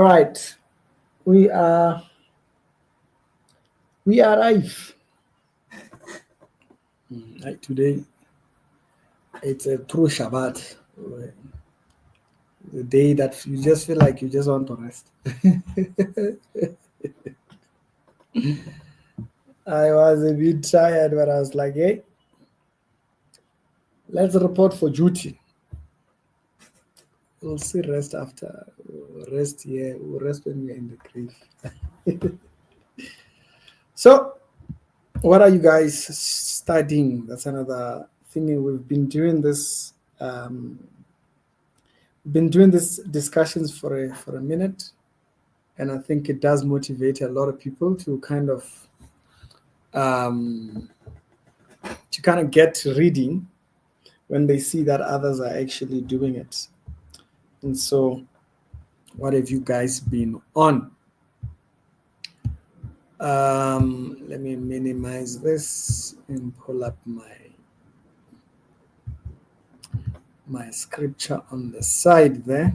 All right, we are we arrive. Like today, it's a true Shabbat, the day that you just feel like you just want to rest. I was a bit tired, but I was like, hey, let's report for duty. We'll see rest after. We'll rest here. We'll rest when we're in the grave. So, what are you guys studying? That's another thing. Been doing this discussions for a minute, and I think it does motivate a lot of people um, to kind of get reading when they see that others are actually doing it. And so, what have you guys been on? Let me minimize this and pull up my scripture on the side there.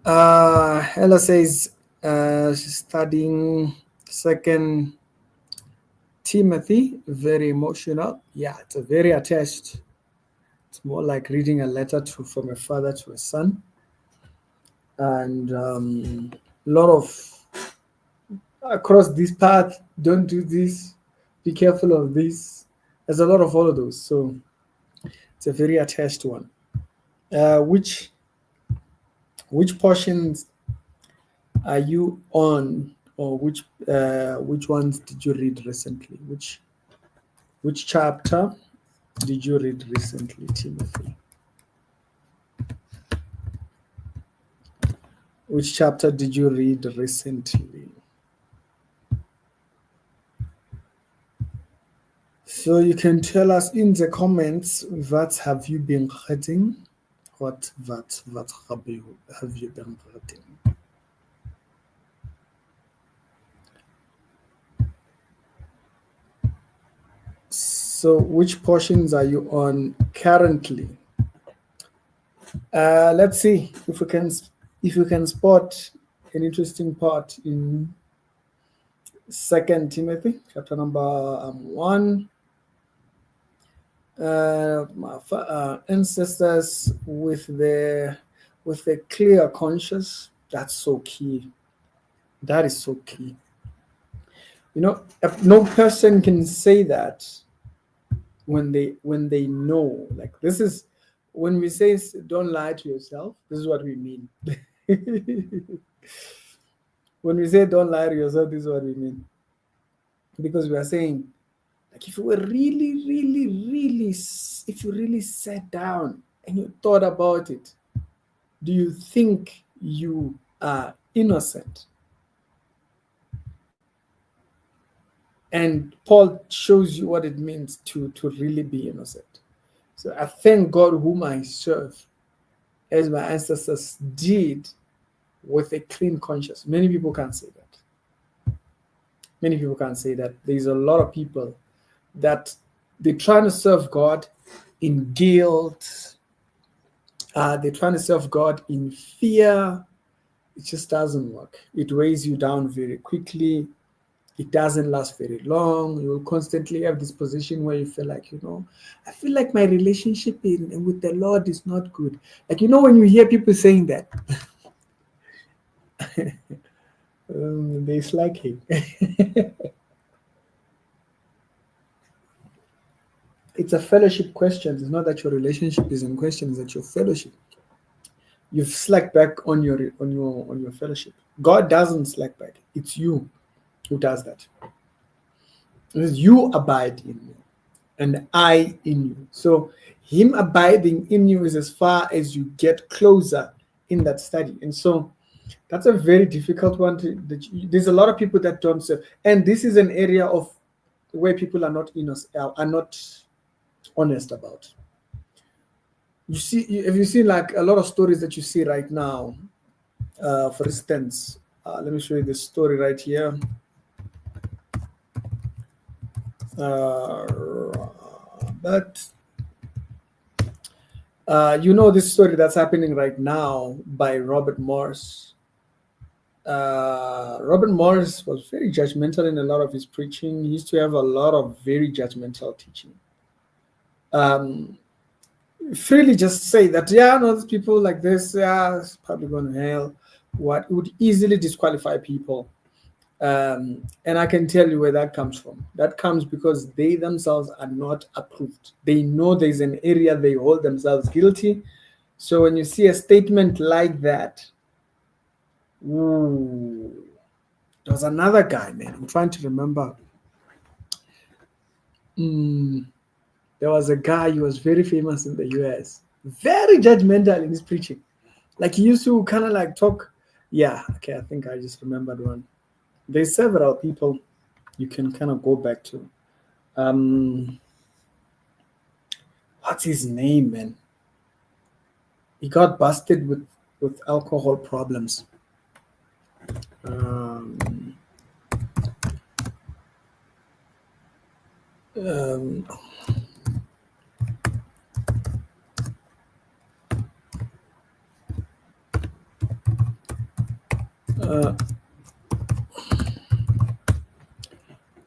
Ella says she's studying Second Timothy, very emotional. Yeah, it's a very attached. It's more like reading a letter from a father to a son. And a lot of across this path, don't do this, be careful of this. There's a lot of all of those. So it's a very attached one. Which portions are you on, or which ones did you read recently? Which chapter did you read recently, Timothy? Which chapter did you read recently? So you can tell us in the comments what have you been reading? What have you been reading? So which portions are you on currently? Let's see if we can spot an interesting part in Second Timothy, chapter number 1. My ancestors with a clear conscience. That's so key. That is so key. You know, no person can say that when they know. Like, this is when we say don't lie to yourself. This is what we mean. When we say don't lie to yourself, this is what we mean. Because we are saying, like, if you were really, if you really sat down and you thought about it, do you think you are innocent? And Paul shows you what it means to really be innocent. So I thank God whom I serve, as my ancestors did, with a clean conscience. Many people can't say that. Many people can't say that. There's a lot of people that they're trying to serve God in guilt. They're trying to serve God in fear. It just doesn't work. It weighs you down very quickly. It doesn't last very long. You will constantly have this position where you feel like, I feel like my relationship with the Lord is not good. Like, when you hear people saying that, they slack him. It's a fellowship question. It's not that your relationship is in question, it's that your fellowship. You've slacked back on your fellowship. God doesn't slack back. It's you who does that. It's you abide in me and I in you. So him abiding in you is as far as you get closer in that study. And so that's a very difficult one. There's a lot of people that don't serve. And this is an area of where people are not honest about. You see, have you seen like a lot of stories that you see right now? For instance, let me show you this story right here. This story that's happening right now by Robert Morris. Robert Morris was very judgmental in a lot of his preaching. He used to have a lot of very judgmental teaching. Um, Freely just say that, yeah, no, these people like this, yeah, it's probably going to hell. What would easily disqualify people. And I can tell you where that comes from. That comes because they themselves are not approved. They know there's an area they hold themselves guilty. So when you see a statement like that, ooh, there was another guy, man. I'm trying to remember. There was a guy, he was very famous in the US, very judgmental in his preaching. Like he used to kind of like talk. Yeah, okay, I think I just remembered one. There's several people you can kind of go back to. Um, what's his name, man? He got busted with alcohol problems. Um, um, uh,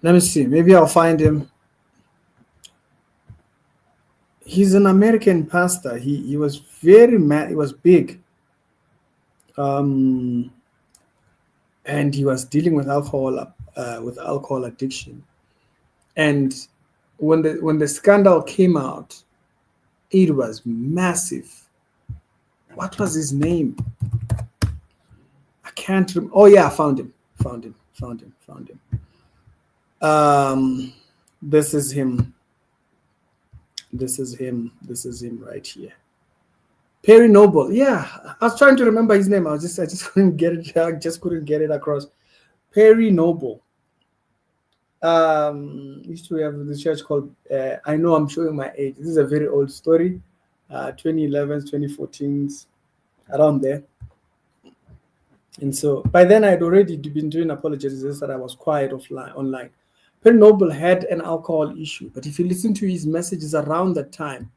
let me see. Maybe I'll find him. He's an American pastor. He was very mad. He was big. And he was dealing with alcohol addiction. And when the scandal came out, it was massive. What was his name? I can't remember. Oh yeah, I found him. Found him. This is him. This is him right here. Perry Noble. Yeah, I was trying to remember his name. I just couldn't get it. I just couldn't get it across. Perry Noble. Used to have this church called. I know I'm showing my age. This is a very old story. 2011s, 2014s, around there. And so by then I'd already been doing apologetics that I was quiet online. Perry Noble had an alcohol issue, but if you listen to his messages around that time,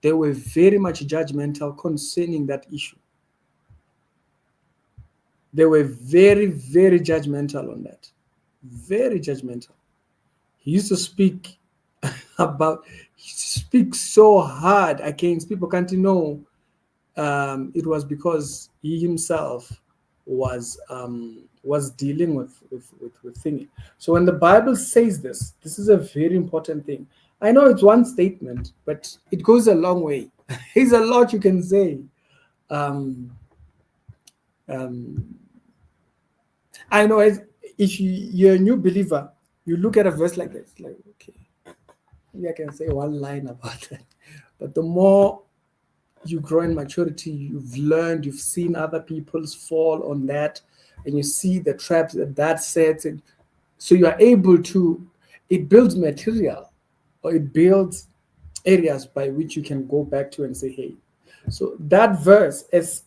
they were very much judgmental concerning that issue. They were very, very judgmental on that. Very judgmental. He used to speak so hard against people. Can't you know? It was because he himself was dealing with thinking. So when the Bible says this is a very important thing. I know it's one statement, but it goes a long way. There's a lot you can say. I know if you're a new believer, you look at a verse like this, like, okay, maybe I can say one line about that. But the more you grow in maturity, you've learned, you've seen other people's fall on that, and you see the traps that sets, and so you are able to. It builds material, or it builds areas by which you can go back to and say, hey. So that verse, as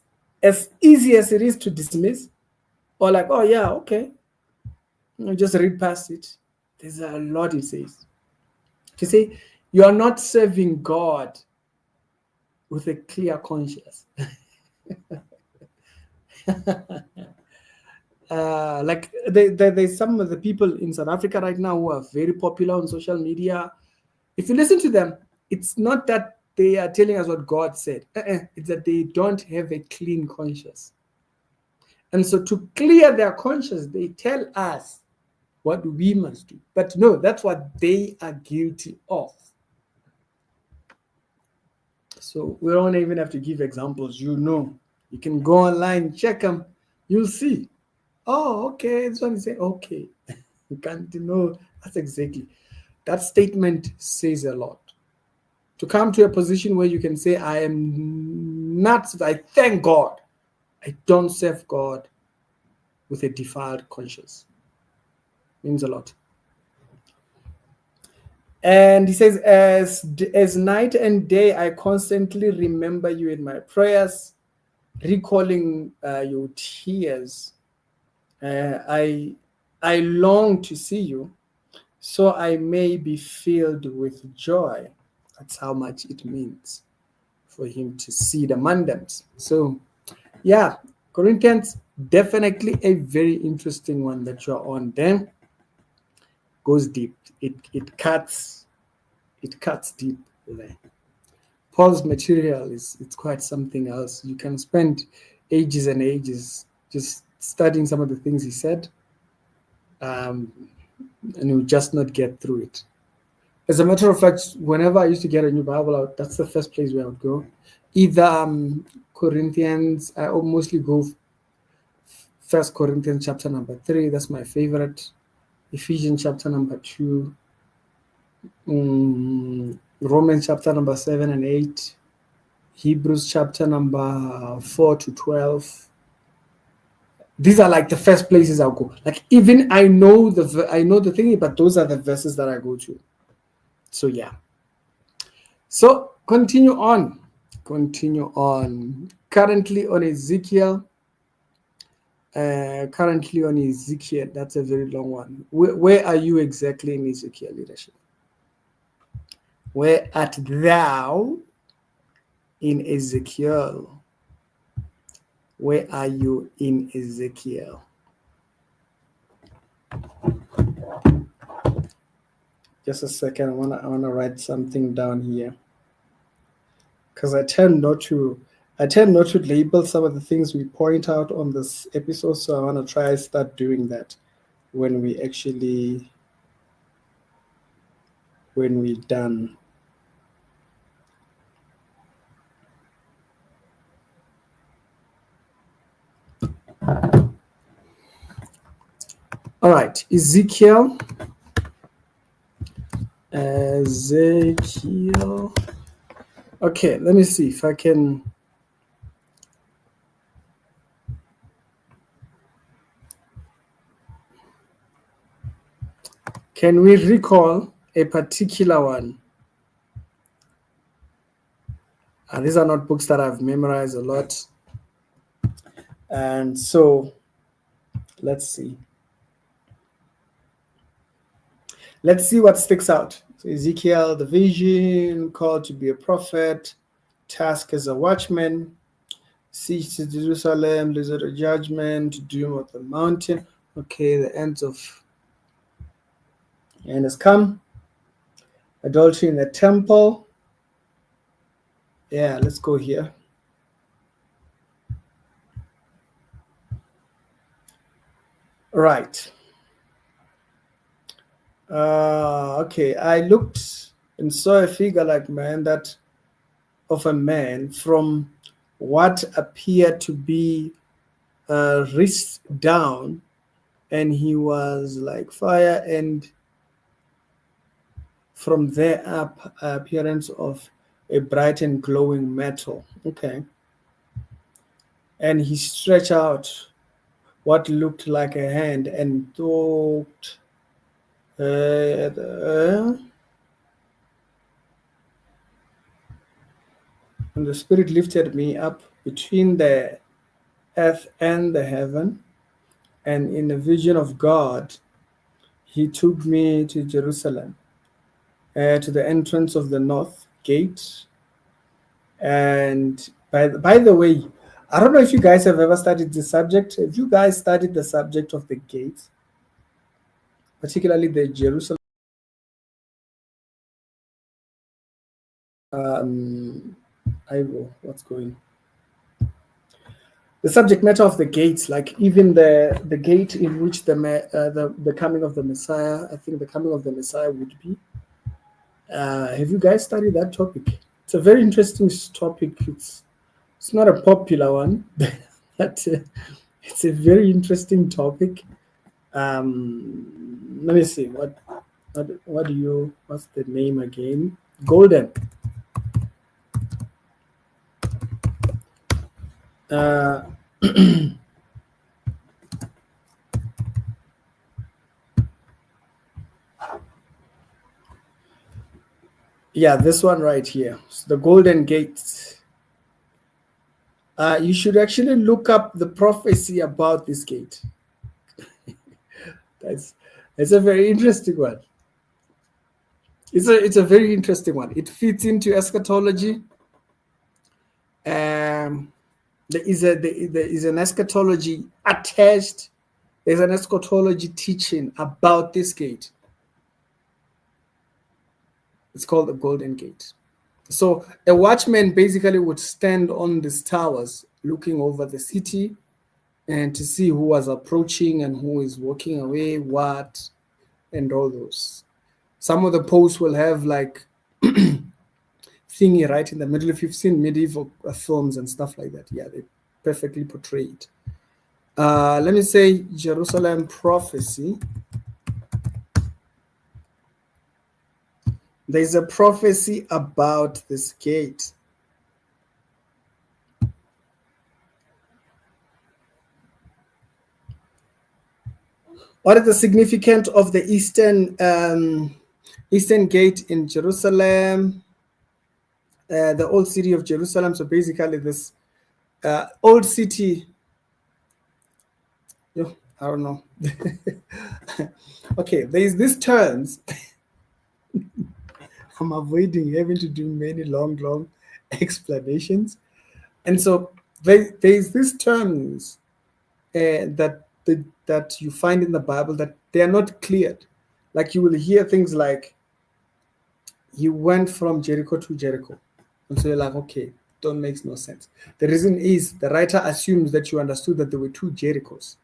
easy as it is to dismiss, or like, oh yeah, okay, you just read past it. There's a lot it says. To say you are not serving God with a clear conscience. Like there's some of the people in South Africa right now who are very popular on social media. If you listen to them, it's not that they are telling us what God said. It's that they don't have a clean conscience. And so to clear their conscience, they tell us what we must do. But no, that's what they are guilty of. So we don't even have to give examples. You can go online, check them, you'll see. Oh, okay, this one is saying, okay. You can't know. That's exactly. That statement says a lot. To come to a position where you can say, I thank God, I don't serve God with a defiled conscience. Means a lot. And he says, as night and day, I constantly remember you in my prayers, recalling your tears. I long to see you, so I may be filled with joy. That's how much it means for him to see the mandams. So, yeah, Corinthians, Definitely a very interesting one that you're on. Then goes deep. It cuts deep there. Paul's material is it's quite something else. You can spend ages and ages just studying some of the things he said, and you'll just not get through it. As a matter of fact, whenever I used to get a new Bible out, that's the first place where I would go. Either Corinthians, I mostly go First Corinthians chapter number 3, that's my favorite. Ephesians chapter number 2, Romans chapter number 7 and 8, Hebrews chapter number 4 to 12. These are like the first places I'll go. Like even I know the thing, but those are the verses that I go to. So yeah. So continue on. Currently on Ezekiel. That's a very long one. Where are you exactly in Ezekiel, leadership? Where art thou in Ezekiel? Where are you in Ezekiel? Just a second. I wanna write something down here, because I tend not to label some of the things we point out on this episode. So I want to try and start doing that when we're done. All right, Ezekiel. Okay, let me see if I can. Can we recall a particular one? These are not books that I've memorized a lot. And so let's see. Let's see what sticks out. So Ezekiel, the vision, called to be a prophet, task as a watchman, siege to Jerusalem, blizzard of judgment, doom of the mountain. Okay, the end has come. Adultery in the temple. Yeah, let's go here. Right. Okay, I looked and saw a figure like of a man from what appeared to be wrist down, and he was like fire, and from there up, appearance of a bright and glowing metal. Okay. And he stretched out what looked like a hand and thought, and the Spirit lifted me up between the earth and the heaven, and in a vision of God, he took me to Jerusalem, to the entrance of the north gate. And by the way, I don't know if you guys have ever studied this subject. Have you guys studied the subject of the gates, particularly the Jerusalem? What's going? The subject matter of the gates, like even the gate in which the coming of the Messiah, I think the coming of the Messiah would be. Have you guys studied that topic? It's a very interesting topic. It's not a popular one, but it's a very interesting topic. Let me see what's the name again? Golden. Yeah, this one right here. So the Golden Gate. You should actually look up the prophecy about this gate. That's a very interesting one. It's a very interesting one. It fits into eschatology. there is an eschatology attached. There's an eschatology teaching about this gate. It's called the Golden Gate. So a watchman basically would stand on these towers looking over the city and to see who was approaching and who is walking away, what, and all those. Some of the posts will have like thingy right in the middle. If you've seen medieval films and stuff like that, yeah, they perfectly portray it. Let me say Jerusalem prophecy. There's a prophecy about this gate. What is the significance of the eastern gate in Jerusalem? The old city of Jerusalem. So basically this old city, I don't know. Okay, there is these terms. I'm avoiding having to do many long explanations. And so there's these terms that you find in the Bible that they are not cleared. Like you will hear things like, he went from Jericho to Jericho. And so you're like, okay, don't makes no sense. The reason is the writer assumes that you understood that there were two Jerichos,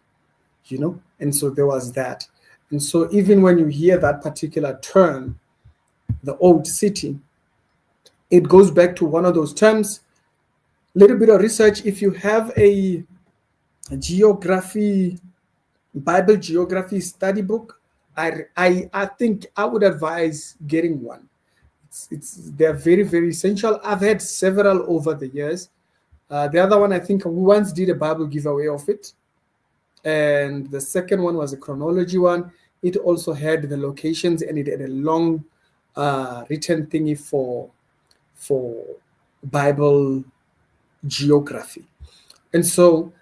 and so there was that. And so even when you hear that particular term, the old city, it goes back to one of those terms. Little bit of research. If you have a geography, Bible geography study book, I think I would advise getting one. They're very, very essential. I've had several over the years. The other one, I think we once did a Bible giveaway of it. And the second one was a chronology one. It also had the locations and it had a long written thingy for Bible geography. And so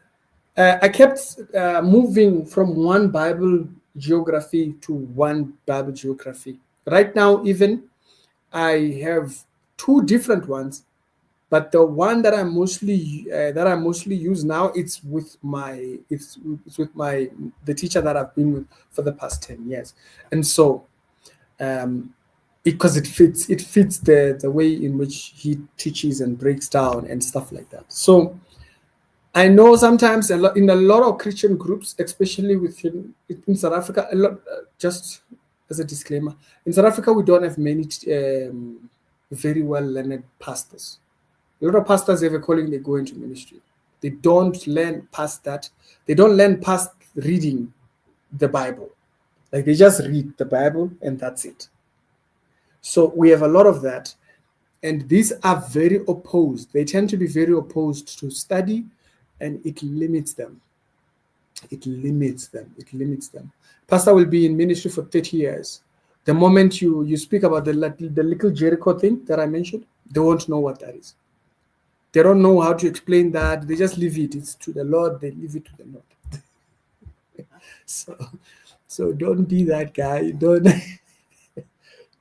I kept moving from one Bible geography to one Bible geography. Right now, even I have two different ones, but the one that I mostly use now, it's with the teacher that I've been with for the past 10 years. And so because it fits the way in which he teaches and breaks down and stuff like that. So I know sometimes in a lot of Christian groups, especially in South Africa, just as a disclaimer, in South Africa we don't have many very well learned pastors. A lot of pastors have a calling, they go into ministry. They don't learn past that. They don't learn past reading the Bible. Like they just read the Bible and that's it. So we have a lot of that. And these are very opposed. They tend to be very opposed to study, and it limits them. It limits them. Pastor will be in ministry for 30 years. The moment you speak about the little Jericho thing that I mentioned, they won't know what that is. They don't know how to explain that. They just leave it. It's to the Lord. They leave it to the Lord. So don't be that guy.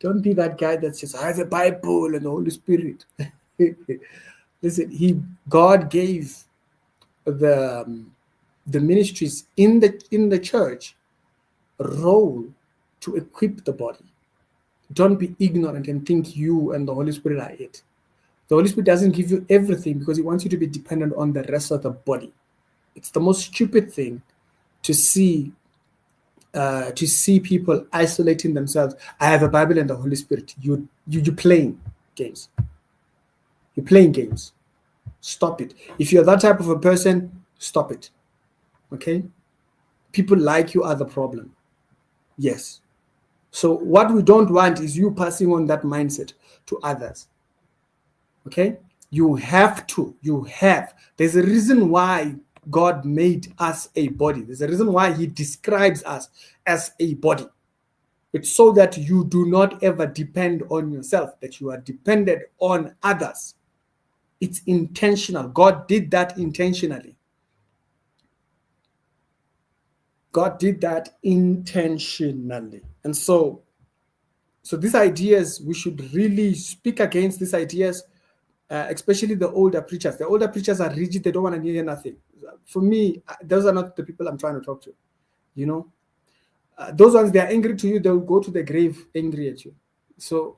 Don't be that guy that's just, I have the Bible and the Holy Spirit. Listen, God gave the ministries in the church a role to equip the body. Don't be ignorant and think you and the Holy Spirit are it. The Holy Spirit doesn't give you everything because he wants you to be dependent on the rest of the body. It's the most stupid thing to see people isolating themselves. I have a Bible and the Holy Spirit. You playing games. You're playing games. Stop it. If you're that type of a person, stop it. Okay? People like you are the problem. Yes. So what we don't want is you passing on that mindset to others. Okay? You have. There's a reason why God made us a body. There's a reason why he describes us as a body. It's so that you do not ever depend on yourself, that you are dependent on others. It's intentional. God did that intentionally. And so these ideas, we should really speak against these ideas especially the older preachers. The older preachers are rigid; they don't want to hear nothing. For me, those are not the people I'm trying to talk to. You know, those ones, they are angry to you, they'll go to the grave angry at you. So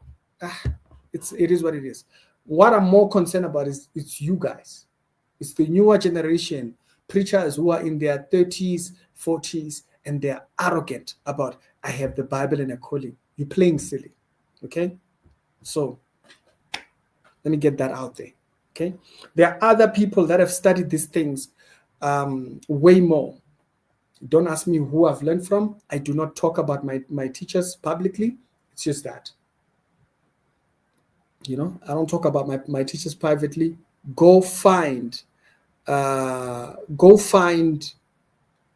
it is what it is. What I'm more concerned about is it's you guys. It's the newer generation preachers who are in their 30s, 40s, and they're arrogant about, I have the Bible and a calling. You're playing silly. Okay? So let me get that out there. Okay? There are other people that have studied these things way more. Don't ask me who I've learned from. I do not talk about my teachers publicly. It's just that. You know, I don't talk about my teachers privately. Go find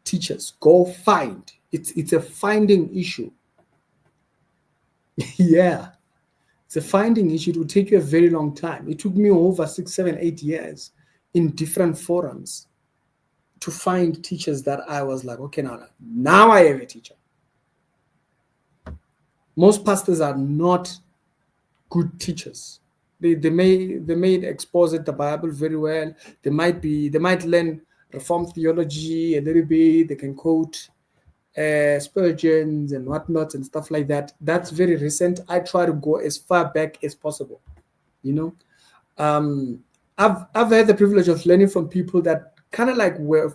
teachers. Go find. It's a finding issue. Yeah. It's a finding issue. It will take you a very long time. It took me over 6, 7, 8 years in different forums to find teachers that I was like, okay, now I have a teacher. Most pastors are not good teachers. They may exposit the Bible very well. They might learn Reformed theology a little bit. They can quote Spurgeon and whatnot and stuff like that. That's very recent. I try to go as far back as possible. You know, I've had the privilege of learning from people that kind of like were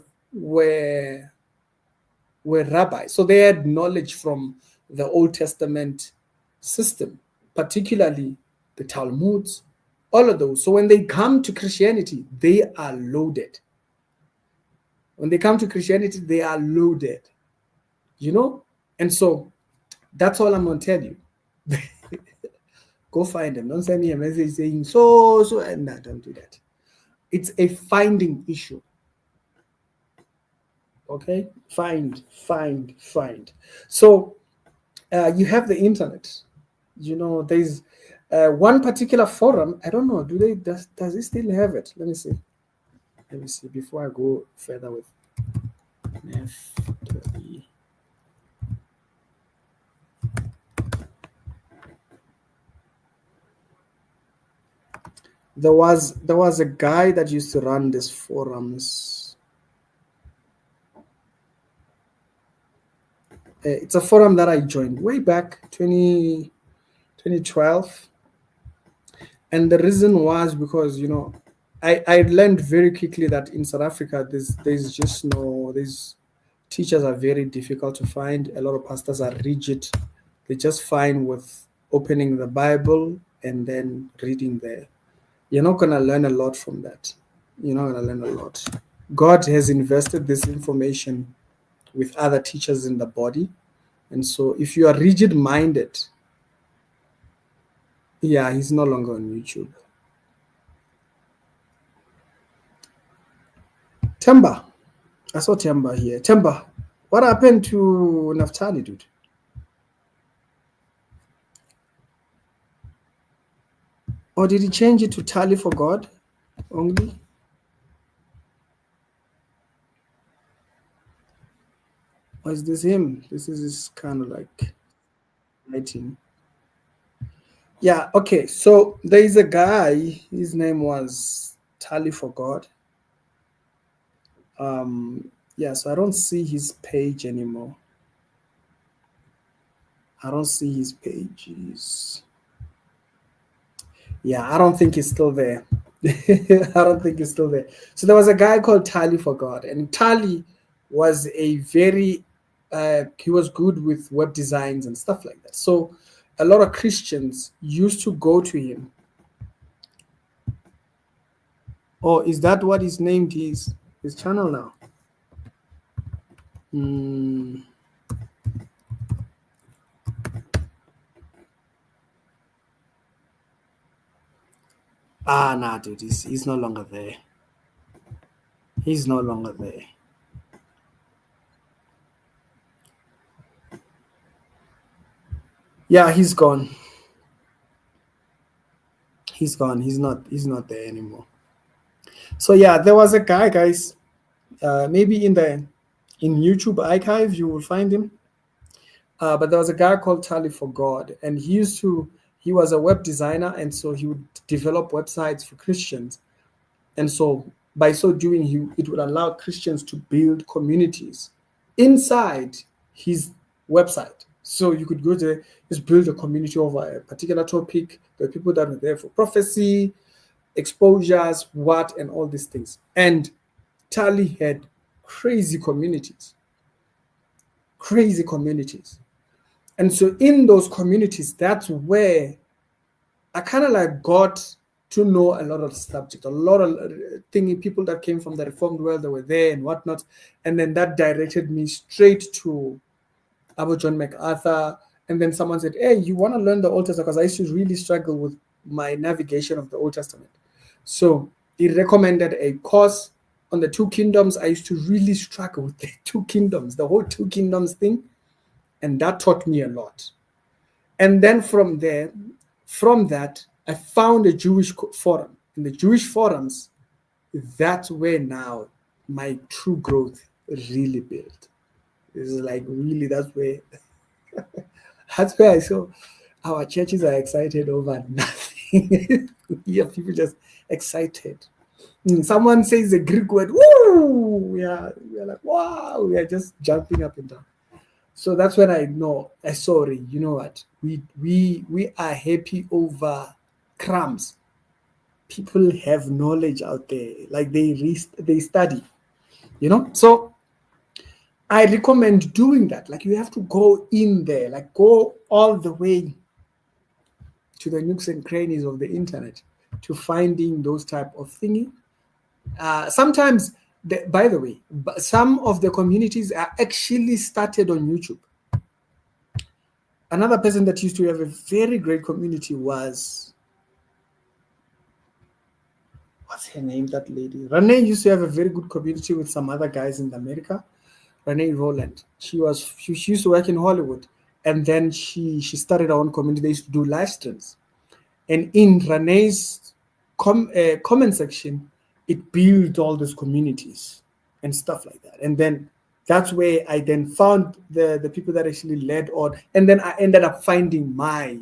rabbis, so they had knowledge from the Old Testament system, particularly the Talmuds, all of those. So when they come to Christianity, they are loaded. When they come to Christianity, they are loaded. You know, and so that's all I'm gonna tell you. Go find them. Don't send me a message saying so, and no, don't do that. It's a finding issue. Okay, find. So you have the internet. You know, there's one particular forum. I don't know. Does it still have it? Let me see before I go further with F3. There was a guy that used to run these forums. It's a forum that I joined way back 2012, and the reason was because, you know, I learned very quickly that in South Africa there's just these teachers are very difficult to find. A lot of pastors are rigid. They're just fine with opening the Bible and then reading there. You're not going to learn a lot from that. You're not going to learn a lot. God has invested this information with other teachers in the body. And so if you are rigid-minded, yeah, he's no longer on YouTube. Temba. I saw Temba here. Temba, what happened to Naftali, dude? Or did he change it to Tally for God only? Or is this him? This is kind of like writing. Yeah, okay. So there is a guy, his name was Tally for God. Yeah, so I don't see his page anymore. I don't see his pages. Yeah, I don't think he's still there. I don't think he's still there. So there was a guy called Tally for God, and Tally was a very he was good with web designs and stuff like that. So a lot of Christians used to go to him. Oh, is that what his name is? His channel now? Nah, dude, he's no longer there. He's no longer there. Yeah, he's gone. He's gone. He's not there anymore. So yeah, there was a guy, guys. Maybe in YouTube archive you will find him. But there was a guy called Tally for God, and he used to he was a web designer, and so he would develop websites for Christians. And so by so doing, it would allow Christians to build communities inside his website. So you could go there, just build a community over a particular topic. There are people that were there for prophecy, exposures, what, and all these things. And Tali had crazy communities. Crazy communities. And so in those communities, that's where I kind of like got to know a lot of subject, a lot of thinking people that came from the Reformed world that were there and whatnot. And then that directed me straight to Abu John MacArthur. And then someone said, hey, you want to learn the Old Testament? Because I used to really struggle with my navigation of the Old Testament. So he recommended a course on the two kingdoms. I used to really struggle with the two kingdoms, the whole two kingdoms thing. And that taught me a lot. And then from that, I found a Jewish forum. In the Jewish forums, that's where now my true growth really built. It's like really that's where I saw our churches are excited over nothing. Yeah, people just excited. Someone says a Greek word, woo! We're like, wow, we are just jumping up and down. So that's when I know, sorry, you know what? We are happy over crumbs. People have knowledge out there, like they study, you know. So I recommend doing that. Like you have to go in there, like go all the way to the nooks and crannies of the internet to finding those type of thingy. Sometimes, by the way, some of the communities are actually started on YouTube. Another person that used to have a very great community was, what's her name, that lady? Renee used to have a very good community with some other guys in America. Renee Rowland. She used to work in Hollywood. And then she started her own community. They used to do live streams. And in Renee's comment section, it built all those communities and stuff like that. And then that's where I then found the people that actually led on. And then I ended up finding my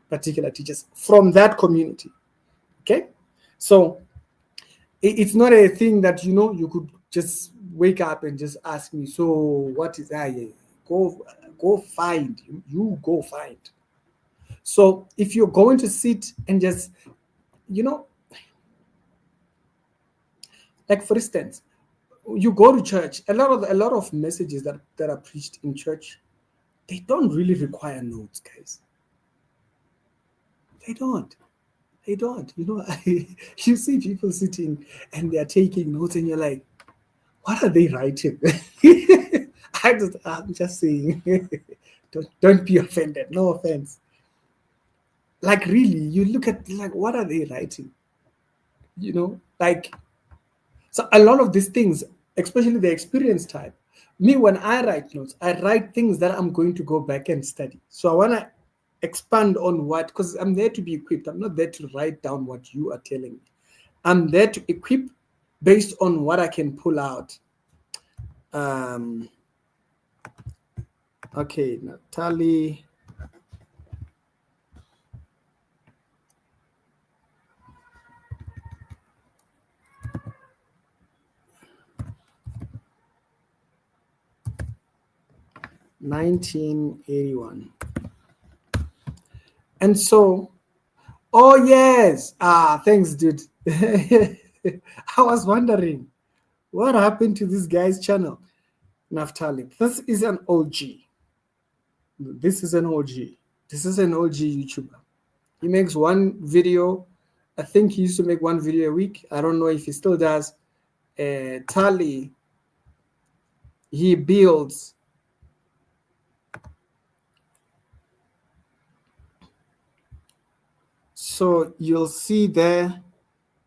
particular teachers from that community. Okay? So it's not a thing that, you know, you could just wake up and just ask me, so what is that? Go find. You go find. So if you're going to sit and just, you know, like for instance, you go to church, a lot of messages that are preached in church, they don't really require notes, guys. They don't. You know, you see people sitting and they're taking notes, and you're like, what are they writing? I'm just saying, don't be offended. No offense. Like really, you look at like, what are they writing? You know, like, so a lot of these things, especially the experience type, me, when I write notes, I write things that I'm going to go back and study. So I want to expand on what, because I'm there to be equipped. I'm not there to write down what you are telling me. I'm there to equip based on what I can pull out. Okay, Natalie. (1981). And so, oh yes, thanks, dude. I was wondering what happened to this guy's channel, Naftali. This is an OG. This is an OG. This is an OG YouTuber. He makes one video. I think he used to make one video a week. I don't know if he still does. Tali, he builds. So you'll see there,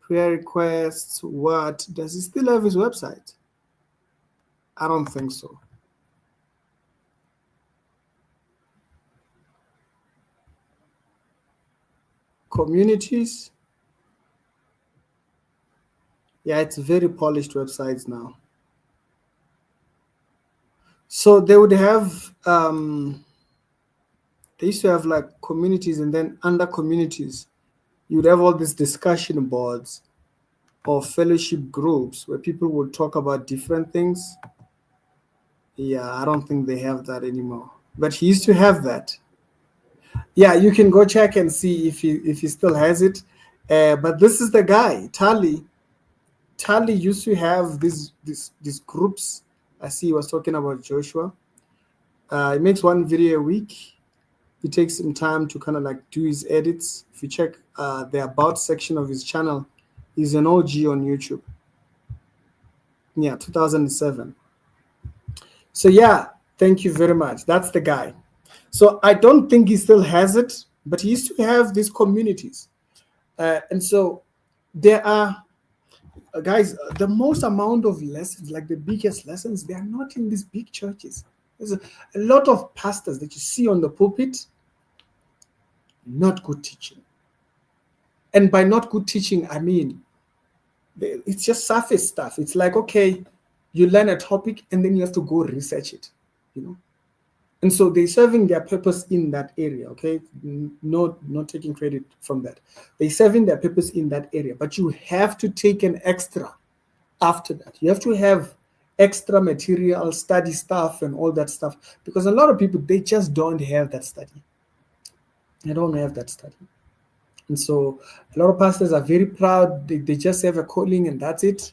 prayer requests, what. Does he still have his website? I don't think so. Communities. Yeah, it's very polished websites now. So they would have They used to have like communities, and then under communities, you'd have all these discussion boards or fellowship groups where people would talk about different things. Yeah, I don't think they have that anymore. But he used to have that. Yeah, you can go check and see if he still has it. But this is the guy, Tali. Tali used to have these groups. I see he was talking about Joshua. He makes one video a week. He takes some time to kind of like do his edits. If you check the about section of his channel, he's an OG on YouTube. Yeah, 2007. So yeah, thank you very much. That's the guy. So I don't think he still has it, but he used to have these communities. And so there are, guys, the most amount of lessons, like the biggest lessons, they are not in these big churches. There's a lot of pastors that you see on the pulpit, not good teaching. And by not good teaching, I mean, it's just surface stuff. It's like, okay, you learn a topic and then you have to go research it, you know. And so they're serving their purpose in that area, okay? Not taking credit from that. They're serving their purpose in that area, but you have to take an extra after that. You have to have extra material, study stuff and all that stuff, because a lot of people, they just don't have that study. They don't have that study. And so a lot of pastors are very proud. They just have a calling and that's it.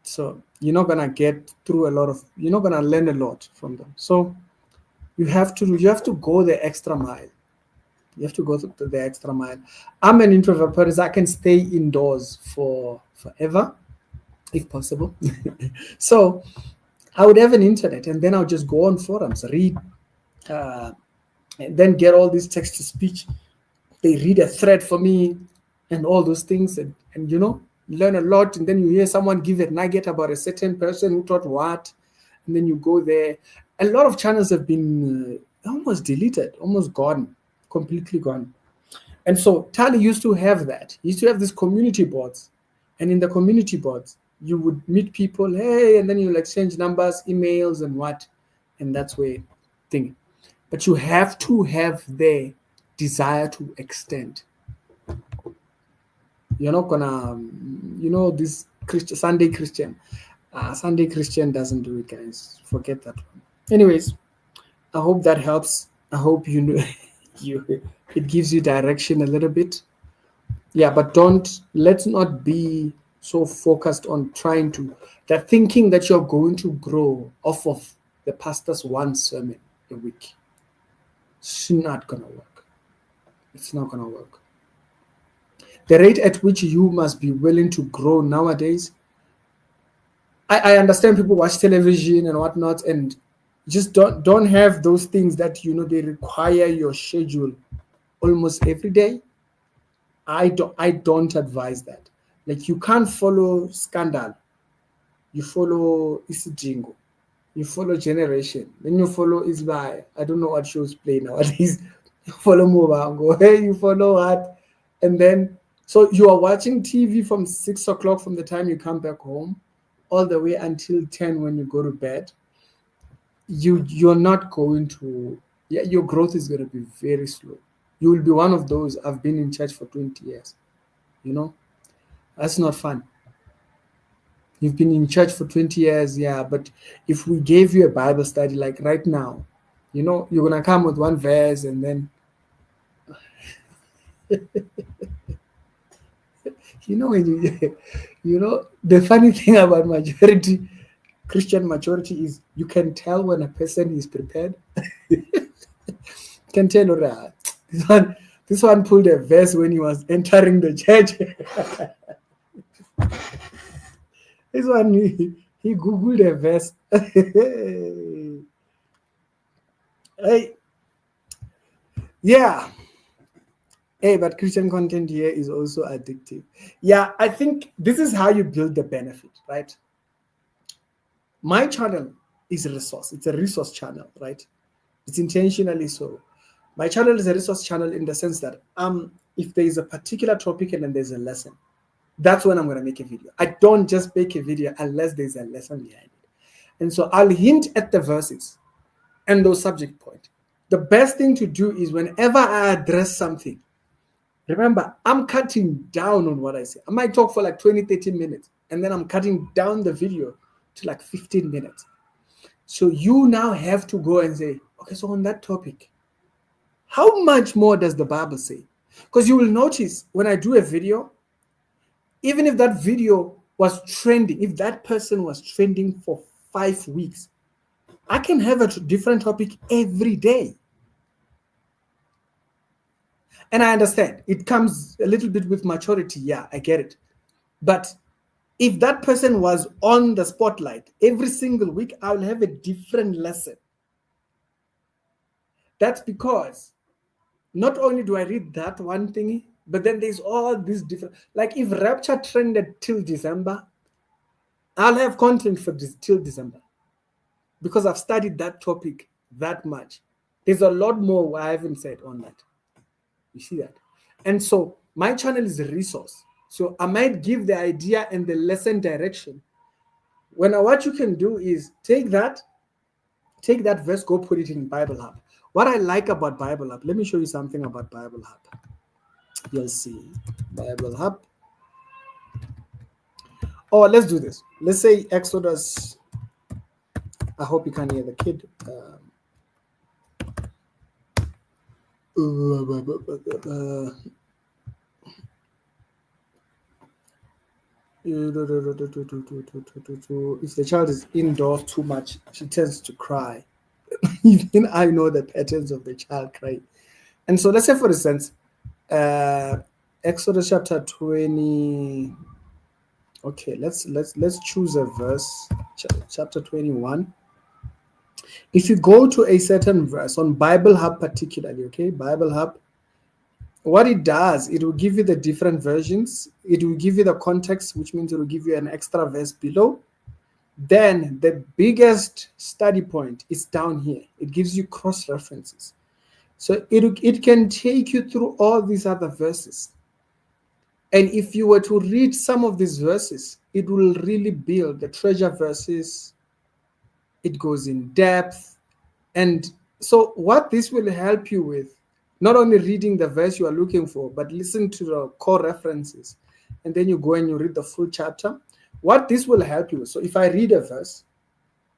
So you're not going to get through you're not going to learn a lot from them. So you have to go the extra mile. You have to go the extra mile. I'm an introvert person. I can stay indoors forever, if possible. So I would have an internet, and then I'll just go on forums, read, and then get all this text to speech. They read a thread for me and all those things, and you know, learn a lot. And then you hear someone give a nugget about a certain person who taught what, and then you go there. A lot of channels have been almost deleted, almost gone, completely gone. And so Tali used to have that. He used to have these community boards. And in the community boards, you would meet people, hey, and then you'll exchange numbers, emails, and what. And that's where thing. But you have to have the desire to extend. You're not gonna, you know, this Sunday Christian doesn't do it, guys. Forget that one. Anyways, I hope that helps. I hope you know it gives you direction a little bit. Yeah, but let's not be so focused on thinking that you're going to grow off of the pastor's one sermon a week. It's not gonna work. It's not gonna work. The rate at which you must be willing to grow nowadays, I understand people watch television and whatnot, and just don't have those things that, you know, they require your schedule almost every day. I don't advise that. Like, you can't follow Scandal, you follow Isidingo, you follow Generation, then you follow Isbai. I don't know what shows play nowadays. You follow Mubango, hey, you follow what, and then so you are watching TV from 6 o'clock from the time you come back home all the way until 10 when you go to bed. You're not going to, your growth is going to be very slow. You will be one of those, I've been in church for 20 years. You know, that's not fun. You've been in church for 20 years, yeah, but if we gave you a Bible study like right now, you know, you're going to come with one verse and then, you know, you know, the funny thing about Christian maturity is you can tell when a person is prepared. You can tell, this one pulled a verse when he was entering the church. This one, he Googled a verse. Hey. Yeah. Hey, but Christian content here is also addictive. Yeah, I think this is how you build the benefit, right? My channel is a resource. It's a resource channel, right? It's intentionally so. My channel is a resource channel in the sense that if there is a particular topic and then there's a lesson, that's when I'm going to make a video. I don't just make a video unless there's a lesson behind it. And so I'll hint at the verses and those subject points. the best thing to do is whenever I address something, remember, I'm cutting down on what I say. I might talk for like 20, 30 minutes, and then I'm cutting down the video to like 15 minutes. So you now have to go and say, okay, so on that topic, how much more does the Bible say? Because you will notice when I do a video, even if that video was trending, if that person was trending for 5 weeks, I can have a different topic every day. And I understand it comes a little bit with maturity. Yeah, I get it. But if that person was on the spotlight every single week, I will have a different lesson. That's because not only do I read that one thing, but then there's all these different, like if rapture trended till December, I'll have content for this till December because I've studied that topic that much. There's a lot more I haven't said on that. You see that? And so my channel is a resource. So I might give the idea and the lesson direction. What you can do is take that verse, go put it in Bible Hub. What I like about Bible Hub, let me show you something about Bible Hub. You'll see Bible Hub. Oh, let's do this. Let's say Exodus. I hope you can hear the kid. If the child is indoors too much, she tends to cry. Even I know the patterns of the child crying. And so let's say, for instance, Exodus chapter 20. Okay, let's choose a verse, chapter 21. If you go to a certain verse on Bible Hub particularly, okay, Bible Hub, what it does, it will give you the different versions. It will give you the context, which means it will give you an extra verse below. Then the biggest study point is down here. It gives you cross references. So it can take you through all these other verses. And if you were to read some of these verses, it will really build the treasure verses. It goes in depth. And so what this will help you with, not only reading the verse you are looking for, but listen to the core references. And then you go and you read the full chapter. What this will help you with. So if I read a verse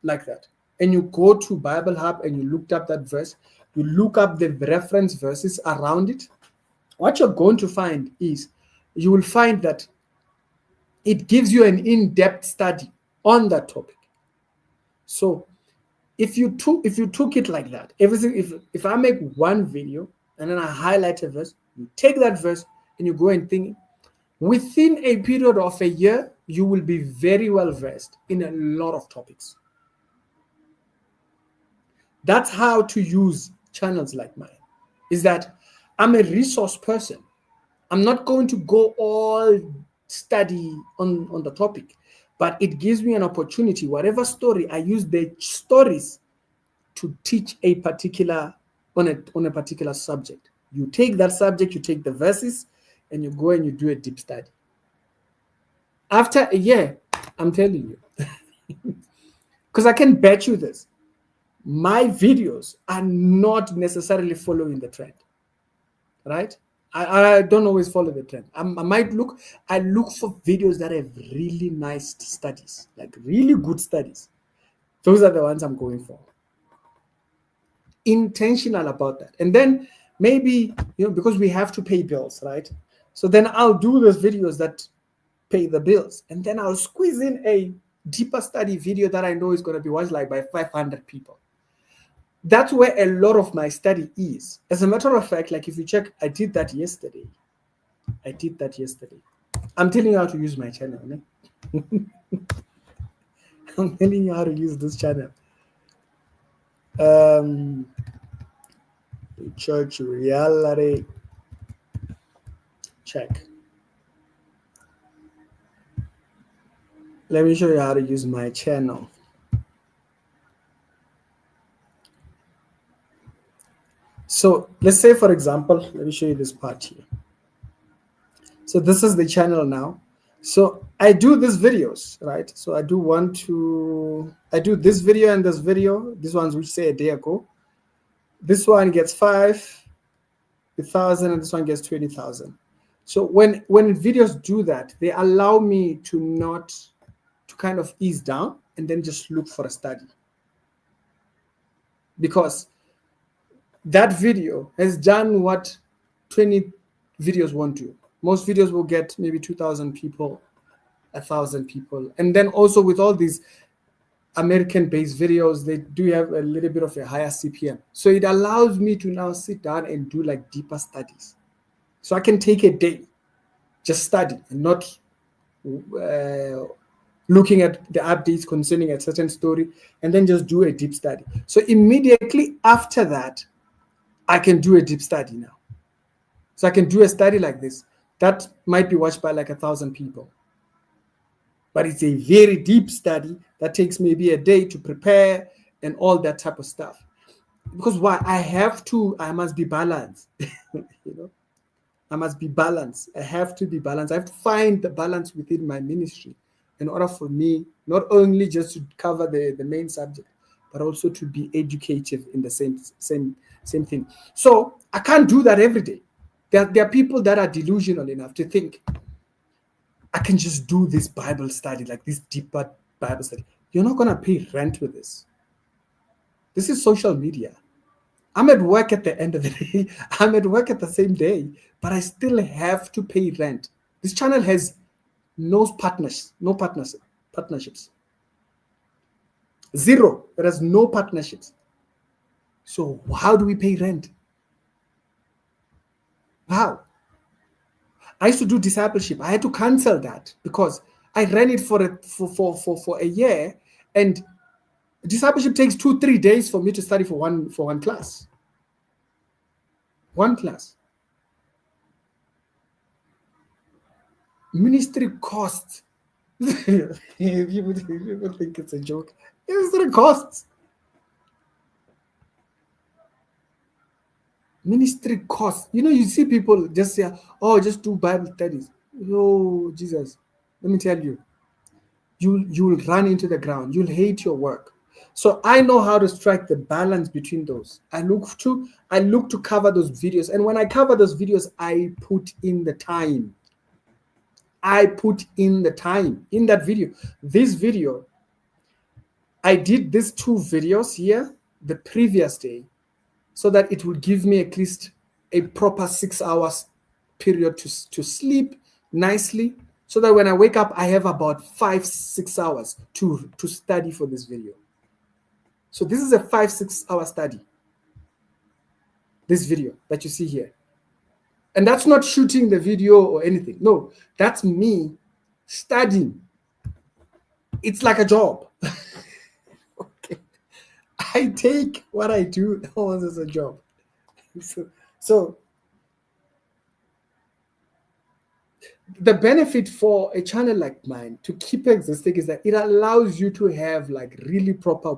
like that, and you go to Bible Hub and you looked up that verse, you look up the reference verses around it, what you're going to find is you will find that it gives you an in-depth study on that topic. So if you took it like that, everything, if I make one video and then I highlight a verse, you take that verse and you go and think, within a period of a year, you will be very well versed in a lot of topics. That's how to use channels like mine, is that I'm a resource person. I'm not going to go all study on the topic, but it gives me an opportunity. Whatever story, I use the stories to teach a particular on a particular subject. You take that subject, you take the verses, and you go and you do a deep study. After a year, I'm telling you, because I can bet you this, my videos are not necessarily following the trend, right? I don't always follow the trend. I look for videos that have really nice studies, like really good studies. Those are the ones I'm going for. Intentional about that. And then maybe, because we have to pay bills, right? So then I'll do those videos that pay the bills. And then I'll squeeze in a deeper study video that I know is going to be watched like by 500 people. That's where a lot of my study is. As a matter of fact, like if you check, I did that yesterday. I'm telling you how to use my channel. Eh? I'm telling you how to use this channel. Church reality check. Let me show you how to use my channel. So let's say, for example, let me show you this part here. So this is the channel now. So I do these videos, right? So I do this video and this video, these ones which say a day ago. This one gets 5,000 and this one gets 20,000. So when videos do that, they allow me to kind of ease down and then just look for a study. Because that video has done what 20 videos won't do. Most videos will get maybe 2,000 people, 1,000 people. And then also with all these American-based videos, they do have a little bit of a higher CPM. So it allows me to now sit down and do like deeper studies. So I can take a day, just study and not looking at the updates concerning a certain story, and then just do a deep study. So immediately after that, I can do a deep study now. So I can do a study like this. That might be watched by like 1,000 people. But it's a very deep study that takes maybe a day to prepare and all that type of stuff. Because why? I must be balanced. I must be balanced. I have to be balanced. I have to find the balance within my ministry in order for me not only just to cover the main subject, but also to be educative in the same thing. So I can't do that every day. There are people that are delusional enough to think I can just do this Bible study, like this deeper Bible study. You're not going to pay rent with this. This is social media. I'm at work at the end of the day. I'm at work at the same day, but I still have to pay rent. This channel has no partnerships. Zero. There is no partnerships. So how do we pay rent? How? I used to do discipleship. I had to cancel that because I ran it for a year, and discipleship takes 2-3 days for me to study for one class. One class. Ministry costs. People think it's a joke. Ministry costs. Ministry costs. You see people just say, "Oh, just do Bible studies." Oh, Jesus. Let me tell you. You'll run into the ground. You'll hate your work. So I know how to strike the balance between those. I look to cover those videos. And when I cover those videos, I put in the time. I put in the time in that video. This video, I did these 2 videos here the previous day so that it would give me at least a proper 6 hours period to sleep nicely, so that when I wake up, I have about 5-6 hours to study for this video. So this is a 5-6 hour study, this video that you see here. And that's not shooting the video or anything. No, that's me studying. It's like a job. Okay. I take what I do almost as a job. So the benefit for a channel like mine to keep existing is that it allows you to have like really proper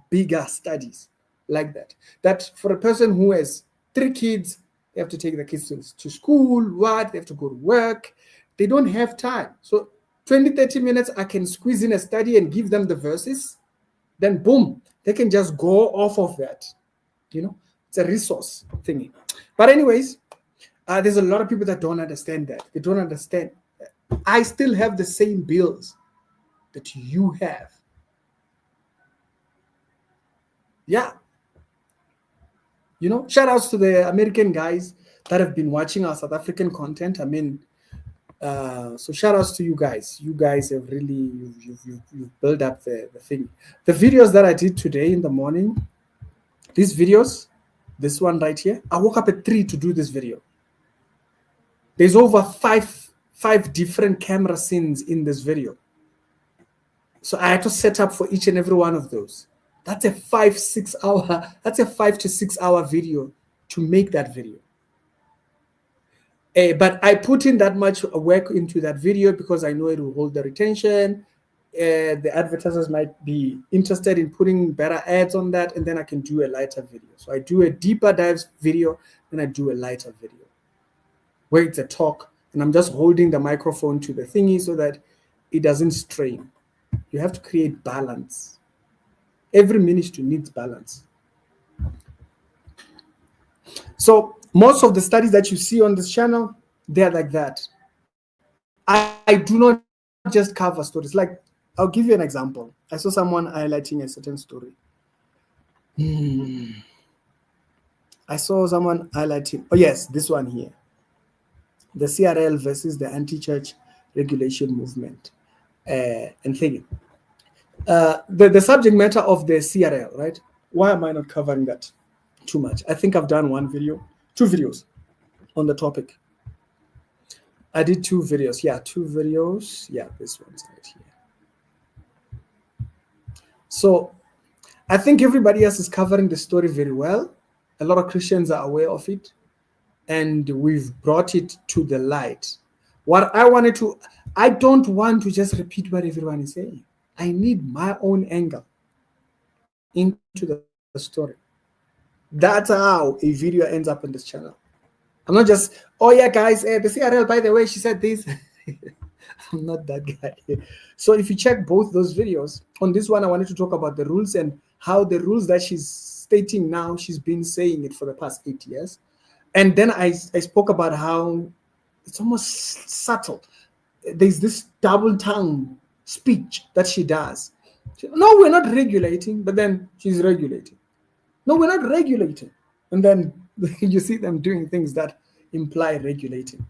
bigger studies like that. That for a person who has 3 kids, they have to take the kids to school, they have to go to work. They don't have time. So 20-30 minutes, I can squeeze in a study and give them the verses. Then boom, they can just go off of that. It's a resource thingy. But anyways, there's a lot of people that don't understand that. They don't understand. I still have the same bills that you have. Yeah. Shout outs to the American guys that have been watching our South African content. I mean, so shout outs to you guys. You guys have really, you've built up the thing. The videos that I did today in the morning, these videos, this one right here, I woke up at 3 to do this video. There's over five different camera scenes in this video. So I had to set up for each and every one of those. That's a 5 to 6 hour video to make that video. But I put in that much work into that video because I know it will hold the retention. The advertisers might be interested in putting better ads on that, and then I can do a lighter video. So I do a deeper dives video, then I do a lighter video where it's a talk, and I'm just holding the microphone to the thingy so that it doesn't strain. You have to create balance. Every ministry needs balance. So most of the studies that you see on this channel, they're like that. I do not just cover stories. Like, I'll give you an example. I saw someone highlighting a certain story. I saw someone highlighting, oh yes, this one here. The CRL versus the anti-church regulation movement and thinking. The subject matter of the CRL, right? Why am I not covering that too much? I think I've done two videos on the topic. I did 2 videos. Yeah, 2 videos. Yeah, this one's right here. So I think everybody else is covering the story very well. A lot of Christians are aware of it, and we've brought it to the light. What I don't want to just repeat what everyone is saying. I need my own angle into the story. That's how a video ends up on this channel. I'm not just, oh yeah, guys, the CRL, by the way, she said this. I'm not that guy. So if you check both those videos, on this one, I wanted to talk about the rules and how the rules that she's stating now, she's been saying it for the past 8 years. And then I spoke about how it's almost subtle. There's this double tongue speech that she does. No, we're not regulating, but then she's regulating. No, we're not regulating. And then you see them doing things that imply regulating.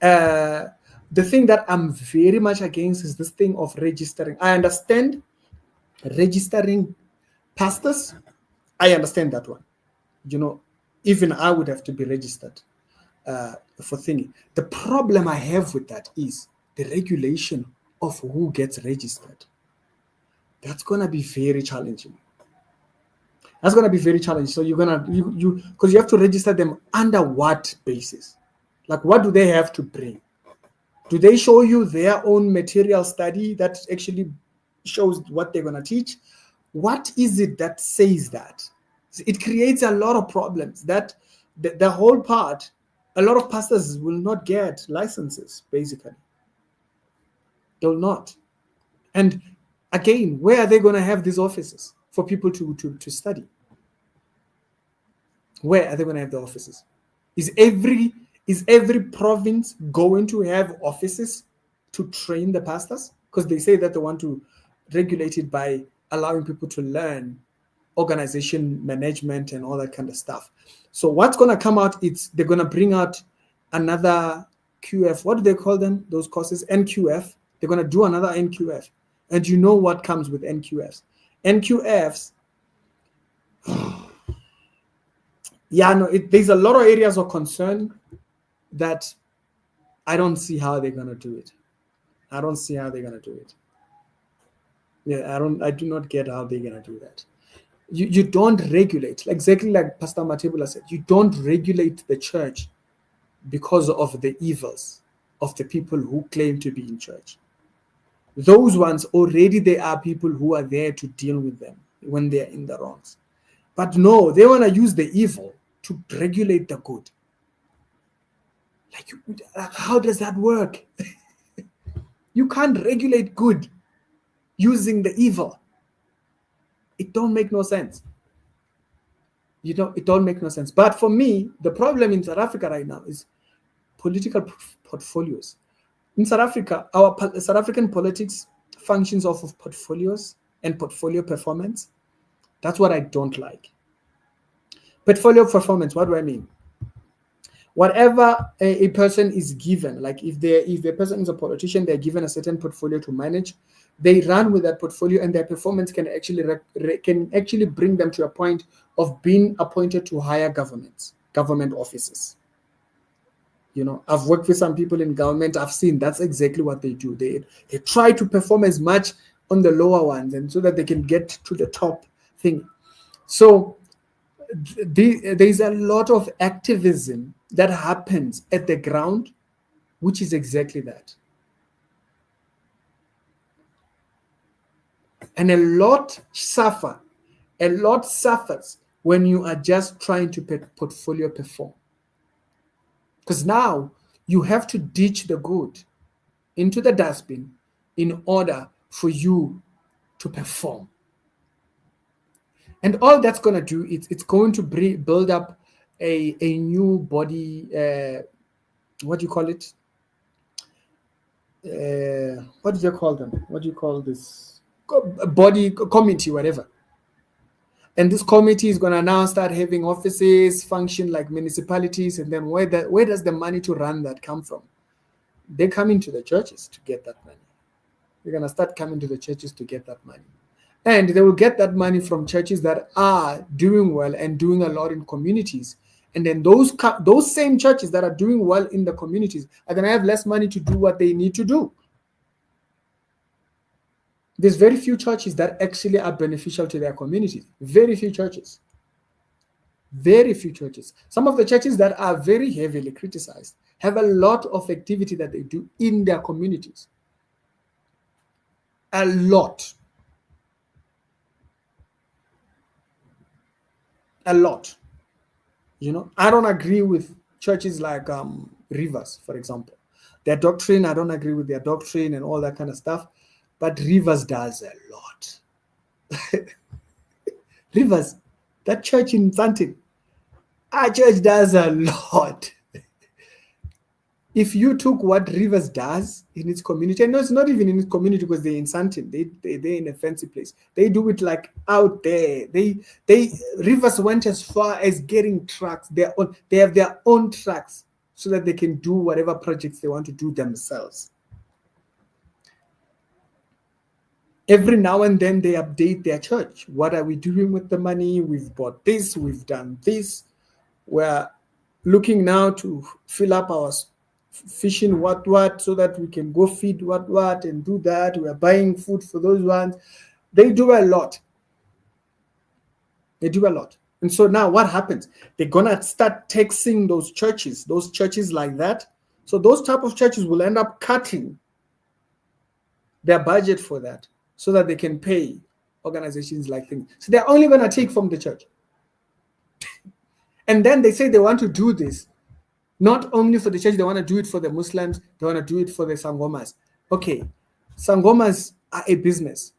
The thing that I'm very much against is this thing of registering. I understand registering pastors. I understand that one. You know, even I would have to be registered for thingy. The problem I have with that is the regulation of who gets registered. That's gonna be very challenging. That's gonna be very challenging. So you're gonna because you have to register them under what basis? Like, what do they have to bring? Do they show you their own material study that actually shows what they're gonna teach? What is it that says that? It creates a lot of problems. That the whole part, a lot of pastors will not get licenses, basically. They will not. And again, where are they going to have these offices for people to study? Where are they going to have the offices? Is every province going to have offices to train the pastors? Because they say that they want to regulate it by allowing people to learn organization management and all that kind of stuff. So what's going to come out, they're going to bring out another QF. What do they call them? Those courses, NQF. They're going to do another NQF. And you know what comes with NQFs. NQFs, yeah, no, there's a lot of areas of concern that I don't see how they're going to do it. I don't see how they're going to do it. Yeah, I do not get how they're going to do that. You don't regulate, exactly like Pastor Matebula said, you don't regulate the church because of the evils of the people who claim to be in church. Those ones, already there are people who are there to deal with them when they're in the wrongs. But no, they want to use the evil to regulate the good. Like, how does that work? You can't regulate good using the evil. It don't make no sense. It don't make no sense. But for me, the problem in South Africa right now is political portfolios. In South Africa, our South African politics functions off of portfolios and portfolio performance. That's what I don't like. Portfolio performance, what do I mean? Whatever a person is given, like if a person is a politician, they're given a certain portfolio to manage, they run with that portfolio, and their performance can actually bring them to a point of being appointed to higher government offices. You know, I've worked with some people in government. I've seen that's exactly what they do. They try to perform as much on the lower ones, and so that they can get to the top thing. So there's a lot of activism that happens at the ground, which is exactly that. And a lot suffers when you are just trying to portfolio perform. Because now you have to ditch the good into the dustbin in order for you to perform. And all that's going to do is it's going to build up a new body, what do you call it? What do you call them? What do you call this? Body committee, whatever. And this committee is going to now start having offices, function like municipalities, and then where does the money to run that come from? They come into the churches to get that money. They're going to start coming to the churches to get that money. And they will get that money from churches that are doing well and doing a lot in communities. And then those same churches that are doing well in the communities are going to have less money to do what they need to do. There's very few churches that actually are beneficial to their communities. Very few churches. Very few churches. Some of the churches that are very heavily criticized have a lot of activity that they do in their communities. A lot. A lot. You know, I don't agree with churches like Rivers, for example. Their doctrine, I don't agree with their doctrine and all that kind of stuff. But Rivers does a lot. Rivers, that church in Santin, our church does a lot. If you took what Rivers does in its community, and no, it's not even in its community because they're in Santin, they're in a fancy place. They do it like out there. Rivers went as far as getting trucks. They have their own trucks so that they can do whatever projects they want to do themselves. Every now and then they update their church. What are we doing with the money? We've bought this, we've done this. We're looking now to fill up our fishing what so that we can go feed what and do that. We're buying food for those ones. They do a lot. They do a lot. And so now what happens? They're gonna start taxing those churches like that. So those type of churches will end up cutting their budget for that, so that they can pay organizations like things. So they're only going to take from the church. And then they say they want to do this, not only for the church, they want to do it for the Muslims, they want to do it for the Sangomas. Okay, Sangomas are a business.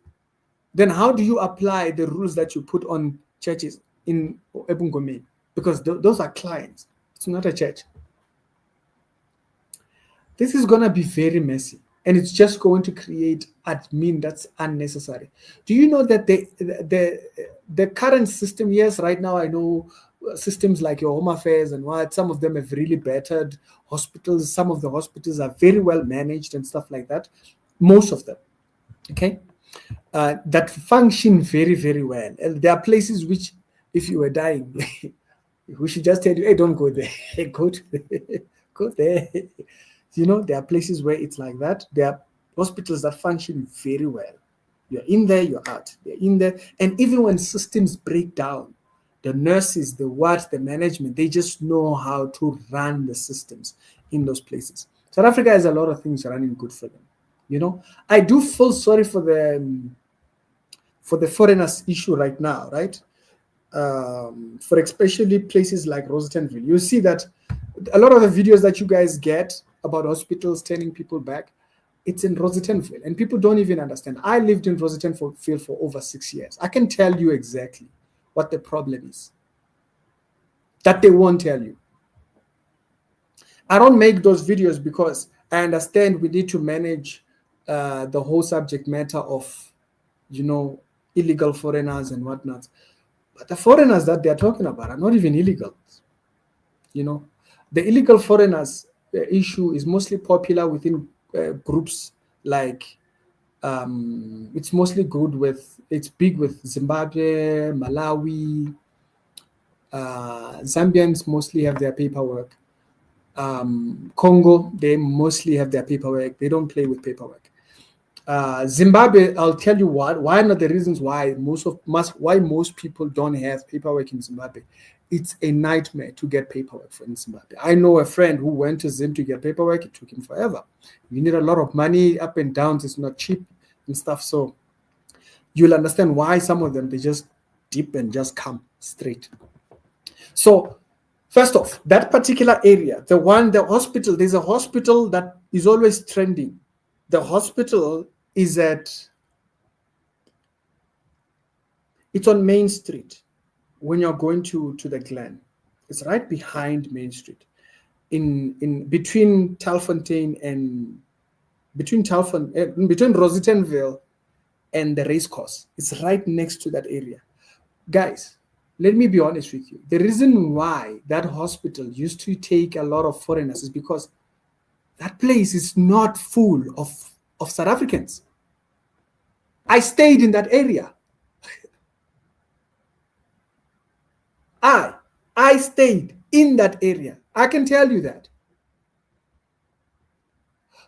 Then how do you apply the rules that you put on churches in Ebungome? Because those are clients. It's not a church. This is going to be very messy. And it's just going to create admin that's unnecessary. Do you know that the current system, yes, right now I know systems like your Home Affairs and what, some of them have really bettered hospitals. Some of the hospitals are very well managed and stuff like that. Most of them, okay, that function very, very well. And there are places which, if you were dying, we should just tell you, hey, don't go there. Go there. You know, there are places where it's like that. There are hospitals that function very well. You're in there, you're out. They're in there. And even when systems break down, the nurses, the wards, the management, they just know how to run the systems in those places. South Africa has a lot of things running good for them. You know, I do feel sorry for the foreigners issue right now, right? For especially places like Rosettenville. You see that a lot of the videos that you guys get about hospitals turning people back, it's in Rosettenville, and people don't even understand. I lived in Rosettenville for over 6 years. I can tell you exactly what the problem is that they won't tell you. I don't make those videos because I understand we need to manage the whole subject matter of, you know, illegal foreigners and whatnot. But the foreigners that they're talking about are not even illegal. You know, the illegal foreigners issue is mostly popular within groups like it's big with Zimbabwe, Malawi, Zambians mostly have their paperwork. Congo, they mostly have their paperwork. They don't play with paperwork. Zimbabwe, I'll tell you what. One of the reasons why most people don't have paperwork in Zimbabwe, it's a nightmare to get paperwork in Zimbabwe. I know a friend who went to Zim to get paperwork. It took him forever. You need a lot of money, up and downs. It's not cheap and stuff. So you'll understand why some of them, they just dip and just come straight. So first off, that particular area, the hospital, there's a hospital that is always trending. The hospital is it's on Main Street when you're going to the Glen. It's right behind Main Street, in between Telfontein and between Rosettenville and the race course. It's right next to that area. Guys, let me be honest with you. The reason why that hospital used to take a lot of foreigners is because that place is not full of South Africans. I stayed in that area. I stayed in that area. I can tell you that.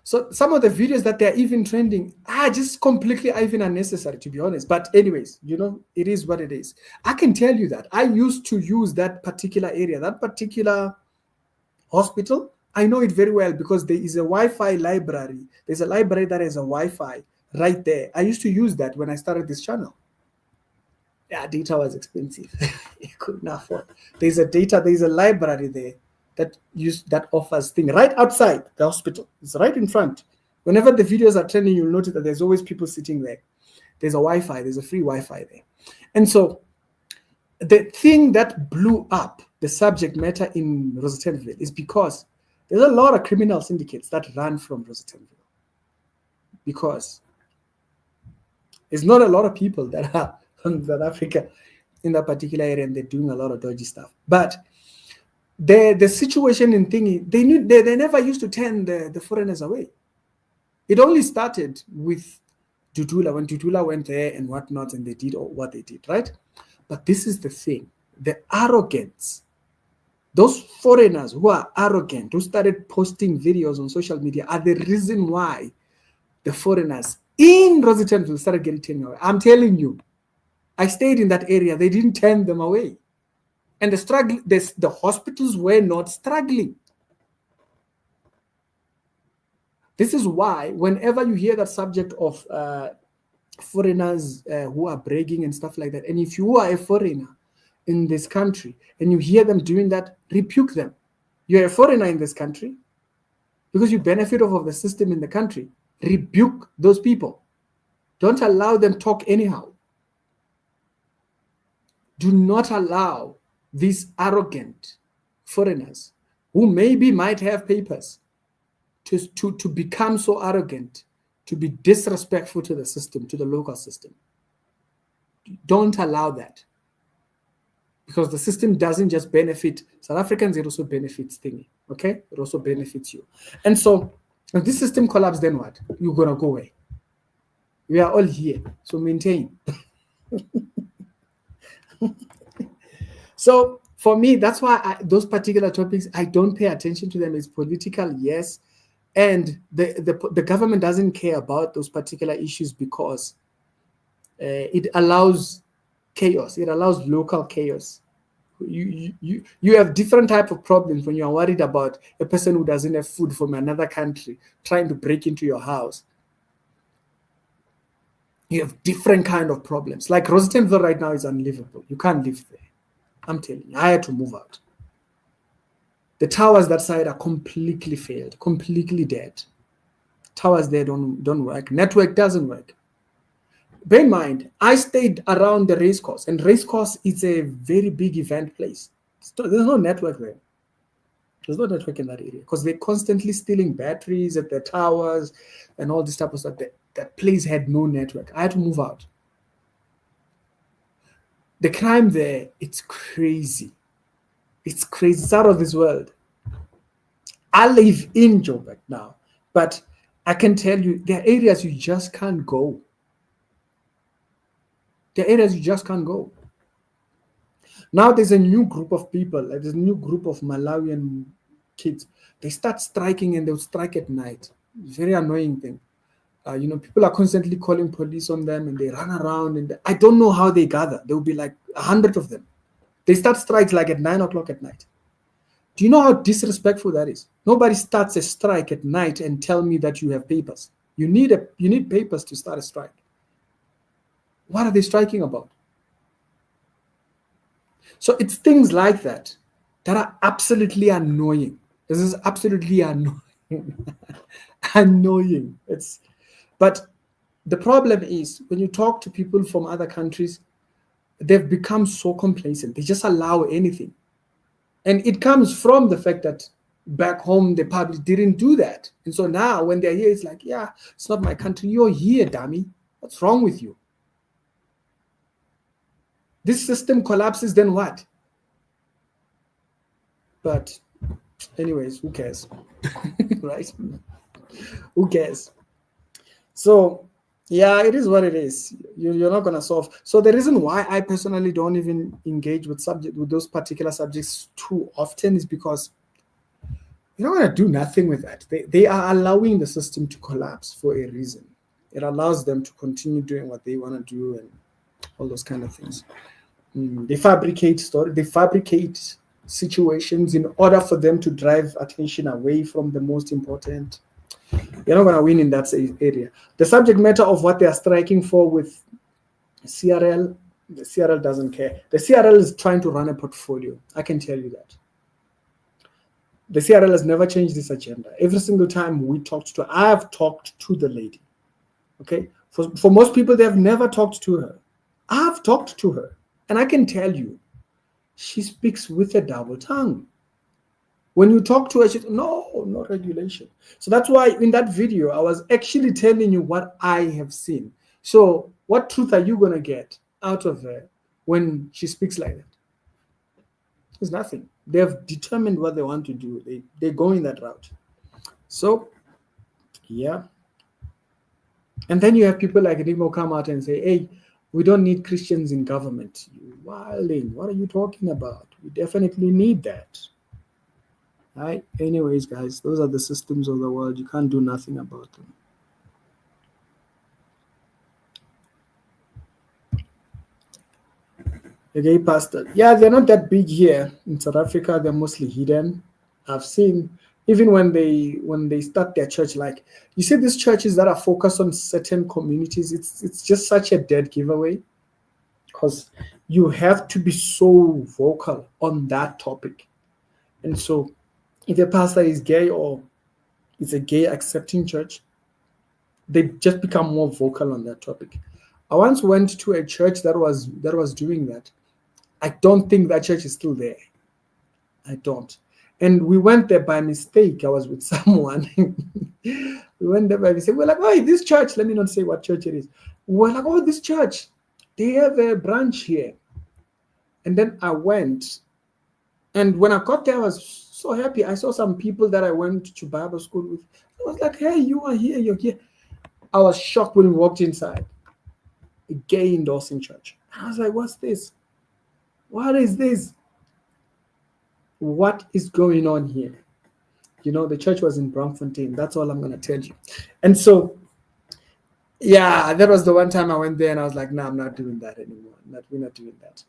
So some of the videos that they're even trending are just completely even unnecessary, to be honest. But anyways, you know, it is what it is. I can tell you that I used to use that particular area, that particular hospital. I know it very well because there is a Wi-Fi library. There's a library that has a Wi-Fi right there. I used to use that when I started this channel. Yeah, data was expensive. You couldn't afford. There's a library there that offers things right outside the hospital. It's right in front. Whenever the videos are trending, you'll notice that there's always people sitting there. There's a Wi-Fi, there's a free Wi-Fi there. And so the thing that blew up the subject matter in Rosettenville is because there's a lot of criminal syndicates that run from Rosettenville. Because there's not a lot of people that are from South Africa in that particular area, and they're doing a lot of dodgy stuff. But the situation in Thingy, they never used to turn the foreigners away. It only started with Dudula, when Dudula went there and whatnot, and they did what they did, right? But this is the thing, the arrogance. Those foreigners who are arrogant, who started posting videos on social media, are the reason why the foreigners in Rosettenville started getting taken away. I'm telling you, I stayed in that area. They didn't turn them away. And the hospitals were not struggling. This is why whenever you hear that subject of foreigners who are bragging and stuff like that, and if you are a foreigner in this country and you hear them doing that, rebuke them. You're a foreigner in this country because you benefit off of the system in the country. Rebuke those people. Don't allow them talk anyhow. Do not allow these arrogant foreigners who maybe might have papers to become so arrogant, to be disrespectful to the system, to the local system. Don't allow that. Because the system doesn't just benefit South Africans, it also benefits Thingy. Okay? It also benefits you. And so if this system collapses, then what? You're going to go away. We are all here. So maintain. So for me, that's why those particular topics, I don't pay attention to them. It's political, yes. And the government doesn't care about those particular issues because it allows chaos. It allows local chaos. You have different type of problems when you are worried about a person who doesn't have food from another country trying to break into your house. You have different kind of problems. Like Rosettenville right now is unlivable. You can't live there. I'm telling you, I had to move out. The towers that side are completely failed, completely dead. Towers there don't work. Network doesn't work. Bear in mind, I stayed around the race course, and race course is a very big event place. There's no network there. There's no network in that area because they're constantly stealing batteries at the towers and all this type of stuff. That place had no network. I had to move out. The crime there, it's crazy. It's crazy. It's out of this world. I live in Joburg now, but I can tell you there are areas you just can't go. There are areas you just can't go. Now there's a new group of people, like there's a new group of Malawian kids. They start striking and they'll strike at night. Very annoying thing. People are constantly calling police on them and they run around and I don't know how they gather. There will be like 100 of them. They start strikes like at 9 o'clock at night. Do you know how disrespectful that is? Nobody starts a strike at night and tell me that you have papers. You need papers to start a strike. What are they striking about? So it's things like that are absolutely annoying. This is absolutely annoying. Annoying. But the problem is when you talk to people from other countries, they've become so complacent. They just allow anything. And it comes from the fact that back home they probably didn't do that. And so now when they're here, it's like, yeah, it's not my country. You're here, dummy. What's wrong with you? This system collapses, then what? But anyways, who cares? Right? Who cares? So yeah, it is what it is. You're not gonna solve. So the reason why I personally don't even engage with those particular subjects too often is because you're not gonna do nothing with that. They are allowing the system to collapse for a reason. It allows them to continue doing what they want to do and all those kind of things. They fabricate stories, they fabricate situations in order for them to drive attention away from the most important. You're not going to win in that area. The subject matter of what they are striking for with CRL, the CRL doesn't care. The CRL is trying to run a portfolio. I can tell you that. The CRL has never changed this agenda. Every single time we talked to her, I have talked to the lady. Okay? For most people, they have never talked to her. I have talked to her. And I can tell you, she speaks with a double tongue. When you talk to her, she's no regulation. So that's why in that video, I was actually telling you what I have seen. So what truth are you going to get out of her when she speaks like that? There's nothing. They have determined what they want to do. They're going that route. So, yeah. And then you have people like Nimo come out and say, hey, we don't need Christians in government. You wilding. What are you talking about? We definitely need that. Right? Anyways, guys, those are the systems of the world. You can't do nothing about them. Okay, Pastor. Yeah, they're not that big here in South Africa. They're mostly hidden. I've seen even when they start their church, like you see these churches that are focused on certain communities, it's just such a dead giveaway because you have to be so vocal on that topic. And so if a pastor is gay or it's a gay accepting church, they just become more vocal on that topic. I once went to a church that was doing that. I don't think that church is still there. I don't. And we went there by mistake. I was with someone. We went there by mistake. We're like, oh, this church, let me not say what church it is. We're like, oh, this church, they have a branch here. And then I went. And when I got there, I was so happy. I saw some people that I went to Bible school with. I was like, hey, you are here, you're here. I was shocked when we walked inside. A gay endorsing church. I was like, what's this? What is this? What is going on here? You know, the church was in Braamfontein. That's all I'm going to tell you. And so, yeah, that was the one time I went there and I was like, no, I'm not doing that anymore. We're not doing that.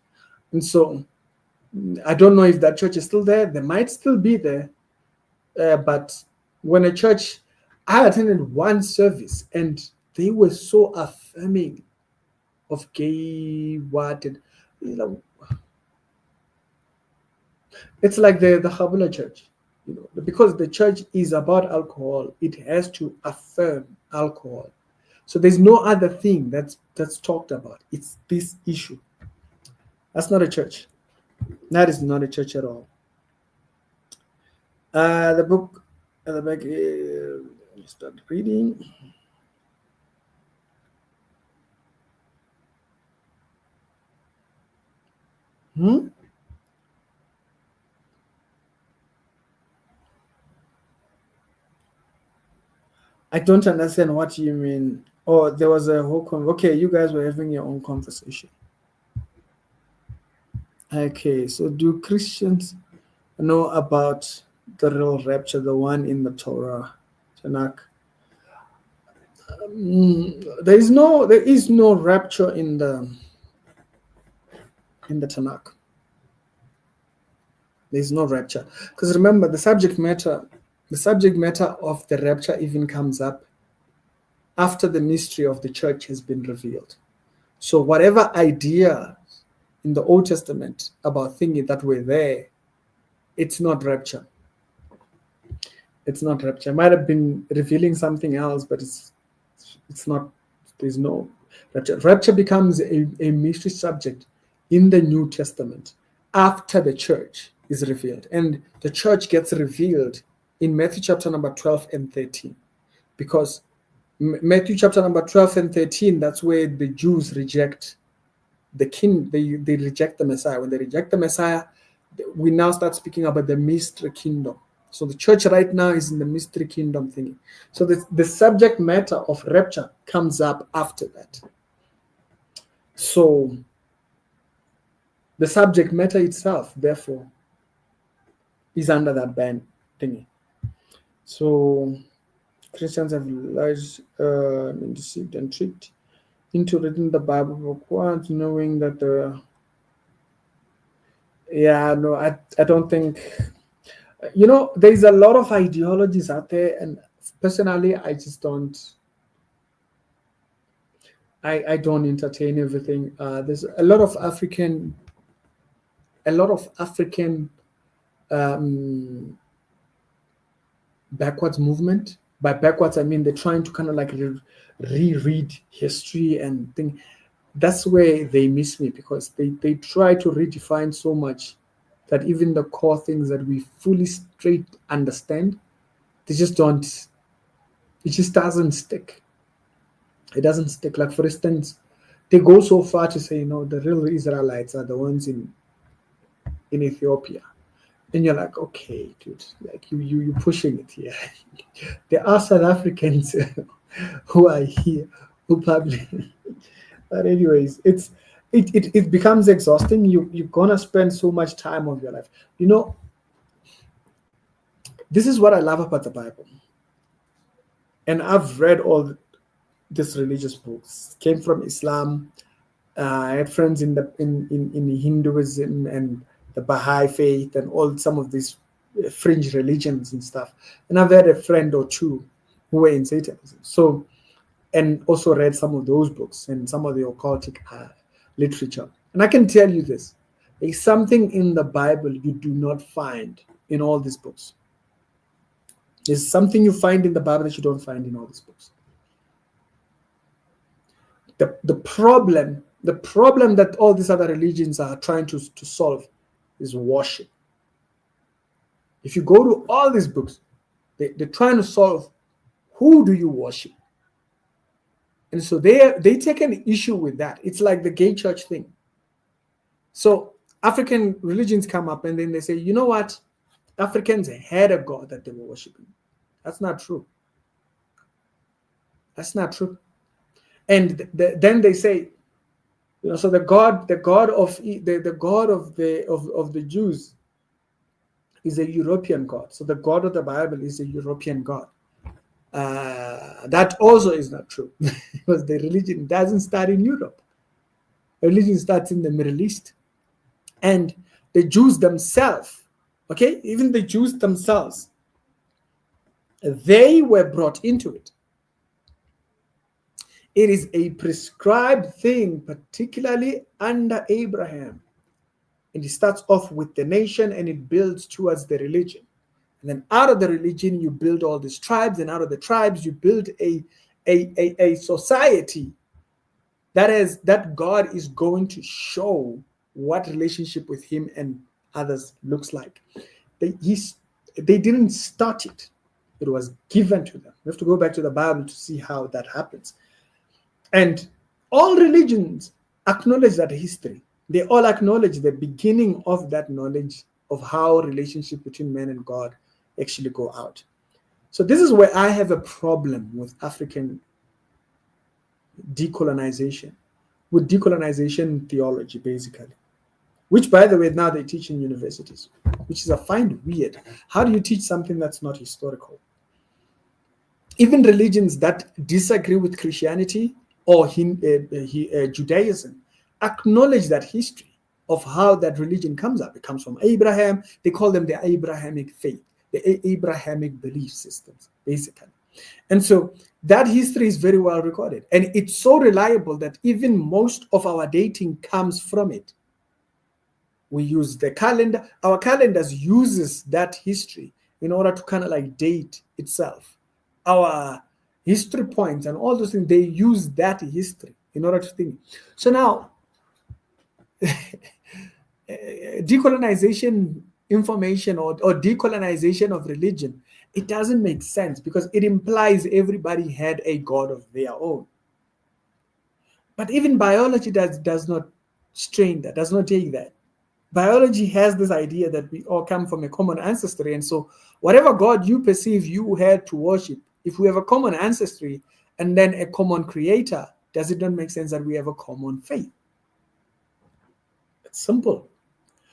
And so, I don't know if that church is still there. They might still be there. But when a church, I attended one service and they were so affirming of gay, what, and, you know, it's like the Habula church, you know, because the church is about alcohol, it has to affirm alcohol. So there's no other thing that's talked about. It's this issue. That's not a church. That is not a church at all. The book at the back, let me start reading. I don't understand what you mean. Oh, there was a whole okay, you guys were having your own conversation. Okay, so do Christians know about the real rapture, the one in the Torah, Tanakh? There is no rapture in the Tanakh. There is no rapture, because remember the subject matter of the rapture even comes up after the mystery of the church has been revealed. So whatever idea in the Old Testament about thinking that we're there, it's not rapture. It's not rapture. It might have been revealing something else, but it's not. There's no rapture. Rapture becomes a mystery subject in the New Testament after the church is revealed. And the church gets revealed in Matthew chapter number 12 and 13. Because Matthew chapter number 12 and 13, that's where the Jews reject the king. They reject the Messiah. When they reject the Messiah, we now start speaking about the mystery kingdom. So the church right now is in the mystery kingdom thingy. So the subject matter of rapture comes up after that. So the subject matter itself, therefore, is under that ban thingy. So Christians have been deceived and tricked into reading the Bible book once, knowing that I don't think, there's a lot of ideologies out there, and personally, I just don't. I don't entertain everything. There's a lot of African backwards movement. By backwards, I mean they're trying to kind of like reread history and think. That's where they miss me, because they try to redefine so much that even the core things that we fully straight understand, they just don't. It just doesn't stick. It doesn't stick. Like, for instance, they go so far to say, the real Israelites are the ones in Ethiopia. And you're like, okay, dude, like you pushing it here. There are South Africans who are here, who probably. But anyways, it becomes exhausting. You're gonna spend so much time of your life. This is what I love about the Bible. And I've read all these religious books. Came from Islam. I had friends in Hinduism and the Baha'i faith and some of these fringe religions and stuff. And I've had a friend or two who were in Satanism. So, and also read some of those books and some of the occultic literature. And I can tell you this, there's something in the Bible you do not find in all these books. There's something you find in the Bible that you don't find in all these books. The problem that all these other religions are trying to solve is worship. If you go to all these books, they're trying to solve, who do you worship? And so they take an issue with that. It's like the gay church thing. So African religions come up and then they say, you know what? Africans had a god that they were worshiping. That's not true. That's not true. And then they say, so the god of the Jews is a European god. So the God of the Bible is a European God. That also is not true, because the religion doesn't start in Europe. The religion starts in the Middle East. And the Jews themselves, okay, even the Jews themselves, they were brought into it. It is a prescribed thing, particularly under Abraham. And it starts off with the nation and it builds towards the religion. And then out of the religion, you build all these tribes, and out of the tribes, you build a society that God is going to show what relationship with him and others looks like. They didn't start it. It was given to them. We have to go back to the Bible to see how that happens. And all religions acknowledge that history. They all acknowledge the beginning of that knowledge of how relationship between man and God actually go out. So this is where I have a problem with African decolonization, with decolonization theology, basically, which, by the way, now they teach in universities, which is I find weird. How do you teach something that's not historical? Even religions that disagree with Christianity or Judaism acknowledge that history of how that religion comes up. It comes from Abraham. They call them the Abrahamic faith, the Abrahamic belief systems, basically. And so that history is very well recorded. And it's so reliable that even most of our dating comes from it. We use the calendar. Our calendars uses that history in order to kind of like date itself. Our history points and all those things, they use that history in order to think. So now, decolonization information or decolonization of religion, it doesn't make sense because it implies everybody had a God of their own. But even biology does not strain that, does not take that. Biology has this idea that we all come from a common ancestry. And so whatever God you perceive you had to worship, if we have a common ancestry and then a common creator, does it not make sense that we have a common faith? It's simple.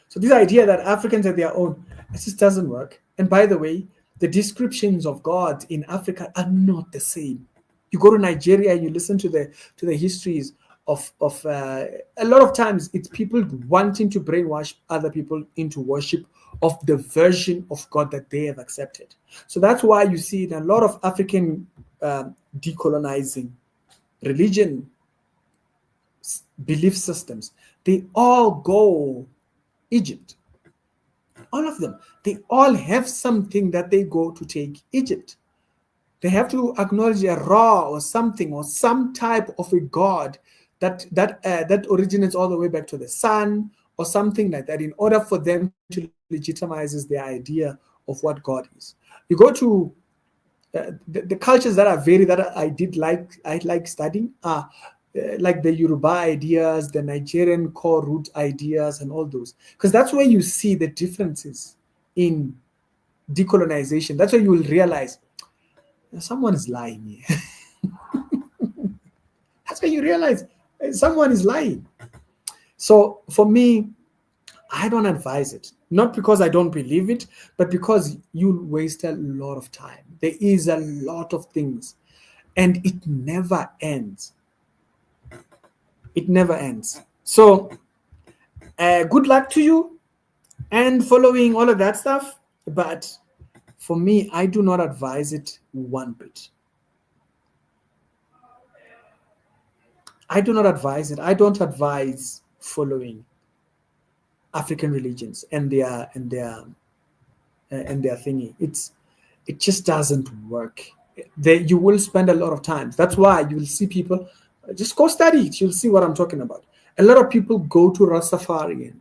So this idea that Africans are their own, it just doesn't work. And by the way, the descriptions of God in Africa are not the same. You go to Nigeria and you listen to the histories of a lot of times it's people wanting to brainwash other people into worship of the version of God that they have accepted. So that's why you see in a lot of African decolonizing religion belief systems, they all go Egypt. All of them. They all have something that they go to take Egypt. They have to acknowledge a Ra or something or some type of a God that originates all the way back to the sun or something like that in order for them to legitimize their idea of what God is. You go to the cultures that are I like studying are like the Yoruba ideas, the Nigerian core root ideas, and all those. Because that's where you see the differences in decolonization. That's where you will realize someone is lying here. That's where you realize someone is lying. So for me, I don't advise it. Not because I don't believe it, but because you'll waste a lot of time. There is a lot of things, and it never ends. It never ends. So good luck to you and following all of that stuff. But for me, I do not advise it one bit. I do not advise it. I don't advise following African religions and their thingy. It just doesn't work. You will spend a lot of time. That's why you will see people. Just go study it. You'll see what I'm talking about. A lot of people go to Rastafari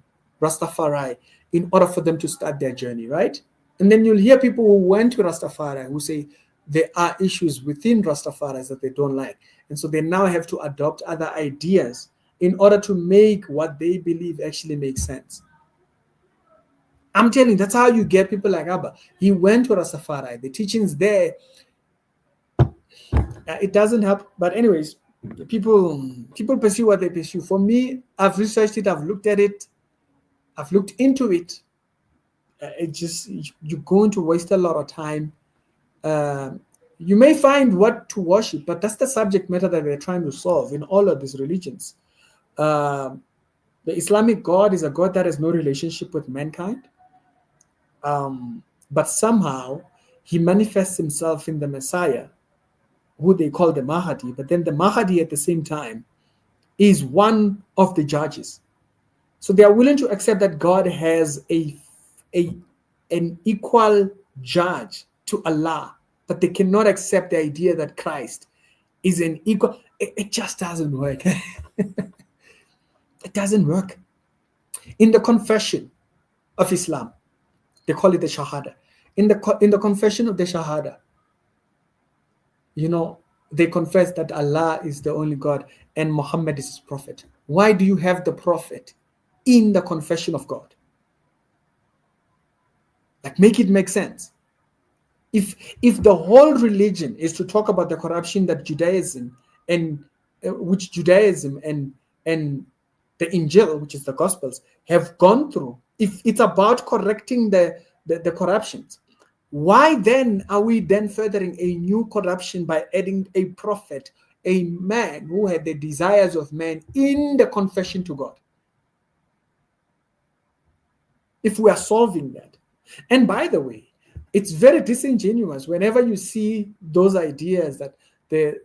in order for them to start their journey, right? And then you'll hear people who went to Rastafari who say there are issues within Rastafari that they don't like. And so they now have to adopt other ideas in order to make what they believe actually makes sense. I'm telling you, that's how you get people like Abba. He went to Rastafari. The teachings there, it doesn't help. But anyways, people pursue what they pursue. For me, I've researched it, I've looked at it, I've looked into it. You're going to waste a lot of time. You may find what to worship, but that's the subject matter that we're trying to solve in all of these religions. The Islamic God is a God that has no relationship with mankind, but somehow he manifests himself in the Messiah, who they call the Mahdi, but then the Mahdi at the same time is one of the judges. So they are willing to accept that God has an equal judge to Allah, but they cannot accept the idea that Christ is an equal. It just doesn't work. It doesn't work. In the confession of Islam, they call it the Shahada. In the confession of the Shahada, they confess that Allah is the only God and Muhammad is his prophet. Why do you have the prophet in the confession of God? Like, make it make sense. If the whole religion is to talk about the corruption that Judaism and the Injil, which is the Gospels, have gone through, if it's about correcting the corruptions, why then are we then furthering a new corruption by adding a prophet, a man who had the desires of man in the confession to God? If we are solving that. And by the way, it's very disingenuous whenever you see those ideas that the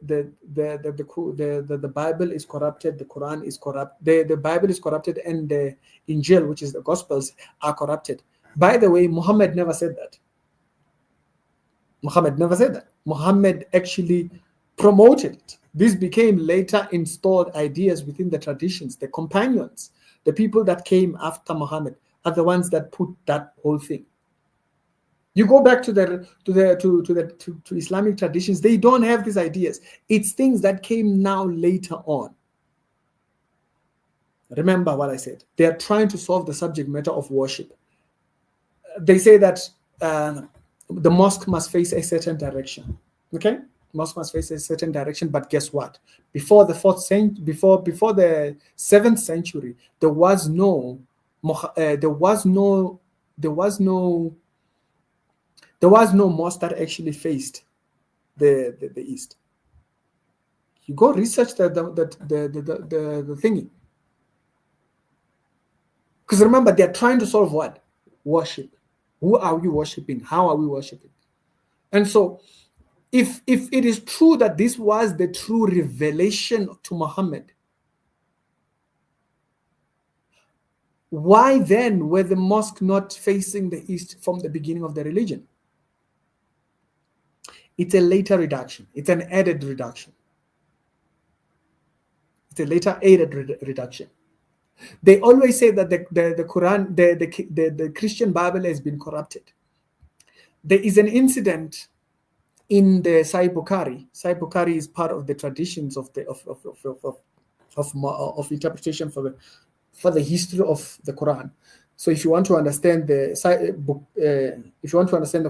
Bible is corrupted, the Quran is corrupt, the Bible is corrupted, and the Injil, which is the Gospels, are corrupted. By the way, Muhammad never said that. Muhammad never said that. Muhammad actually promoted it. This became later installed ideas within the traditions, the companions, the people that came after Muhammad. are the ones that put that whole thing. You go back to Islamic traditions, they don't have these ideas. It's things that came now later on. Remember what I said. They are trying to solve the subject matter of worship. They say that the mosque must face a certain direction. Okay, mosque must face a certain direction. But guess what? Before the 4th century, before the 7th century, there was no mosque that actually faced the east. You go research the thingy. Because remember, they're trying to solve what? Worship. Who are we worshiping? How are we worshiping? And so, if it is true that this was the true revelation to Muhammad, why then were the mosque not facing the east from the beginning of the religion? It's a later reduction. It's an added reduction. It's a later added reduction. They always say that the Quran, the Christian Bible has been corrupted. There is an incident in the Sahih Bukhari. Sahih Bukhari is part of the traditions of interpretation for the history of the Quran. So if you want to understand the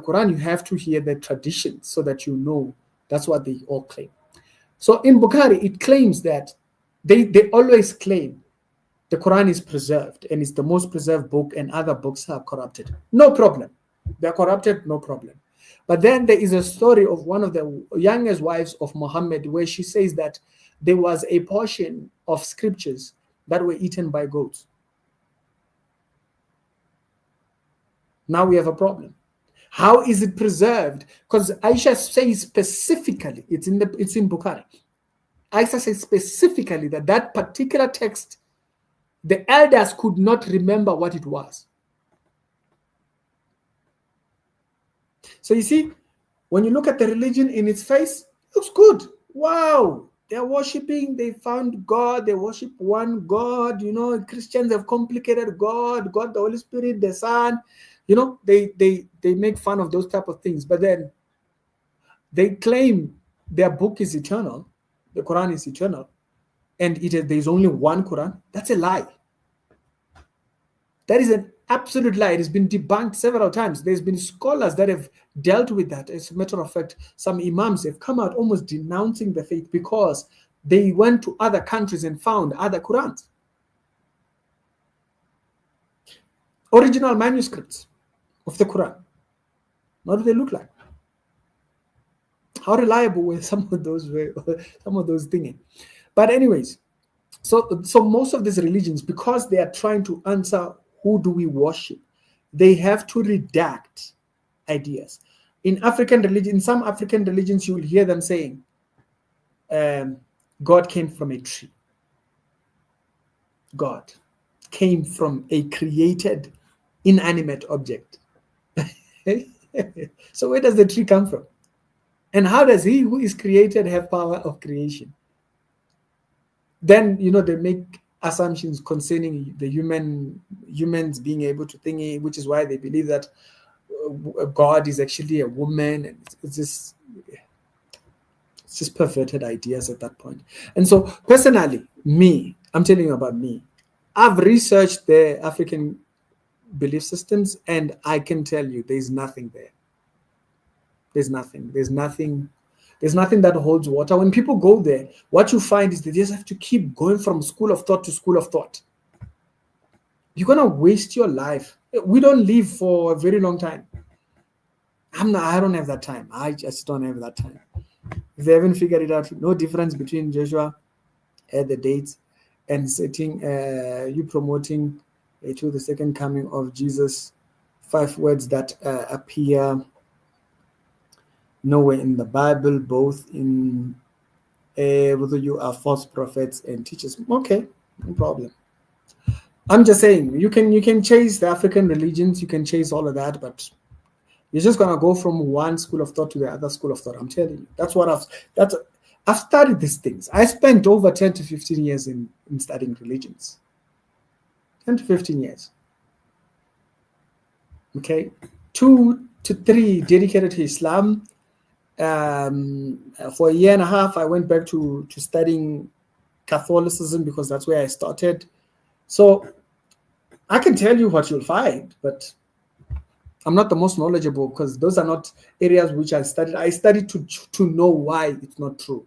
Quran, you have to hear the traditions so that you know that's what they all claim. So in Bukhari, it claims that they always claim the Quran is preserved and it's the most preserved book, and other books are corrupted. No problem. They're corrupted, no problem. But then there is a story of one of the youngest wives of Muhammad where she says that there was a portion of scriptures that were eaten by goats. Now we have a problem. How is it preserved? Because Aisha says specifically, it's in Bukhari. Aisha says specifically that particular text, the elders could not remember what it was. So you see, when you look at the religion in its face, it looks good. Wow, they're worshiping, they found God, they worship one God. You know, Christians have complicated God, the Holy Spirit, the Son. You know, they make fun of those type of things. But then they claim their book is eternal, the Quran is eternal, and there's only one Quran. That's a lie. That is an absolute lie. It has been debunked several times. There's been scholars that have dealt with that. As a matter of fact, some imams have come out almost denouncing the faith because they went to other countries and found other Qurans. Original manuscripts of the Quran. What do they look like? How reliable were some of those things? But anyways, so most of these religions, because they are trying to answer who do we worship, they have to redact ideas. In some African religions, you will hear them saying, God came from a tree. God came from a created inanimate object. So where does the tree come from? And how does he who is created have power of creation? Then, they make assumptions concerning the humans being able to think, which is why they believe that God is actually a woman, and it's just perverted ideas at that point. And so personally, I'm telling you about me. I've researched the African belief systems, and I can tell you there's nothing there. There's nothing that holds water. When people go there, what you find is they just have to keep going from school of thought to school of thought. You're going to waste your life. We don't live for a very long time. I don't have that time. I just don't have that time. If they haven't figured it out, no difference between Joshua at the dates and setting, you promoting to the second coming of Jesus, 5 words that appear nowhere in the Bible, both in whether you are false prophets and teachers. Okay, no problem. I'm just saying you can chase the African religions, you can chase all of that, but you're just gonna go from one school of thought to the other school of thought. I'm telling you, I've studied these things. I spent over 10 to 15 years in studying religions. 10 to 15 years. Okay, 2 to 3 dedicated to Islam. For a year and a half, I went back to studying Catholicism because that's where I started. So I can tell you what you'll find, but I'm not the most knowledgeable because those are not areas which I studied. I studied to know why it's not true,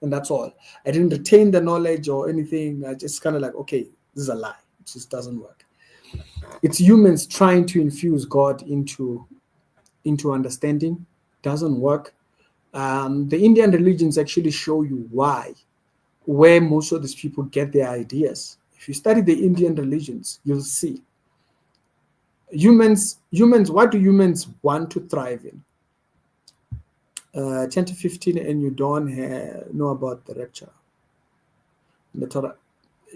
and that's all. I didn't retain the knowledge or anything. I just kind of like, okay, this is a lie. It just doesn't work. It's humans trying to infuse God into understanding. Doesn't work. The Indian religions actually show you where most of these people get their ideas. If you study the Indian religions, you'll see humans. What do humans want to thrive in? 10 to 15, and you don't know about the rapture in the Torah.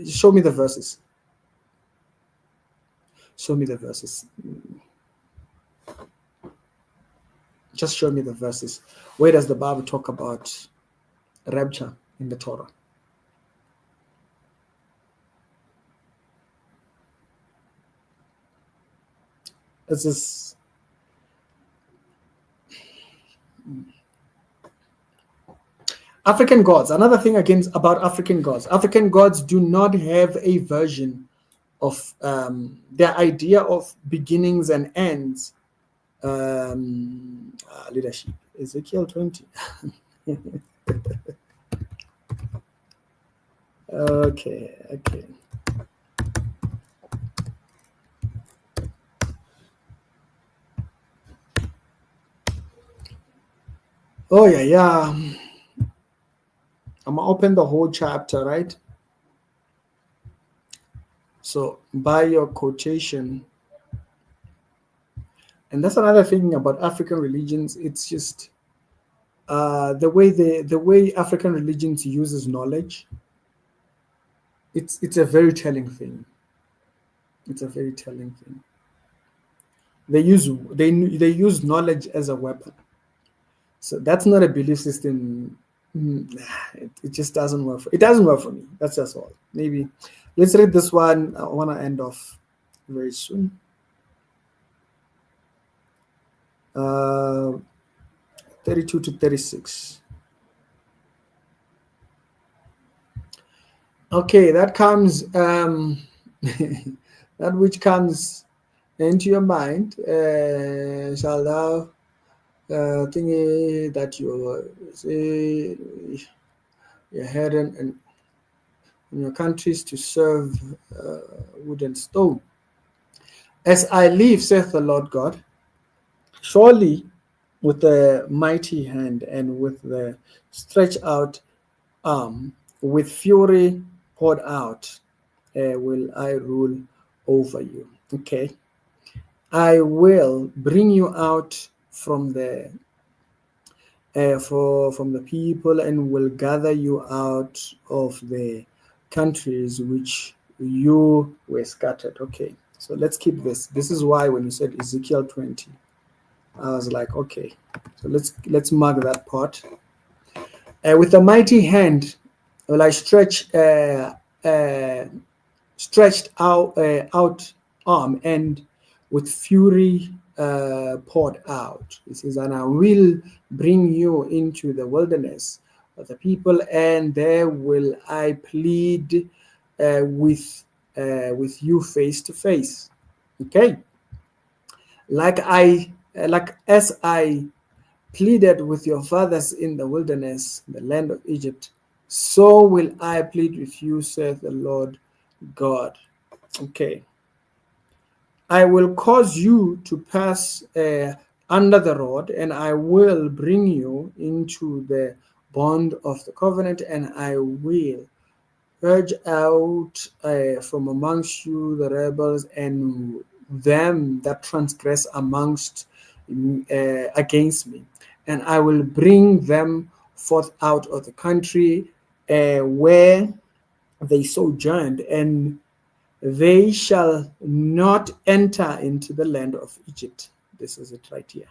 Show me the verses. Show me the verses. Just show me the verses. Where does the Bible talk about rapture in the Torah? This is African gods. Another thing about African gods. African gods do not have a version of their idea of beginnings and ends. Leadership. Ezekiel 20. Okay. Oh yeah. I'm gonna open the whole chapter, right? So by your quotation, and that's another thing about African religions. It's just the way African religions uses knowledge. It's a very telling thing. It's a very telling thing. They use knowledge as a weapon. So that's not a belief system. It just doesn't work. It doesn't work for me. That's just all. Maybe let's read this one. I want to end off very soon. 32 to 36. Okay, that comes that which comes into your mind. Shall thou think that you say your head and in your countries to serve wood and stone? As I live, saith the Lord God, surely with the mighty hand and with the stretched out arm, with fury poured out, will I rule over you. Okay. I will bring you out from the from the people and will gather you out of the countries which you were scattered. Okay, so let's keep this. This is why when you said Ezekiel 20, I was like, okay, so let's mark that part. With a mighty hand will I stretched out arm, and with fury poured out. It says, and I will bring you into the wilderness of the people, and there will I plead with you face to face. Okay, like as I pleaded with your fathers in the wilderness, the land of Egypt, so will I plead with you, saith the Lord God. Okay. I will cause you to pass under the rod, and I will bring you into the bond of the covenant, and I will purge out from amongst you the rebels and them that transgress against me, and I will bring them forth out of the country where they sojourned, and they shall not enter into the land of Egypt. This is it right here.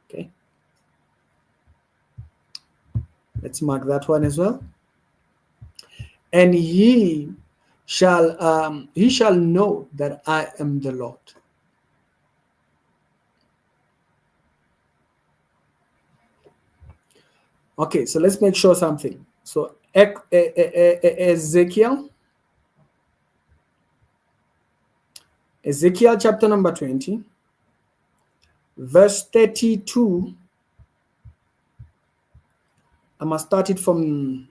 Okay. Let's mark that one as well. And he shall know that I am the Lord. Okay, so let's make sure something. So Ezekiel chapter number 20, verse 32. I must start it from,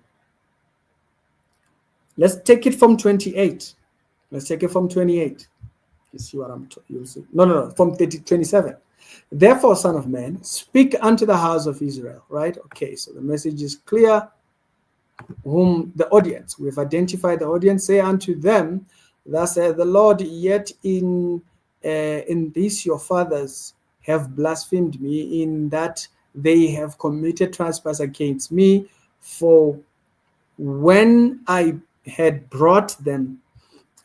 let's take it from 28. Let's take it from 28. You see what you'll see. No, from 27. Therefore, son of man, speak unto the house of Israel, right? Okay, so the message is clear. Whom the audience, we've identified the audience, say unto them, thus saith the Lord, yet in this your fathers have blasphemed me, in that they have committed trespass against me. For when I had brought them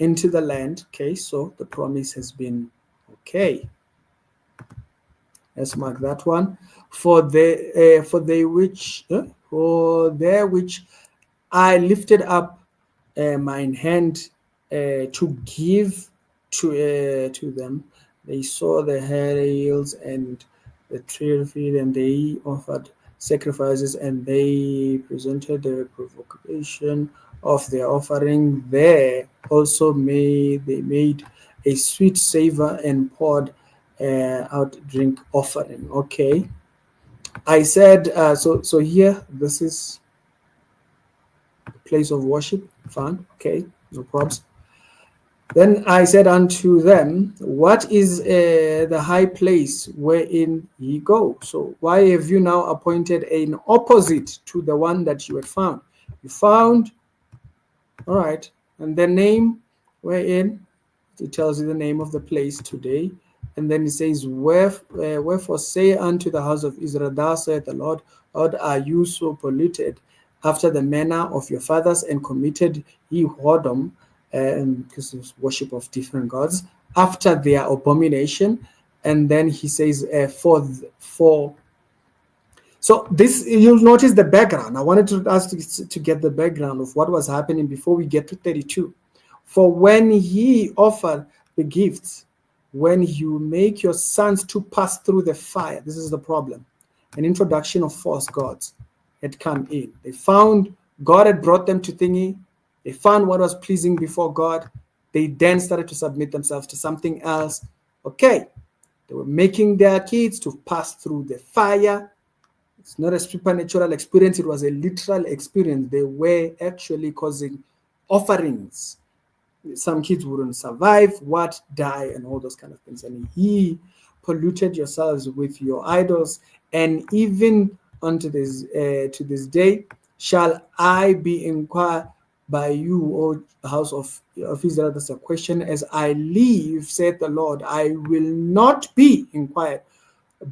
into the land, okay, so the promise has been, okay, let's mark that one. For there which I lifted up mine hand to give to them, they saw the heralds and the tree field, and they offered sacrifices, and they presented the provocation of their offering. There also they made a sweet savor and poured out drink offering. Okay, I said so here this is place of worship. Fine, okay, no problems. Then I said unto them, what is the high place wherein ye go? So why have you now appointed an opposite to the one that you had found? You found, all right, and the name wherein, it tells you the name of the place today. And then it says, wherefore say unto the house of Israel, thus saith the Lord, are you so polluted after the manner of your fathers, and committed ye whoredom, because it's worship of different gods, after their abomination? And then he says, so this, you'll notice the background. I wanted us to get the background of what was happening before we get to 32. For when he offered the gifts, when you make your sons to pass through the fire, this is the problem. An introduction of false gods had come in. They found God had brought them to thingy. They found what was pleasing before God. They then started to submit themselves to something else. Okay, they were making their kids to pass through the fire. It's not a supernatural experience. It was a literal experience. They were actually causing offerings. Some kids wouldn't survive, die, and all those kind of things. And he polluted yourselves with your idols. And even unto this to this day shall I be inquired by you, O house of Israel. That's a question. As I live, saith the Lord, I will not be inquired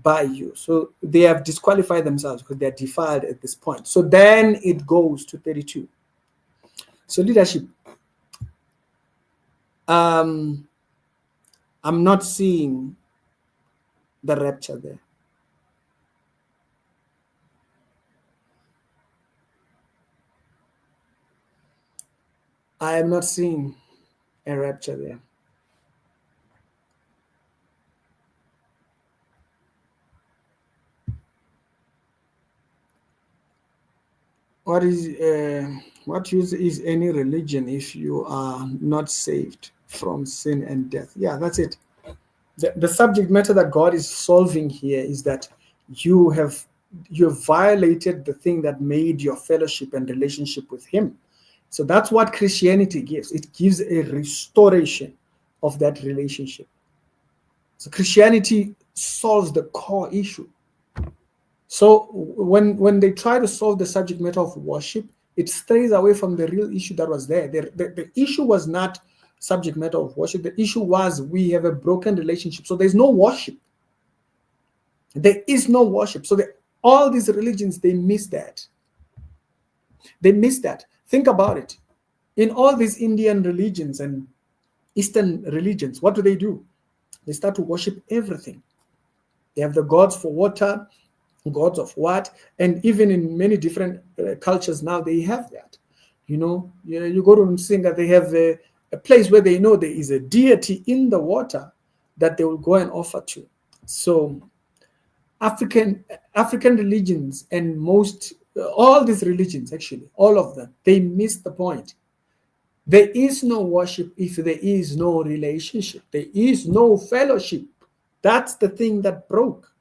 by you. So they have disqualified themselves because they are defiled at this point. So then it goes to 32. So leadership. I'm not seeing the rapture there. I am not seeing a rapture there. What use is any religion if you are not saved from sin and death? Yeah, that's it. The subject matter that God is solving here is that you have violated the thing that made your fellowship and relationship with Him. So that's what Christianity gives. It gives a restoration of that relationship. So Christianity solves the core issue. So when they try to solve the subject matter of worship, it strays away from the real issue that was there. The issue was not subject matter of worship. The issue was we have a broken relationship. So there's no worship. There is no worship. So all these religions, they miss that. They miss that. Think about it. In all these Indian religions and Eastern religions, what do? They start to worship everything. They have the gods for water, gods of what, and even in many different cultures now they have that. You go to Singa, they have a place where they know there is a deity in the water that they will go and offer to. So African religions and most All these religions, actually, all of them, they miss the point. There is no worship if there is no relationship. There is no fellowship. That's the thing that broke.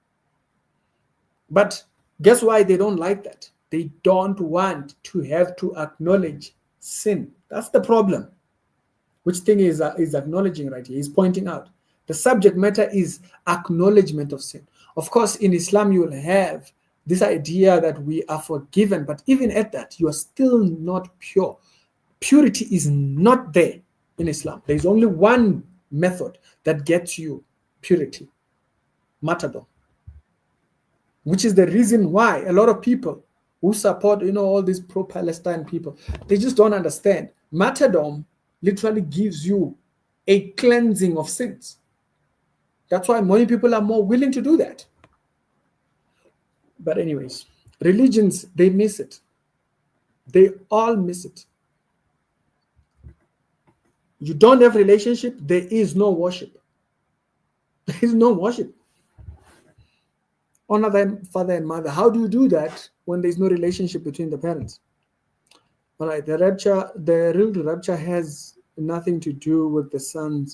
But guess why they don't like that? They don't want to have to acknowledge sin. That's the problem. Which thing is acknowledging right here? He's pointing out. The subject matter is acknowledgement of sin. Of course, in Islam, you will have this idea that we are forgiven, but even at that, you are still not pure. Purity is not there in Islam. There is only one method that gets you purity, martyrdom, which is the reason why a lot of people who support, all these pro-Palestine people, they just don't understand. Martyrdom literally gives you a cleansing of sins. That's why many people are more willing to do that. But anyways, religions, they miss it. They all miss it. You don't have relationship, there is no worship. There is no worship. Honor thy father and mother. How do you do that when there's no relationship between the parents? All right, the real rapture has nothing to do with the son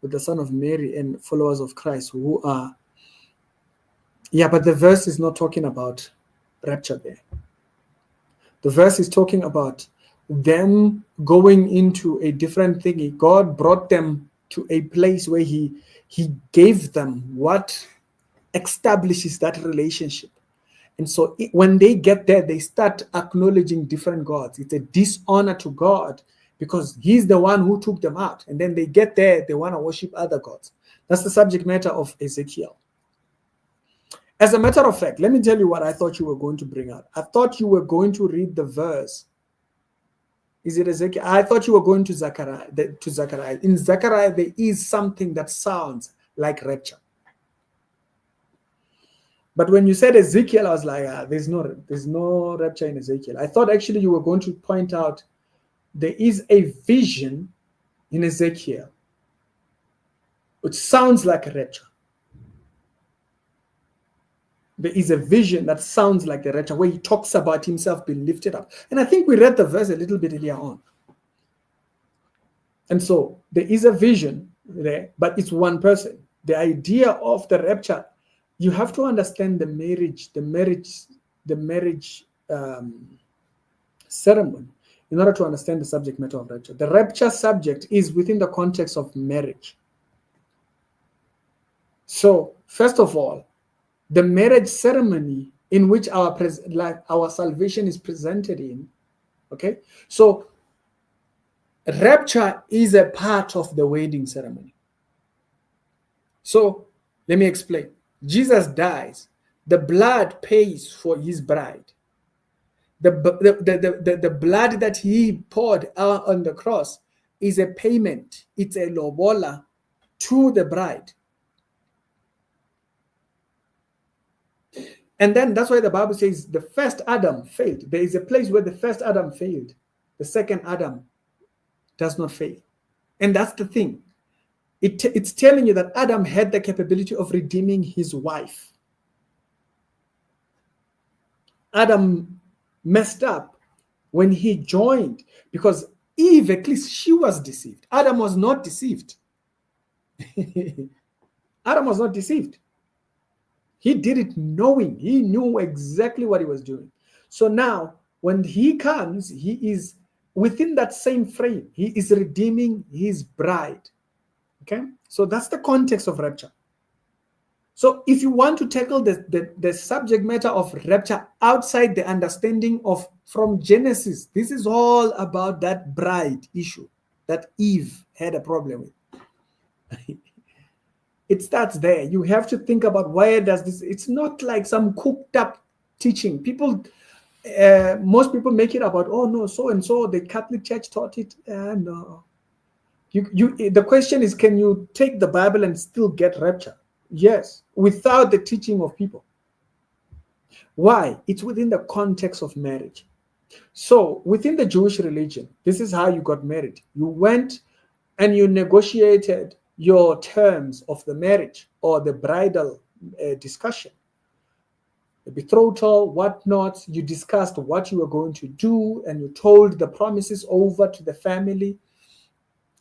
of Mary and followers of Christ who are. Yeah, but the verse is not talking about rapture there. The verse is talking about them going into a different thing. God brought them to a place where he gave them what establishes that relationship. And so when they get there, they start acknowledging different gods. It's a dishonor to God because he's the one who took them out. And then they get there, they want to worship other gods. That's the subject matter of Ezekiel. As a matter of fact, let me tell you what I thought you were going to bring out. I thought you were going to read the verse. Is it Ezekiel? I thought you were going to Zechariah. In Zechariah, there is something that sounds like rapture. But when you said Ezekiel, I was like, there's no rapture in Ezekiel. I thought actually you were going to point out there is a vision in Ezekiel which sounds like a rapture. There is a vision that sounds like the rapture where he talks about himself being lifted up. And I think we read the verse a little bit earlier on. And so there is a vision there, but it's one person. The idea of the rapture, you have to understand the marriage ceremony in order to understand the subject matter of rapture. The rapture subject is within the context of marriage. So first of all, the marriage ceremony in which our salvation is presented in, okay? So rapture is a part of the wedding ceremony. So let me explain. Jesus dies. The blood pays for his bride. The blood that he poured out on the cross is a payment. It's a lobola to the bride. And then that's why the Bible says the first Adam failed. There is a place where the first Adam failed. The second Adam does not fail. And that's the thing. It's telling you that Adam had the capability of redeeming his wife. Adam messed up when he joined because Eve, at least she was deceived. Adam was not deceived. Adam was not deceived. He did it knowing. He knew exactly what he was doing. So now, when he comes, he is within that same frame. He is redeeming his bride. Okay? So that's the context of rapture. So if you want to tackle the subject matter of rapture outside the understanding of from Genesis, this is all about that bride issue that Eve had a problem with. It starts there. You have to think about where does this, it's not like some cooked up teaching. Most people make it about, oh no, so and so, the Catholic Church taught it. No. The question is, can you take the Bible and still get rapture? Yes, without the teaching of people. Why? It's within the context of marriage. So within the Jewish religion, this is how you got married. You went and you negotiated your terms of the marriage or the bridal discussion. the betrothal, whatnot. You discussed what you were going to do, and you told the promises over to the family,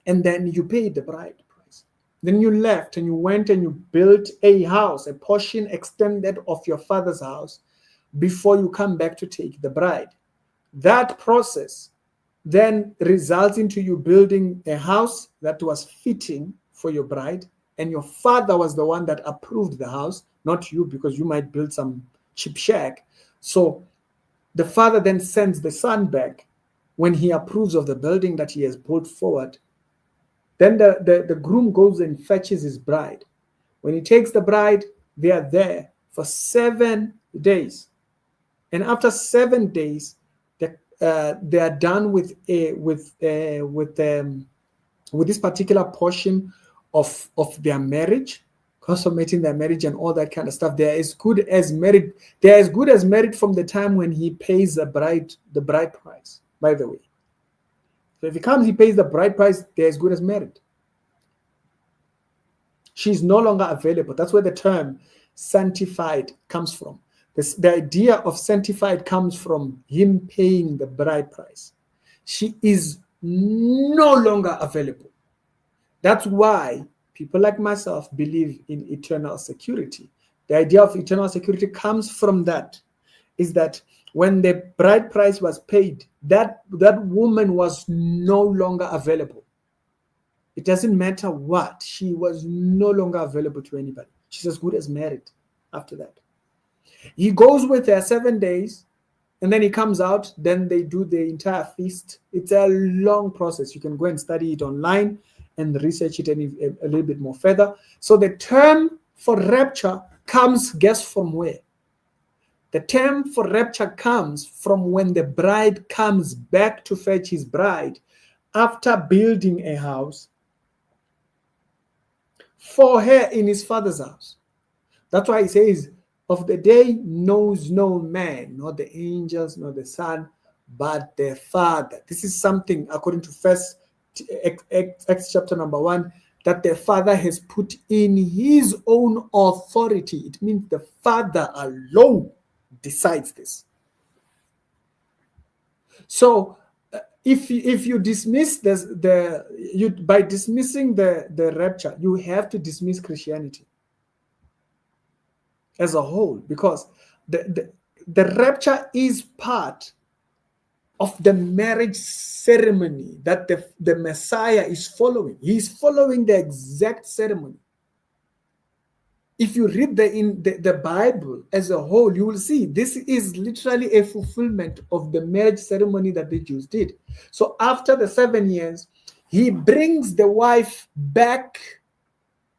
and then you paid the bride price. Then you left and you went and you built a house, a portion extended of your father's house, before you come back to take the bride. That process then results into you building a house that was fitting for your bride, and your father was the one that approved the house, not you, because you might build some cheap shack. So the father then sends the son back when he approves of the building that he has put forward. Then the groom goes and fetches his bride. When he takes the bride, they are there for 7 days. And after 7 days, they are done with this particular portion of their marriage, consummating their marriage and all that kind of stuff. They are as good as married. They are as good as married from the time when he pays the bride price. By the way, so if he comes, he pays the bride price. They're as good as married. She's no longer available. That's where the term sanctified comes from. The idea of sanctified comes from him paying the bride price. She is no longer available. That's why people like myself believe in eternal security. The idea of eternal security comes from that, is that when the bride price was paid, that woman was no longer available. It doesn't matter what. She was no longer available to anybody. She's as good as married after that. He goes with her 7 days, and then he comes out. Then they do the entire feast. It's a long process. You can go and study it online and research it a little bit more further. So the term for rapture comes, guess from where? The term for rapture comes from when the bride comes back to fetch his bride after building a house for her in his father's house. That's why he says, of the day knows no man, nor the angels, nor the son, but the Father. This is something, according to First Acts chapter number 1, that the Father has put in his own authority. It means the Father alone decides this. So if you dismiss this, by dismissing the rapture, you have to dismiss Christianity as a whole, because the rapture is part of the marriage ceremony that the Messiah is following. He's following the exact ceremony. If you read the Bible as a whole, you will see this is literally a fulfillment of the marriage ceremony that the Jews did. So after the 7 years, he brings the wife back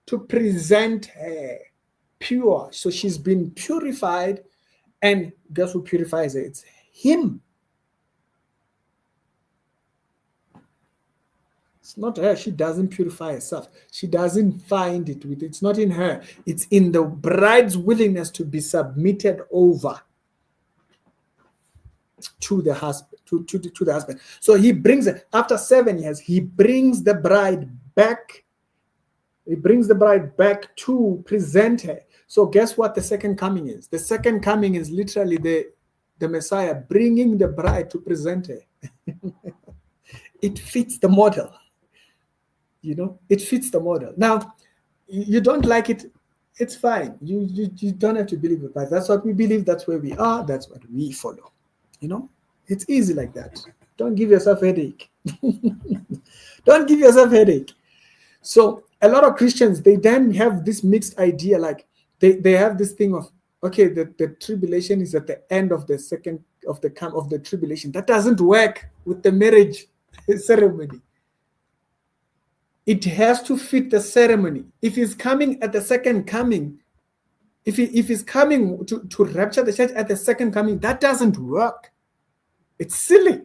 to present her pure. So she's been purified, and guess who purifies her? It's him. It's not her. She doesn't purify herself. She doesn't find it with. It's not in her. It's in the bride's willingness to be submitted over to the husband. To the husband. So he brings it after 7 years. He brings the bride back. He brings the bride back to present her. So guess what the second coming is? The second coming is literally the Messiah bringing the bride to present her. It fits the model. You know, it fits the model. Now, you don't like it, it's fine. You don't have to believe it, but that's what we believe. That's where we are. That's what we follow. You know, it's easy like that. Don't give yourself a headache. Don't give yourself a headache. So a lot of Christians, they then have this mixed idea, like they have this thing of, okay, the tribulation is at the end of the second of the tribulation. That doesn't work with the marriage ceremony. It has to fit the ceremony. If he's coming at the second coming, if he's coming to rapture the church at the second coming, that doesn't work. It's silly.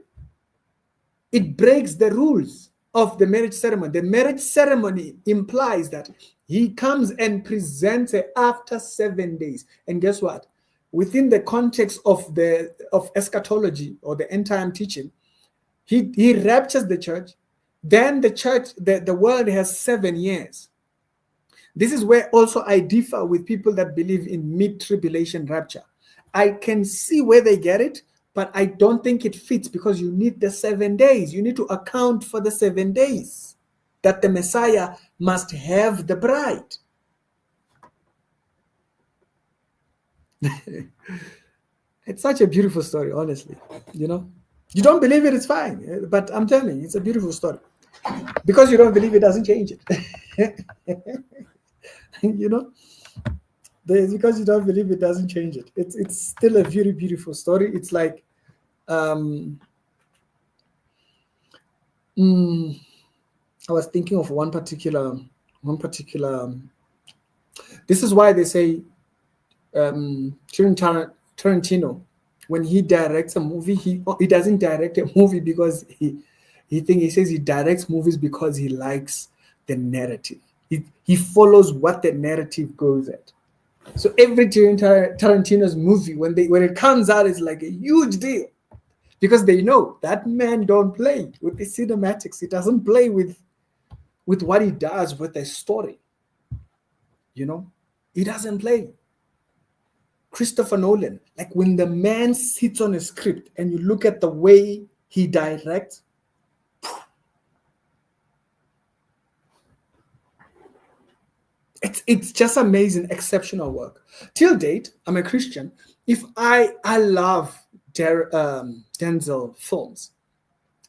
It breaks the rules of the marriage ceremony. The marriage ceremony implies that he comes and presents it after 7 days. And guess what? Within the context of eschatology or the end time teaching, he raptures the church. Then the church, the world has 7 years. This is where also I differ with people that believe in mid-tribulation rapture. I can see where they get it, but I don't think it fits, because you need the 7 days. You need to account for the 7 days that the Messiah must have the bride. It's such a beautiful story, honestly. You know, you don't believe it, it's fine. But I'm telling you, it's a beautiful story. Because you don't believe it doesn't change it. You know, because you don't believe it doesn't change it. It's still a very beautiful story. It's like, I was thinking of one particular. This is why they say Tarantino, when he directs a movie, he doesn't direct a movie because he says he directs movies because he likes the narrative. He follows what the narrative goes at. So every Tarantino's movie, when it comes out, it's like a huge deal, because they know that man don't play with the cinematics. He doesn't play with what he does with the story. You know, he doesn't play. Christopher Nolan, like when the man sits on a script and you look at the way he directs, it's just amazing, exceptional work. Till date, I'm a Christian. If I love Denzel films.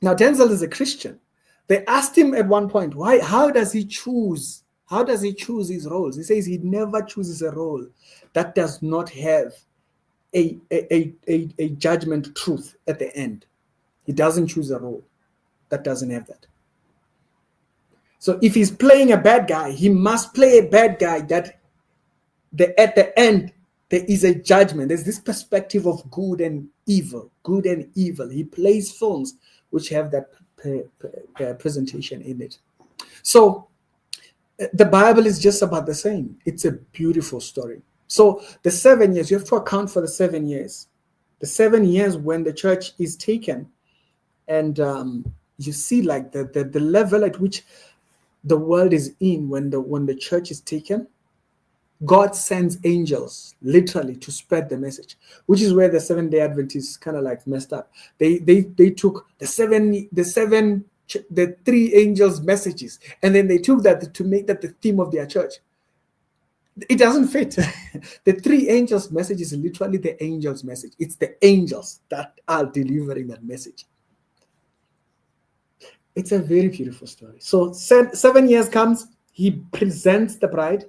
Now, Denzel is a Christian. They asked him at one point, why? How does he choose his roles? He says he never chooses a role that does not have a judgment truth at the end. He doesn't choose a role that doesn't have that. So if he's playing a bad guy, he must play a bad guy that at the end there is a judgment. There's this perspective of good and evil. He plays films which have that presentation in it. So the Bible is just about the same. It's a beautiful story. So the 7 years, you have to account for the 7 years. The 7 years when the church is taken, and you see like the level at which the world is in when the church is taken. God sends angels literally to spread the message, which is where the Seventh-day Adventists kind of like messed up. They took the three angels' messages, and then they took that to make that the theme of their church. It doesn't fit. The three angels' message is literally the angels' message. It's the angels that are delivering that message. It's a very beautiful story. So 7 years comes, he presents the bride,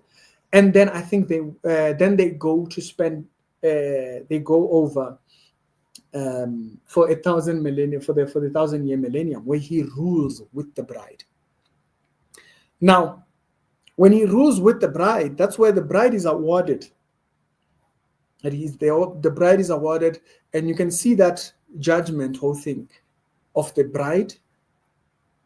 and then I think they go to spend. They go over for 1,000 millennium, for the 1,000-year millennium, where he rules with the bride. Now, when he rules with the bride, that's where the bride is awarded. The bride is awarded, and you can see that judgment whole thing of the bride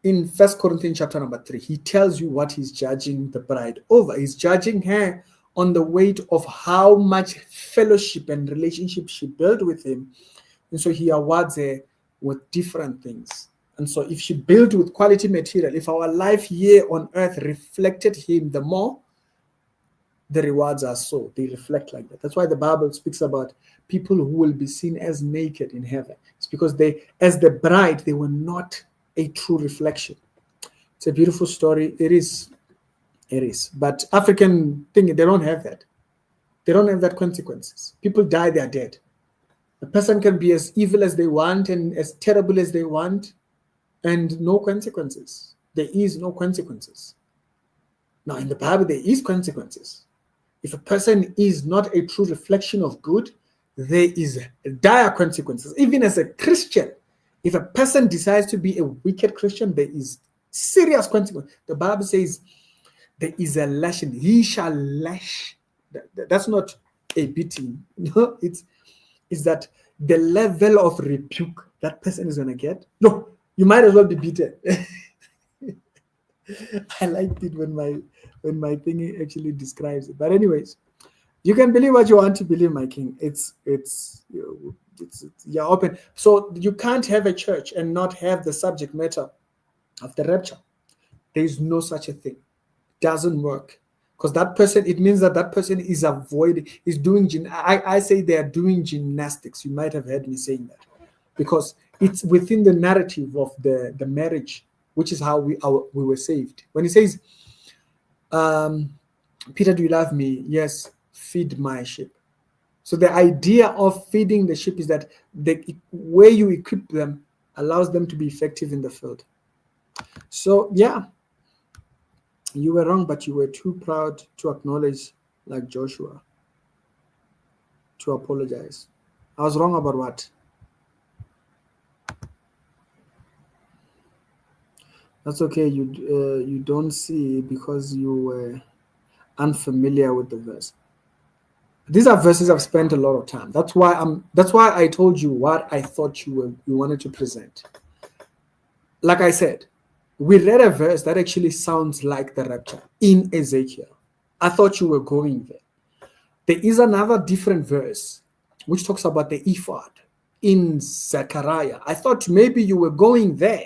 in 1 Corinthians chapter number 3. He tells you what he's judging the bride over. He's judging her on the weight of how much fellowship and relationship she built with him. And so he awards her with different things. And so if she built with quality material, if our life here on earth reflected him, the more the rewards are so. They reflect like that. That's why the Bible speaks about people who will be seen as naked in heaven. It's because they, as the bride, they were not a true reflection. It's a beautiful story. It is. But African thing, they don't have that. They don't have that consequences. People die, they are dead. A person can be as evil as they want and as terrible as they want, and no consequences. There is no consequences. Now, in the Bible, there is consequences. If a person is not a true reflection of good, there is dire consequences. Even as a Christian, if a person decides to be a wicked Christian, there is serious consequence. The Bible says there is a lashing. He shall lash. That's not a beating. No, it's that the level of rebuke that person is going to get. No, you might as well be beaten. I liked it when my thing actually describes it. But anyways, you can believe what you want to believe, my king. It's you're open. So you can't have a church and not have the subject matter of the rapture. There is no such a thing. Doesn't work, because that person, it means that that person is doing, I say they are doing gymnastics. You might have heard me saying that, because it's within the narrative of the marriage, which is how we were saved. When he says, Peter, do you love me? Yes, feed my sheep. So the idea of feeding the sheep is that the way you equip them allows them to be effective in the field. So yeah, you were wrong, but you were too proud to acknowledge, like Joshua, to apologize. I was wrong about what? That's okay. You don't see because you were unfamiliar with the verse. These are verses I've spent a lot of time. That's why I told you what I thought you wanted to present. Like I said, we read a verse that actually sounds like the rapture in Ezekiel. I thought you were going there. There is another different verse which talks about the ephod in Zechariah. I thought maybe you were going there,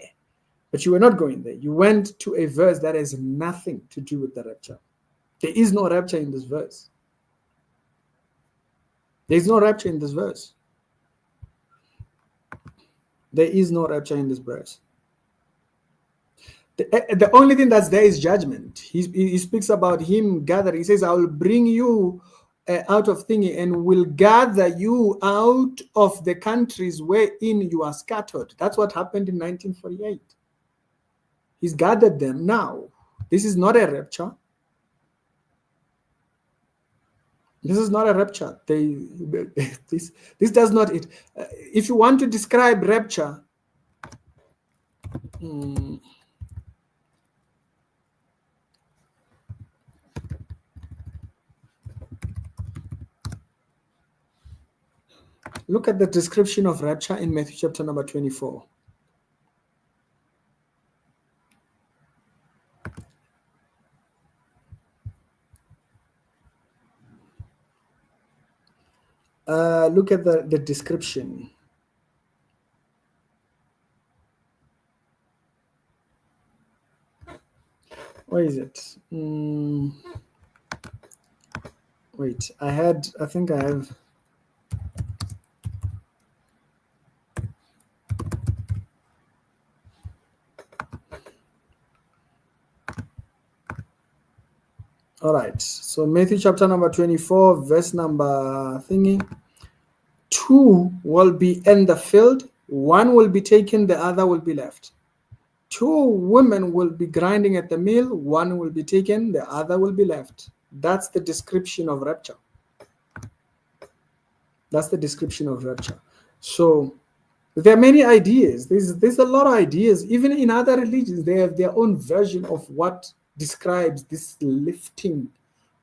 but you were not going there. You went to a verse that has nothing to do with the rapture. There is no rapture in this verse. There is no rapture in this verse. There is no rapture in this verse. The only thing that's there is judgment. He speaks about him gathering. He says, I will bring you out of thingy and will gather you out of the countries wherein you are scattered. That's what happened in 1948. He's gathered them now. This is not a rapture. This is not a rapture. This does not it. If you want to describe rapture, look at the description of rapture in Matthew chapter number 24. Look at the description. Where is it? Wait, I think I have. All right, so Matthew chapter number 24, verse number thingy. 2 will be in the field, 1 will be taken, the other will be left. 2 women will be grinding at the mill, 1 will be taken, the other will be left. That's the description of rapture. That's the description of rapture. So there are many ideas. There's a lot of ideas. Even in other religions, they have their own version of what describes this lifting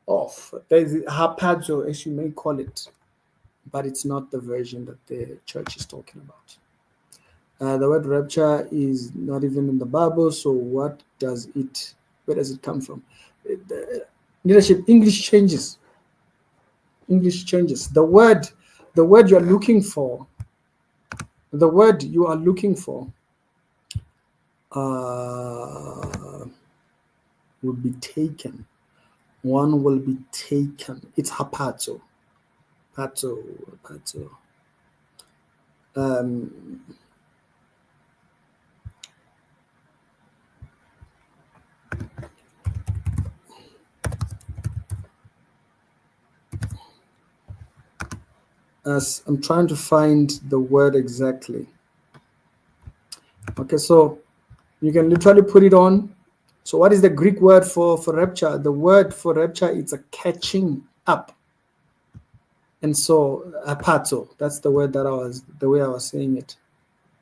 off. There's harpazo, as you may call it, but it's not the version that the church is talking about. The word rapture is not even in the Bible, so where does it come from? Leadership, English changes. English changes. The word you are looking for, will be taken. 1 will be taken. It's harpazo. Pato. As I'm trying to find the word exactly. Okay, so you can literally put it on. So what is the Greek word for rapture? The word for rapture is a catching up. And so harpazo, that's the word the way I was saying it.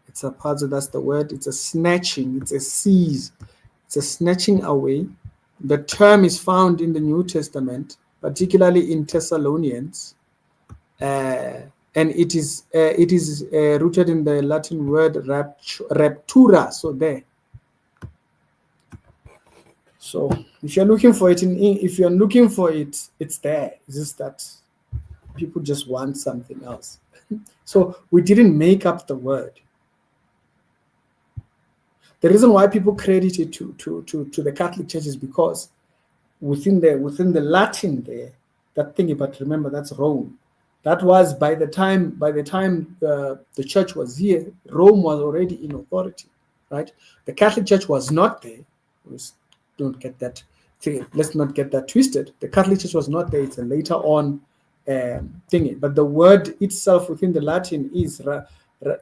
It's harpazo, that's the word. It's a snatching, it's a seize, it's a snatching away. The term is found in the New Testament, particularly in Thessalonians. And it is rooted in the Latin word raptura. So there. So if you're looking for it it's there. It's just that people just want something else. So we didn't make up the word. The reason why people credit it to the Catholic Church is because within the Latin there, that thingy. But remember, that's Rome. That was by the time the church was here, Rome was already in authority, right? The Catholic Church was not there. Don't get that thing. Let's not get that twisted. The Catholic Church was not there. It's a later on thingy. But the word itself within the Latin is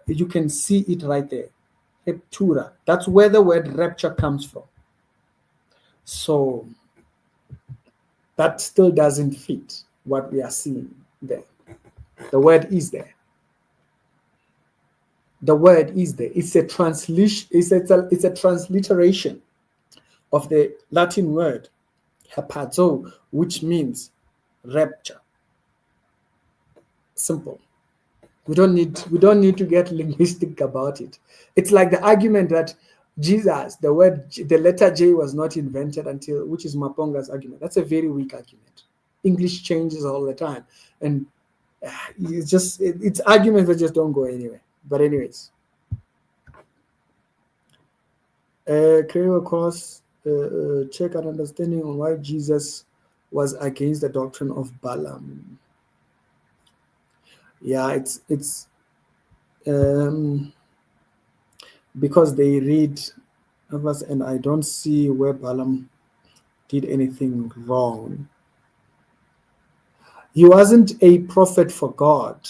you can see it right there, raptura. That's where the word rapture comes from. So that still doesn't fit what we are seeing there. The word is there. The word is there. It's a translation. It's a transliteration of the Latin word hapazo, which means rapture. Simple. We don't need to get linguistic about it. It's like the argument that Jesus, the letter J was not invented until, which is Maponga's argument. That's a very weak argument. English changes all the time, and it's arguments that just don't go anywhere. But anyways, carry across check an understanding on why Jesus was against the doctrine of Balaam. Yeah, it's because they read others, and I don't see where Balaam did anything wrong. He wasn't a prophet for God.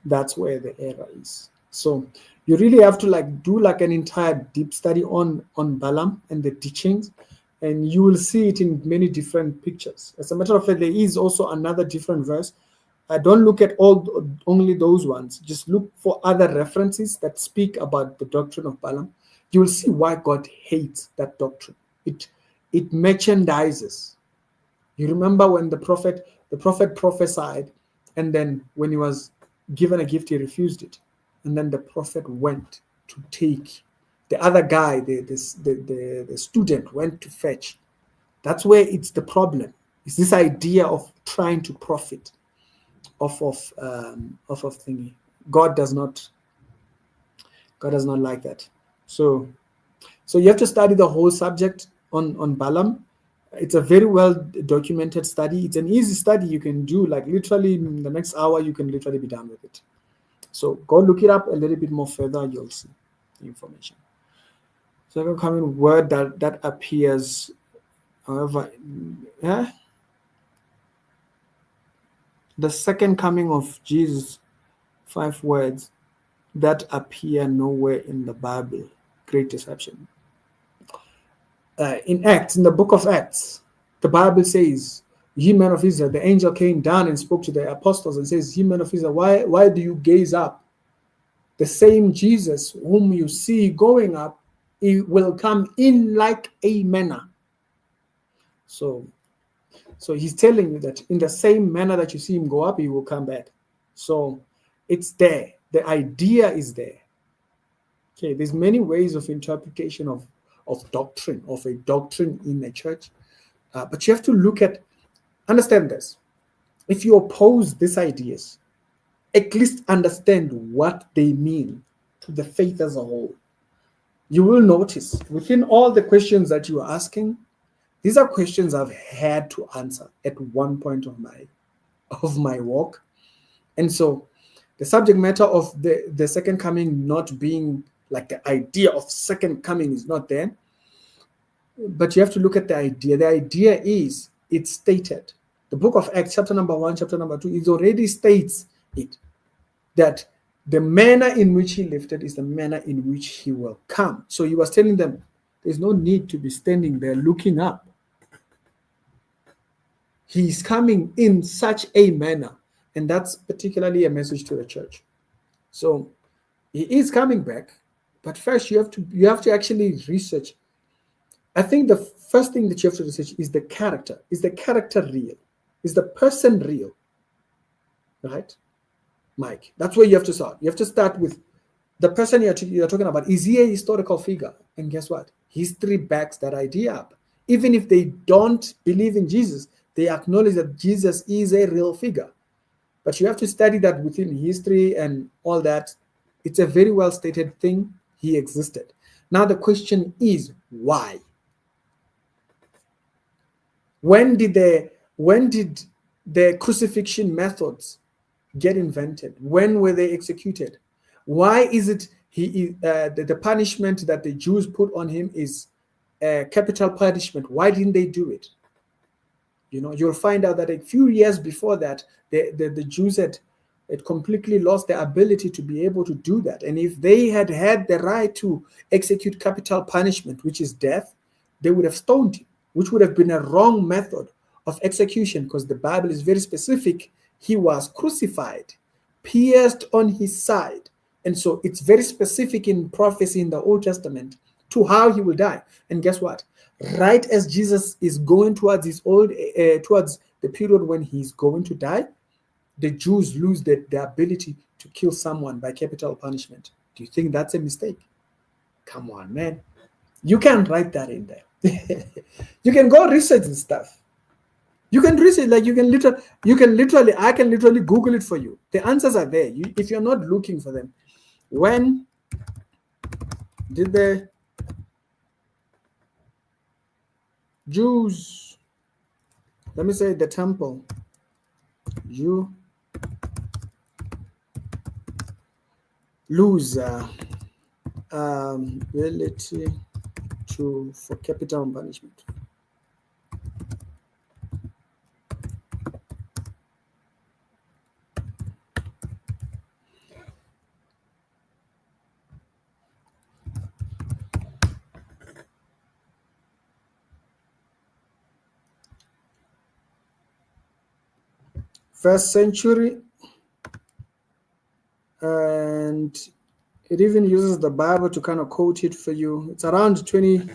That's where the error is. So you really have to do an entire deep study on Balaam and the teachings, and you will see it in many different pictures. As a matter of fact, there is also another different verse. Don't look at only those ones. Just look for other references that speak about the doctrine of Balaam. You will see why God hates that doctrine. It merchandises. You remember when the prophet prophesied, and then when he was given a gift, he refused it. And then the prophet went to take. The other guy, the student, went to fetch. That's where it's the problem. It's this idea of trying to profit off of thingy. God does not like that. So you have to study the whole subject on Balaam. It's a very well documented study. It's an easy study you can do, literally in the next hour you can literally be done with it. So go look it up a little bit more further, you'll see the information. Second coming word that appears, however, the second coming of Jesus, 5 words that appear nowhere in the Bible. Great deception. In the book of Acts, the Bible says, "Ye men of Israel," the angel came down and spoke to the apostles and says, "Ye men of Israel, why do you gaze up? The same Jesus whom you see going up, he will come in like a manner." So he's telling you that in the same manner that you see him go up, he will come back. So it's there. The idea is there. Okay, there's many ways of interpretation of doctrine, of a doctrine in a church. But you have to understand this. If you oppose these ideas, at least understand what they mean to the faith as a whole. You will notice within all the questions that you are asking, these are questions I've had to answer at one point of my walk. And so the subject matter of the second coming not being the idea of second coming is not there. But you have to look at the idea. The idea is, it's stated. The book of Acts, chapter number 1, chapter number 2, it already states it, that the manner in which he lifted is the manner in which he will come. So he was telling them, there's no need to be standing there looking up. He's coming in such a manner. And that's particularly a message to the church. So he is coming back, but first you have to actually research. I think the first thing that you have to research is the character. Is the character real? Is the person real? Right, Mike? That's where you have to start. You have to start with the person you're talking about. Is he a historical figure? And guess what? History backs that idea up. Even if they don't believe in Jesus, they acknowledge that Jesus is a real figure. But you have to study that within history and all that. It's a very well stated thing. He existed. Now the question is, why? When did the crucifixion methods get invented? When were they executed? Why is it the punishment that the Jews put on him is capital punishment? Why didn't they do it? You'll find out that a few years before that, the Jews had completely lost their ability to be able to do that. And if they had had the right to execute capital punishment, which is death, they would have stoned him, which would have been a wrong method of execution, because the Bible is very specific. He was crucified, pierced on his side. And so it's very specific in prophecy in the Old Testament to how he will die. And guess what? Right as Jesus is going towards towards the period when he's going to die, the Jews lose the ability to kill someone by capital punishment. Do you think that's a mistake? Come on, man. You can't write that in there. You can go research and stuff. You can research, like I can literally Google it for you. The answers are there. If you're not looking for them. When did the Jews, let me say the temple, you lose ability for capital punishment? First century, and it even uses the Bible to kind of quote it for you. It's around 28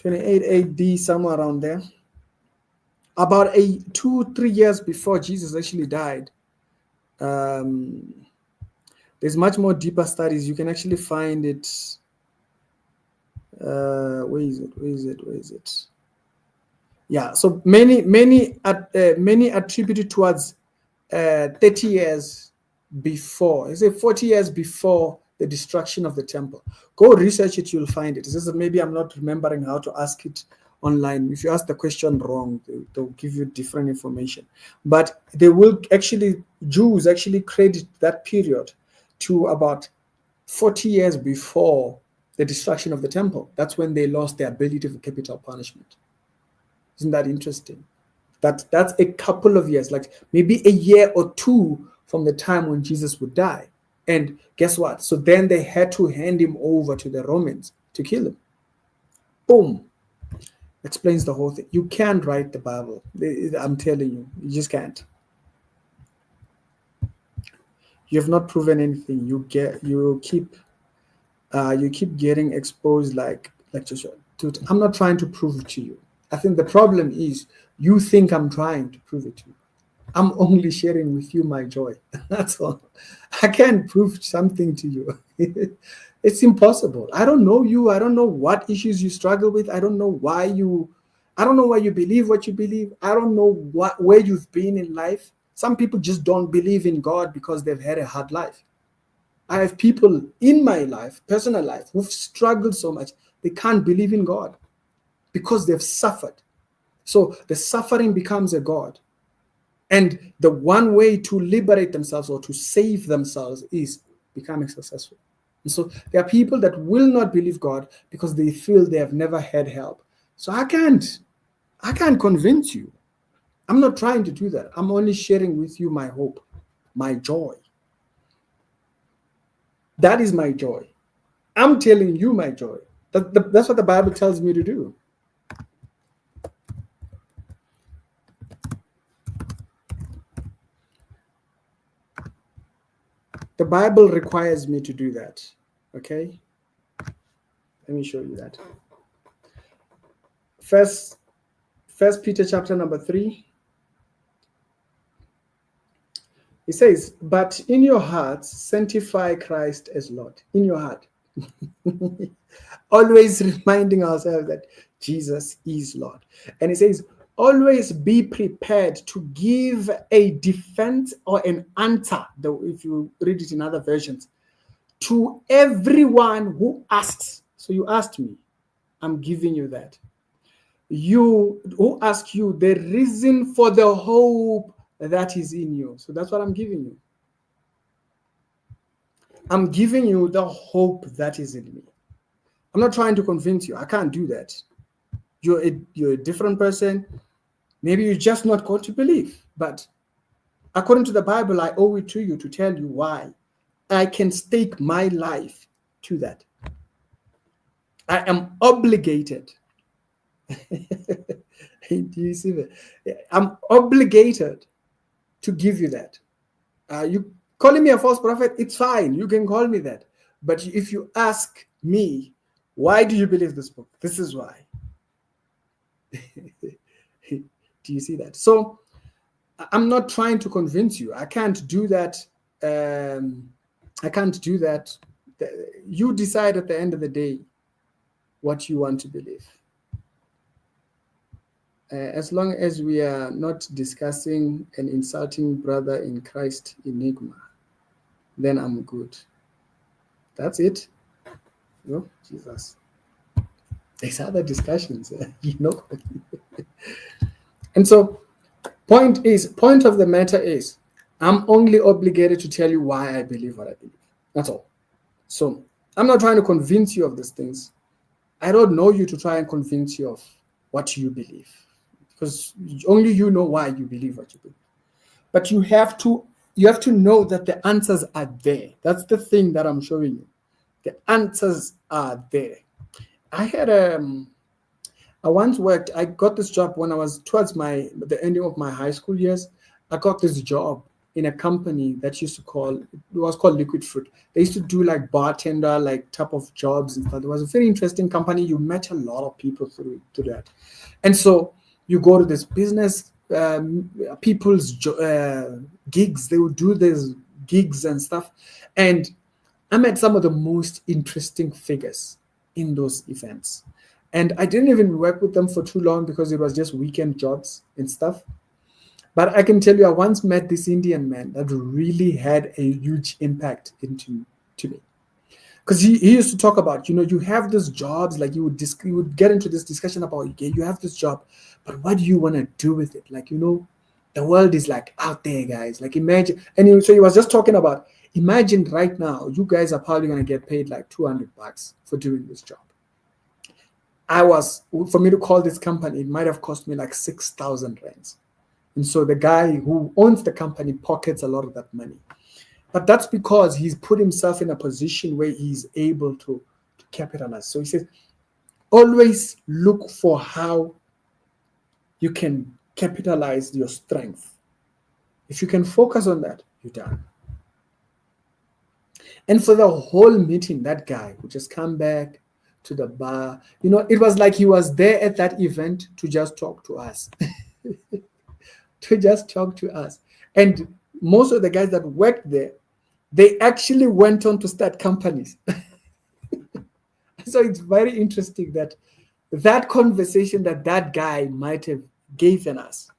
AD, somewhere around there. About 2-3 years before Jesus actually died. There's much more deeper studies. You can actually find it. Where is it? Yeah, so many attributed towards 30 years before. Is it 40 years before the destruction of the temple? Go research it, you'll find it. It's just that maybe I'm not remembering how to ask it online. If you ask the question wrong, they'll give you different information. But they will actually, Jews actually credit that period to about 40 years before the destruction of the temple. That's when they lost their ability for capital punishment. Isn't that interesting? That's a couple of years, like maybe a year or two from the time when Jesus would die. And guess what? So then they had to hand him over to the Romans to kill him. Boom. Explains the whole thing. You can't write the Bible. I'm telling you, you just can't. You have not proven anything. You keep getting exposed like Joshua. I'm not trying to prove it to you. I think the problem is you think I'm trying to prove it to you. I'm only sharing with you my joy. That's all. I can't prove something to you. It's impossible. I don't know you. I don't know what issues you struggle with. I don't know why you believe what you believe. I don't know where you've been in life. Some people just don't believe in God because they've had a hard life. I have people in my life, personal life, who've struggled so much, they can't believe in God because they've suffered. So the suffering becomes a God. And the one way to liberate themselves or to save themselves is becoming successful. And so there are people that will not believe God because they feel they have never had help. So I can't convince you. I'm not trying to do that. I'm only sharing with you my hope, my joy. That is my joy. I'm telling you my joy. That's what the Bible tells me to do. The Bible requires me to do that. Okay? Let me show you that. First Peter chapter number 3. It says, but in your hearts, sanctify Christ as Lord. In your heart. Always reminding ourselves that Jesus is Lord. And it says, always be prepared to give a defense or an answer, though if you read it in other versions, to everyone who asks. So you asked me, I'm giving you that. who ask you the reason for the hope that is in you. So that's what I'm giving you. I'm giving you the hope that is in me. I'm not trying to convince you. I can't do that. You're a different person. Maybe you're just not going to believe. But according to the Bible, I owe it to you to tell you why I can stake my life to that. I am obligated. Do you see that? I'm obligated to give you that. You calling me a false prophet, it's fine. You can call me that. But if you ask me, why do you believe this book? This is why. Do you see that? So I'm not trying to convince you. I can't do that. I can't do that. You decide at the end of the day what you want to believe. As long as we are not discussing and insulting brother in Christ enigma, then I'm good. That's it. No, Jesus. There's other discussions, you know. And so, point of the matter is, I'm only obligated to tell you why I believe what I believe. That's all. So I'm not trying to convince you of these things. I don't know you to try and convince you of what you believe, because only you know why you believe what you believe. But you have to know that the answers are there. That's the thing that I'm showing you. The answers are there. I once worked, I got this job when I was towards the ending of my high school years. I got this job in a company that it was called Liquid Fruit. They used to do like bartender, like type of jobs and stuff. It was a very interesting company. You met a lot of people through that. And so you go to this business, people's gigs. They would do these gigs and stuff. And I met some of the most interesting figures in those events. And I didn't even work with them for too long because it was just weekend jobs and stuff. But I can tell you, I once met this Indian man that really had a huge impact to me. Because he used to talk about, you have these jobs, like you would get into this discussion about, okay, you have this job, but what do you want to do with it? Like, the world is like out there, guys. Like imagine, so he was just talking about, imagine right now, you guys are probably going to get paid like $200 for doing this job. For me to call this company, it might have cost me like 6,000 rands. And so the guy who owns the company pockets a lot of that money. But that's because he's put himself in a position where he's able to capitalize. So he says, always look for how you can capitalize your strength. If you can focus on that, you're done. And for the whole meeting, that guy would just come back to the bar. It was like he was there at that event to just talk to us. To just talk to us. And most of the guys that worked there, they actually went on to start companies. So it's very interesting that conversation that guy might have given us.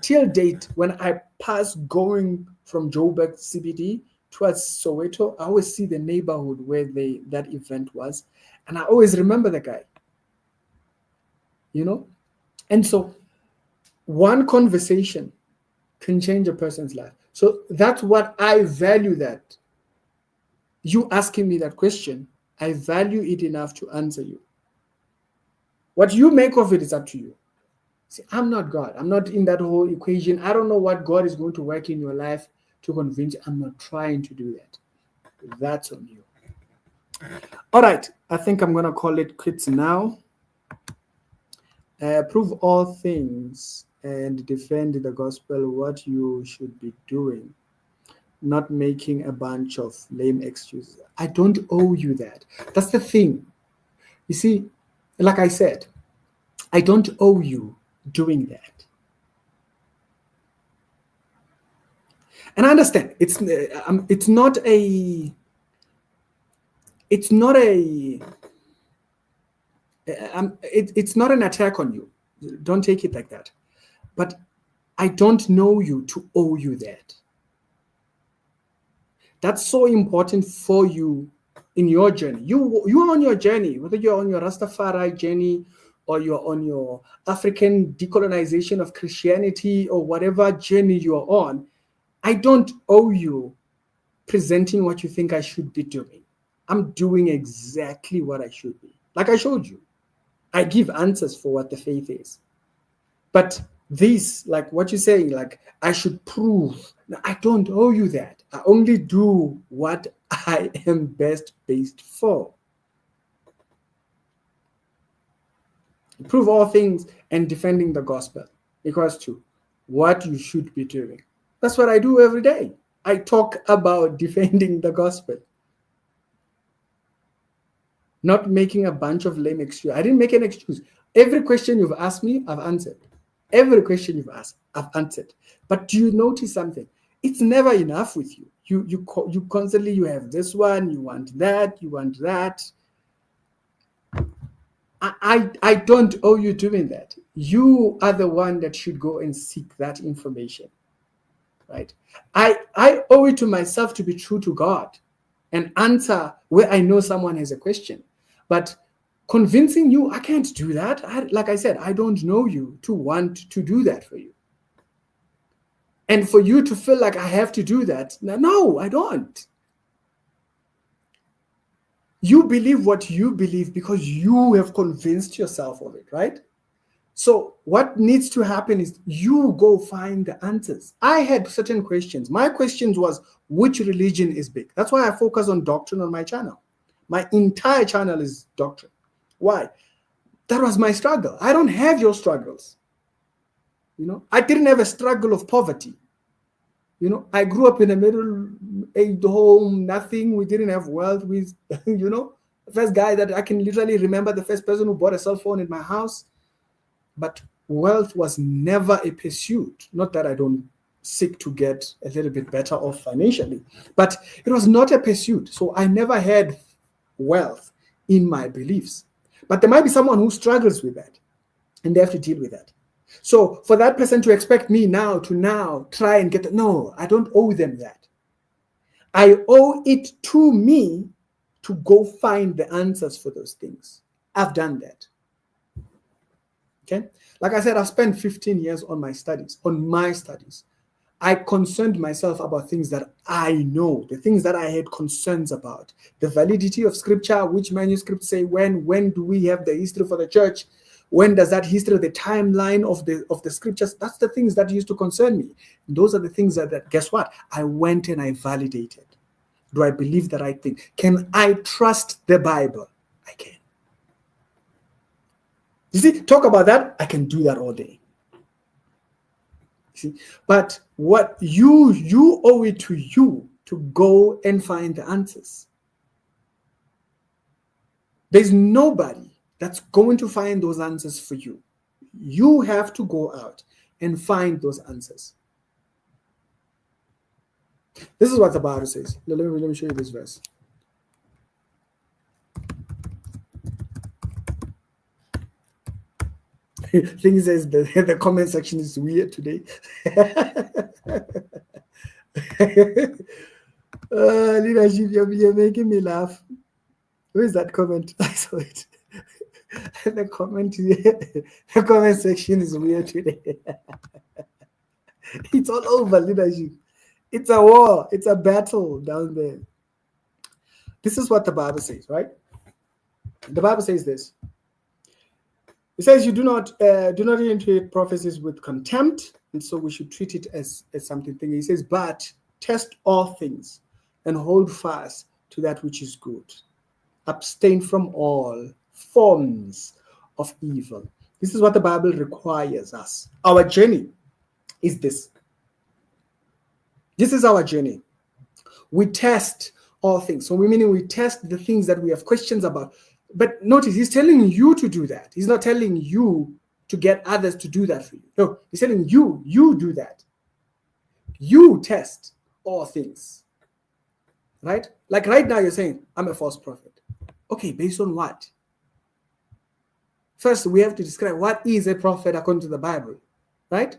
Till date, when I pass going from Joburg CBD towards Soweto, I always see the neighborhood where that event was. And I always remember the guy. And so one conversation can change a person's life. So that's what I value, that you asking me that question, I value it enough to answer you. What you make of it is up to you. See, I'm not God. I'm not in that whole equation. I don't know what God is going to work in your life to convince you. I'm not trying to do that. That's on you. All right. I think I'm going to call it quits now. Prove all things and defend the gospel, what you should be doing, not making a bunch of lame excuses. I don't owe you that. That's the thing. You see, like I said, I don't owe you doing that. And I understand it's not an attack on you. Don't take it like that. But I don't know you to owe you that. That's so important for you in your journey. You are on your journey, whether you're on your Rastafari journey, or you're on your African decolonization of Christianity, or whatever journey you're on, I don't owe you presenting what you think I should be doing. I'm doing exactly what I should be. Like I showed you, I give answers for what the faith is. But this, like what you're saying, like I should prove, I don't owe you that. I only do what I am best based for. Prove all things and defending the gospel equals to what you should be doing. That's what I do every day. I talk about defending the gospel. Not making a bunch of lame excuses. I didn't make an excuse. Every question you've asked me, I've answered. Every question you've asked, I've answered. But do you notice something? It's never enough with you. You constantly, you have this one, you want that, you want that. I don't owe you doing that. You are the one that should go and seek that information, right? I owe it to myself to be true to God and answer where I know someone has a question. But convincing you, I can't do that. Like I said, I don't know you to want to do that for you. And for you to feel like I have to do that, no, I don't. You believe what you believe because you have convinced yourself of it, right? So what needs to happen is you go find the answers. I had certain questions. My questions was, which religion is big? That's why I focus on doctrine on my channel. My entire channel is doctrine. Why? That was my struggle. I don't have your struggles. I didn't have a struggle of poverty. I grew up in a middle-aged home, nothing. We didn't have wealth. The first guy that I can literally remember, the first person who bought a cell phone in my house. But wealth was never a pursuit. Not that I don't seek to get a little bit better off financially, but it was not a pursuit. So I never had wealth in my beliefs. But there might be someone who struggles with that, and they have to deal with that. So for that person to expect me now to try and get no, I don't owe them that. I owe it to me to go find the answers for those things. I've done that. Okay? Like I said, I've spent 15 years on my studies. I concerned myself about things that I know, the things that I had concerns about. The validity of scripture, which manuscripts say when do we have the history for the church? When does that history, the timeline of the scriptures, that's the things that used to concern me. And those are the things that, guess what? I went and I validated. Do I believe the right thing? Can I trust the Bible? I can. You see, talk about that, I can do that all day. See, but what you owe it to you to go and find the answers. There's nobody that's going to find those answers for you. You have to go out and find those answers. This is what the Bible says. Let me show you this verse. Thing says the comment section is weird today. Leadership, you're making me laugh. Where is that comment? I saw it. The comment section is weird today. It's all over, leadership. It's a war. It's a battle down there. This is what the Bible says, right? The Bible says this. It says you do not interpret prophecies with contempt, and so we should treat it as something. He says, but test all things and hold fast to that which is good. Abstain from all forms of evil. This is what the Bible requires us. Our journey is this. This is our journey. We test all things. So we test the things that we have questions about. But notice, he's telling you to do that. He's not telling you to get others to do that for you. No, he's telling you do that. You test all things. Right? Like right now you're saying, I'm a false prophet. Okay, based on what? First, we have to describe what is a prophet according to the Bible, right?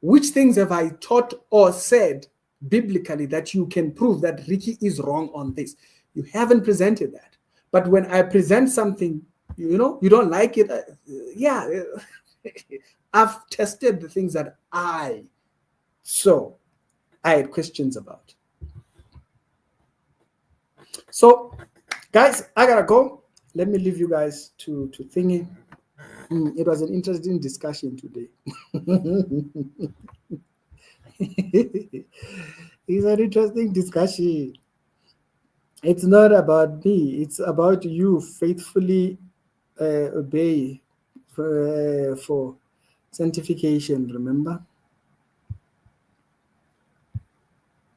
Which things have I taught or said biblically that you can prove that Ricky is wrong on this? You haven't presented that. But when I present something You don't like it. Yeah, I've tested the things that I had questions about. So, guys, I gotta go. Let me leave you guys to thinking. It was an interesting discussion today. It's an interesting discussion. It's not about me. It's about you faithfully obey for sanctification. Remember,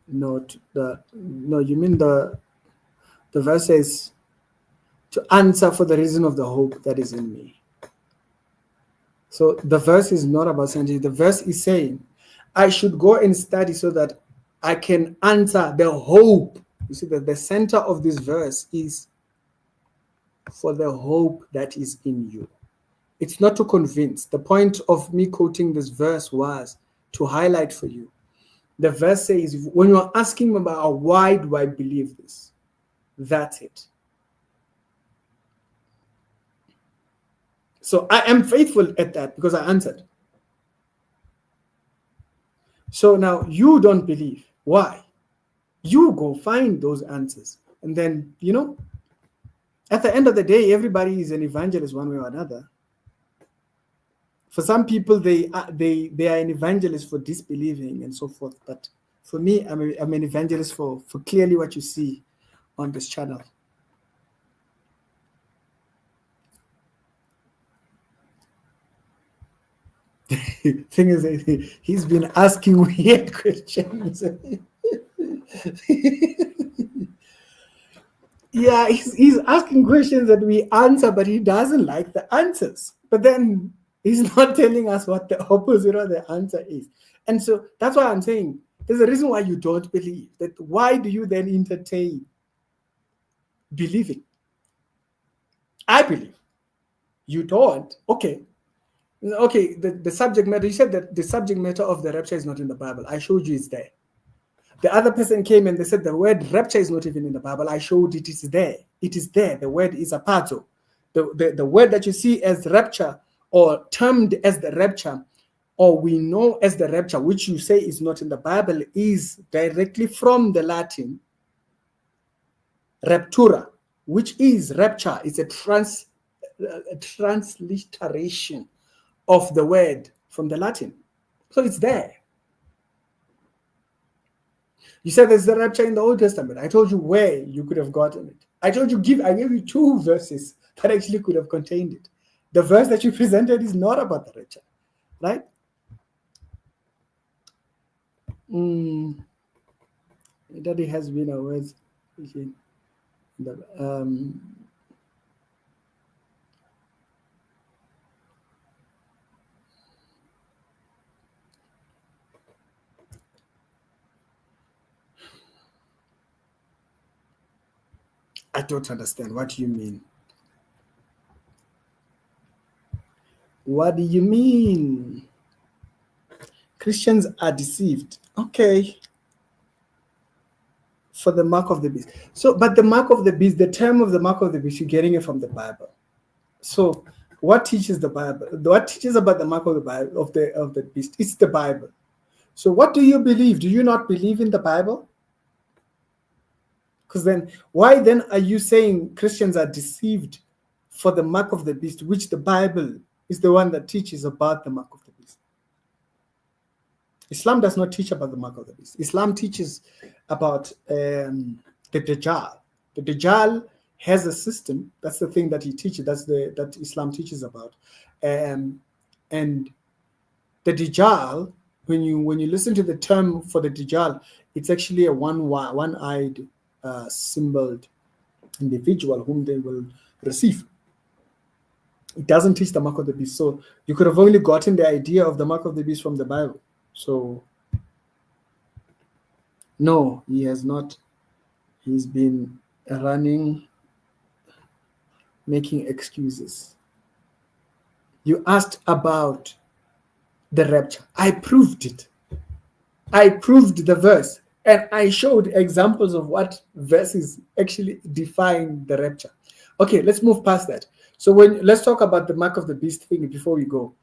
not the no. You mean the verse says to answer for the reason of the hope that is in me. So the verse is not about sanctification. The verse is saying I should go and study so that I can answer the hope. You see that the center of this verse is for the hope that is in you. It's not to convince. The point of me quoting this verse was to highlight for you. The verse says, when you're asking about why do I believe this, that's it. So I am faithful at that because I answered. So now you don't believe. Why? You go find those answers. And then, at the end of the day, everybody is an evangelist one way or another. For some people, they are an evangelist for disbelieving and so forth. But for me, I'm an evangelist for clearly what you see on this channel. Thing is, he's been asking weird questions. Yeah, he's asking questions that we answer, but he doesn't like the answers. But then he's not telling us what the opposite of the answer is. And so that's why I'm saying there's a reason why you don't believe. That why do you then entertain believing? I believe. You don't. Okay, the subject matter, you said that the subject matter of the rapture is not in the Bible. I showed you it's there. The other person came and they said the word rapture is not even in the Bible. I showed it is there. It is there. The word is apazo. The word that you see as rapture or termed as the rapture or we know as the rapture, which you say is not in the Bible, is directly from the Latin raptura, which is rapture. It's a transliteration of the word from the Latin. So it's there. You said there's the rapture in the Old Testament. I told you where you could have gotten it. I gave you 2 verses that actually could have contained it. The verse that you presented is not about the rapture, right? That it has been a word. I don't understand. What do you mean? What do you mean? Christians are deceived. Okay. For the mark of the beast. So, but the mark of the beast, the term of the mark of the beast, you're getting it from the Bible. So, what teaches the Bible? What teaches about the mark of the Bible of the beast? It's the Bible. So, what do you believe? Do you not believe in the Bible? Because then, why then are you saying Christians are deceived for the mark of the beast, which the Bible is the one that teaches about the mark of the beast? Islam does not teach about the mark of the beast. Islam teaches about the Dajjal. The Dajjal has a system. That's the thing that he teaches. That Islam teaches about. And the Dajjal, when you listen to the term for the Dajjal, it's actually a one-eyed, symboled individual whom they will receive. It doesn't teach the mark of the beast. So you could have only gotten the idea of the mark of the beast from the Bible. So no, he has not. He's been running, making excuses. You asked about the rapture. I proved it. I proved the verse. And I showed examples of what verses actually define the rapture. Okay, let's move past that. So let's talk about the mark of the beast thing before we go.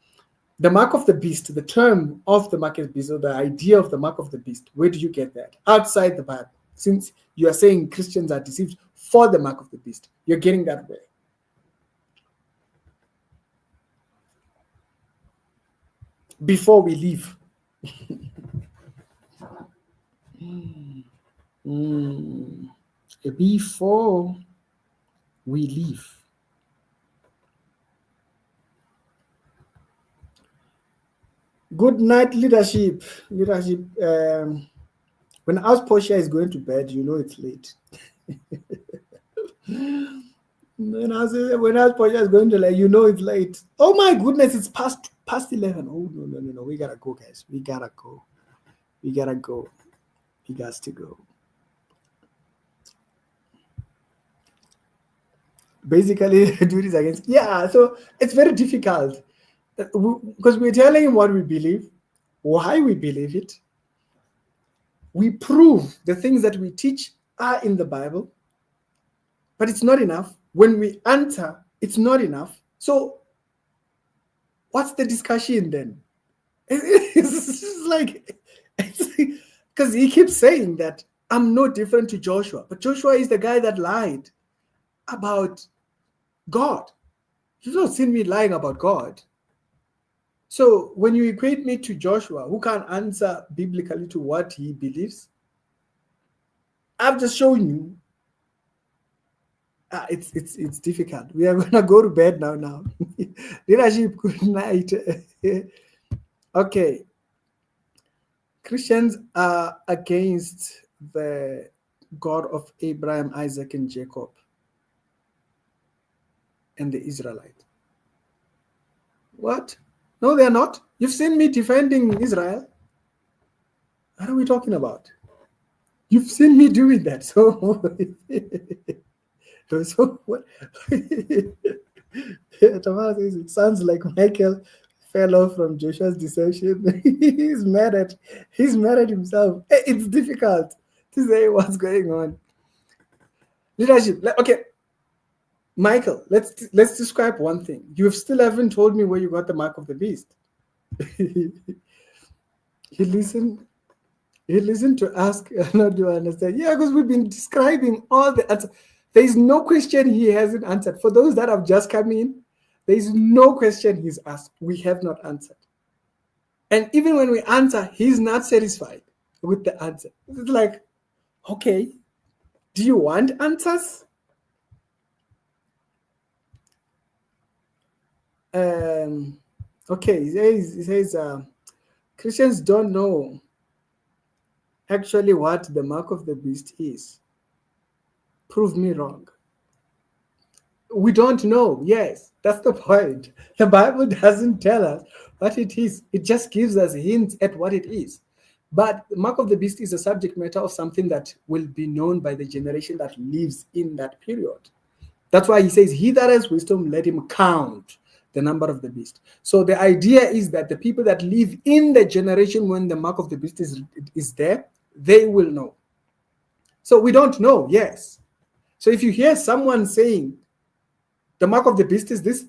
The mark of the beast, the term of the mark of the beast, or the idea of the mark of the beast, where do you get that? Outside the Bible. Since you are saying Christians are deceived for the mark of the beast, you're getting that way. Before we leave. Before we leave. Good night, leadership. Leadership. When House Portia is going to bed, you know it's late. When House Portia is going to you know it's late. Oh my goodness, it's past 11. Oh no. We gotta go, guys. We gotta go. We got to go. Basically, do this against. Yeah, so it's very difficult because we're telling him what we believe, why we believe it. We prove the things that we teach are in the Bible, but it's not enough. When we answer, it's not enough. So, what's the discussion then? It's like, because he keeps saying that I'm no different to Joshua, but Joshua is the guy that lied about God. You've not seen me lying about God. So when you equate me to Joshua, who can answer biblically to what he believes, I've just shown you. It's difficult. We are gonna go to bed now. Leadership, good night. Okay. Christians are against the God of Abraham, Isaac, and Jacob, and the Israelite. What? No, they're not. You've seen me defending Israel. What are we talking about? You've seen me doing that. So what? Tamara says it sounds like Michael fell off from Joshua's deception. He's mad at himself. It's difficult to say what's going on. Leadership. Okay, Michael, let's describe one thing. You still haven't told me where you got the mark of the beast. He listened to ask, not to understand. Yeah, because we've been describing all the answers. There is no question he hasn't answered. For those that have just come in, there is no question he's asked. We have not answered. And even when we answer, he's not satisfied with the answer. It's like, okay, do you want answers? Okay, he says Christians don't know actually what the mark of the beast is. Prove me wrong. We don't know. Yes, that's the point. The Bible doesn't tell us what it is. It just gives us hints at what it is. But the mark of the beast is a subject matter of something that will be known by the generation that lives in that period. That's why he says, he that has wisdom, let him count the number of the beast. So the idea is that the people that live in the generation when the mark of the beast is there, they will know. So we don't know, yes. So if you hear someone saying the mark of the beast is this,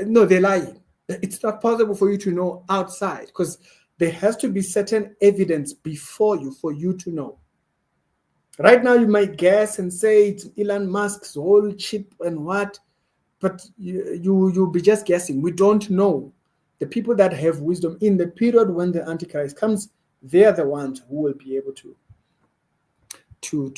no, they're lying. It's not possible for you to know outside because there has to be certain evidence before you for you to know. Right now, you might guess and say it's Elon Musk's whole chip and what, but you'll be just guessing. We don't know. The people that have wisdom in the period when the Antichrist comes, they're the ones who will be able to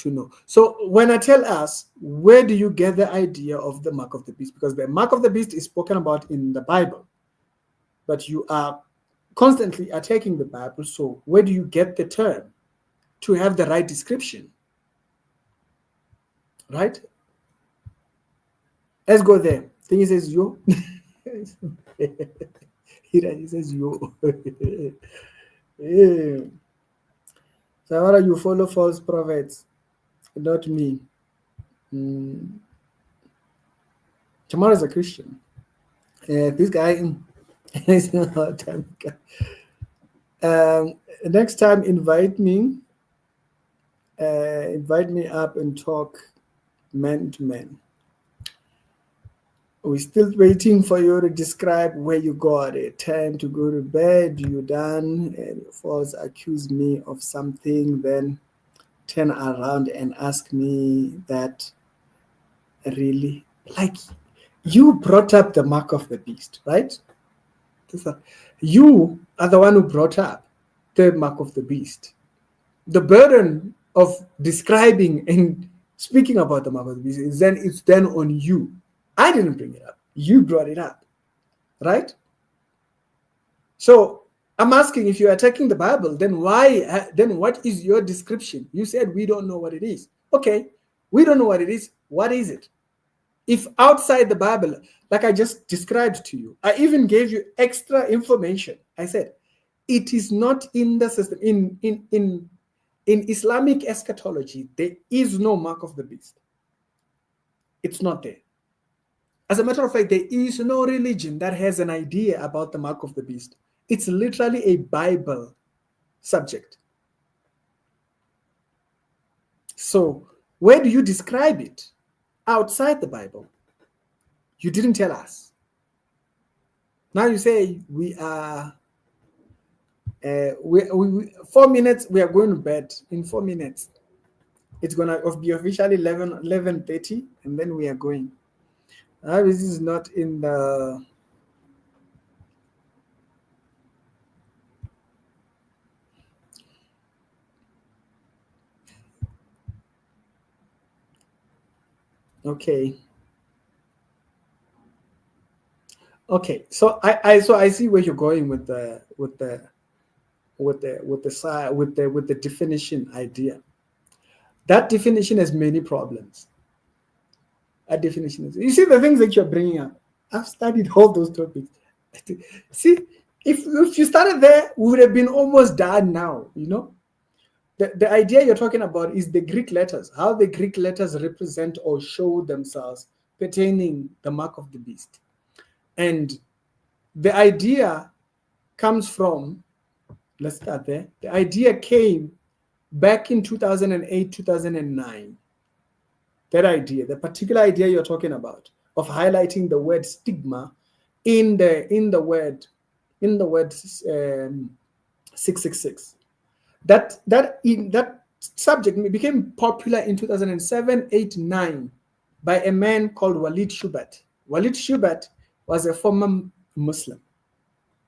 know. So when I tell us, where do you get the idea of the mark of the beast? Because the mark of the beast is spoken about in the Bible, but you are constantly attacking the Bible. So where do you get the term to have the right description? Right? Let's go there. Then he says, yo. He says, yo. Yeah. So why do you follow false prophets? Not me. Tomorrow is a Christian. This guy is not time. Next time, invite me up and talk man to man. We're still waiting for you to describe where you got it. Time to go to bed, you done, and your false accuse me of something, then turn around and ask me that really. Like, you brought up the mark of the beast, right? You are the one who brought up the mark of the beast. The burden of describing and speaking about the mark of the beast is then it's then on you. I didn't bring it up. You brought it up, right? So I'm asking, if you are taking the Bible, then why? Then what is your description? You said we don't know what it is. Okay, we don't know what it is. What is it? If outside the Bible, like I just described to you, I even gave you extra information. I said it is not in the system. In Islamic eschatology, there is no mark of the beast. It's not there. As a matter of fact, there is no religion that has an idea about the mark of the beast. It's literally a Bible subject. So where do you describe it? Outside the Bible. You didn't tell us. Now you say we are 4 minutes, we are going to bed in 4 minutes. It's going to be officially 11:30, and then we are going. This is not in the... Okay. Okay. So I see where you're going with the definition idea. That definition has many problems. That definition is, you see the things that you're bringing up. I've studied all those topics. See, if you started there, we would have been almost done now. You know, the idea you're talking about is the Greek letters, how the Greek letters represent or show themselves pertaining the mark of the beast. And the idea comes from, let's start there. The idea came back in 2008, 2009. That idea, the particular idea you're talking about, of highlighting the word stigma in the word 666. That subject became popular in 2007, 8, 9 by a man called Walid Shoebat. Walid Shoebat was a former Muslim.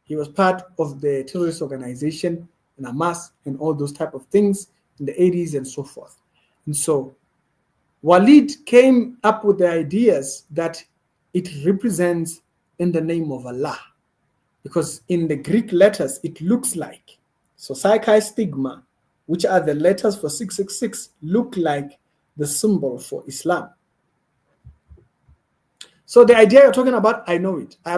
He was part of the terrorist organization and Hamas and all those type of things in the 80s and so forth. And so Walid came up with the ideas that it represents in the name of Allah, because in the Greek letters it looks like, so psyche stigma, which are the letters for 666, look like the symbol for Islam. So the idea you're talking about, I know it. I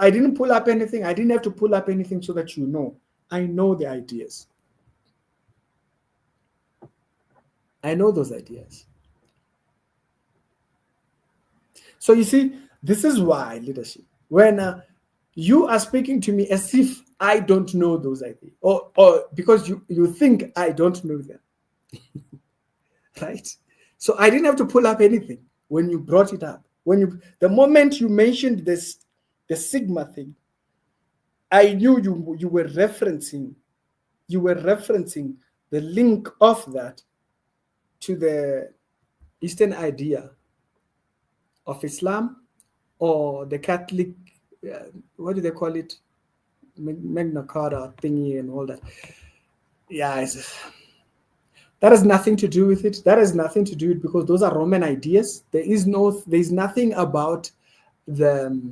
didn't pull up anything. I didn't have to pull up anything so that you know. I know the ideas. I know those ideas. So you see, this is why leadership, when you are speaking to me as if I don't know those ideas, or because you think I don't know them, right? So I didn't have to pull up anything when you brought it up. The moment you mentioned the Sigma thing, I knew you were referencing the link of that to the Eastern idea of Islam, or the Catholic, what do they call it? Magna Carta thingy and all that. Yeah, that has nothing to do with it. That has nothing to do with it, because those are Roman ideas. There's nothing about the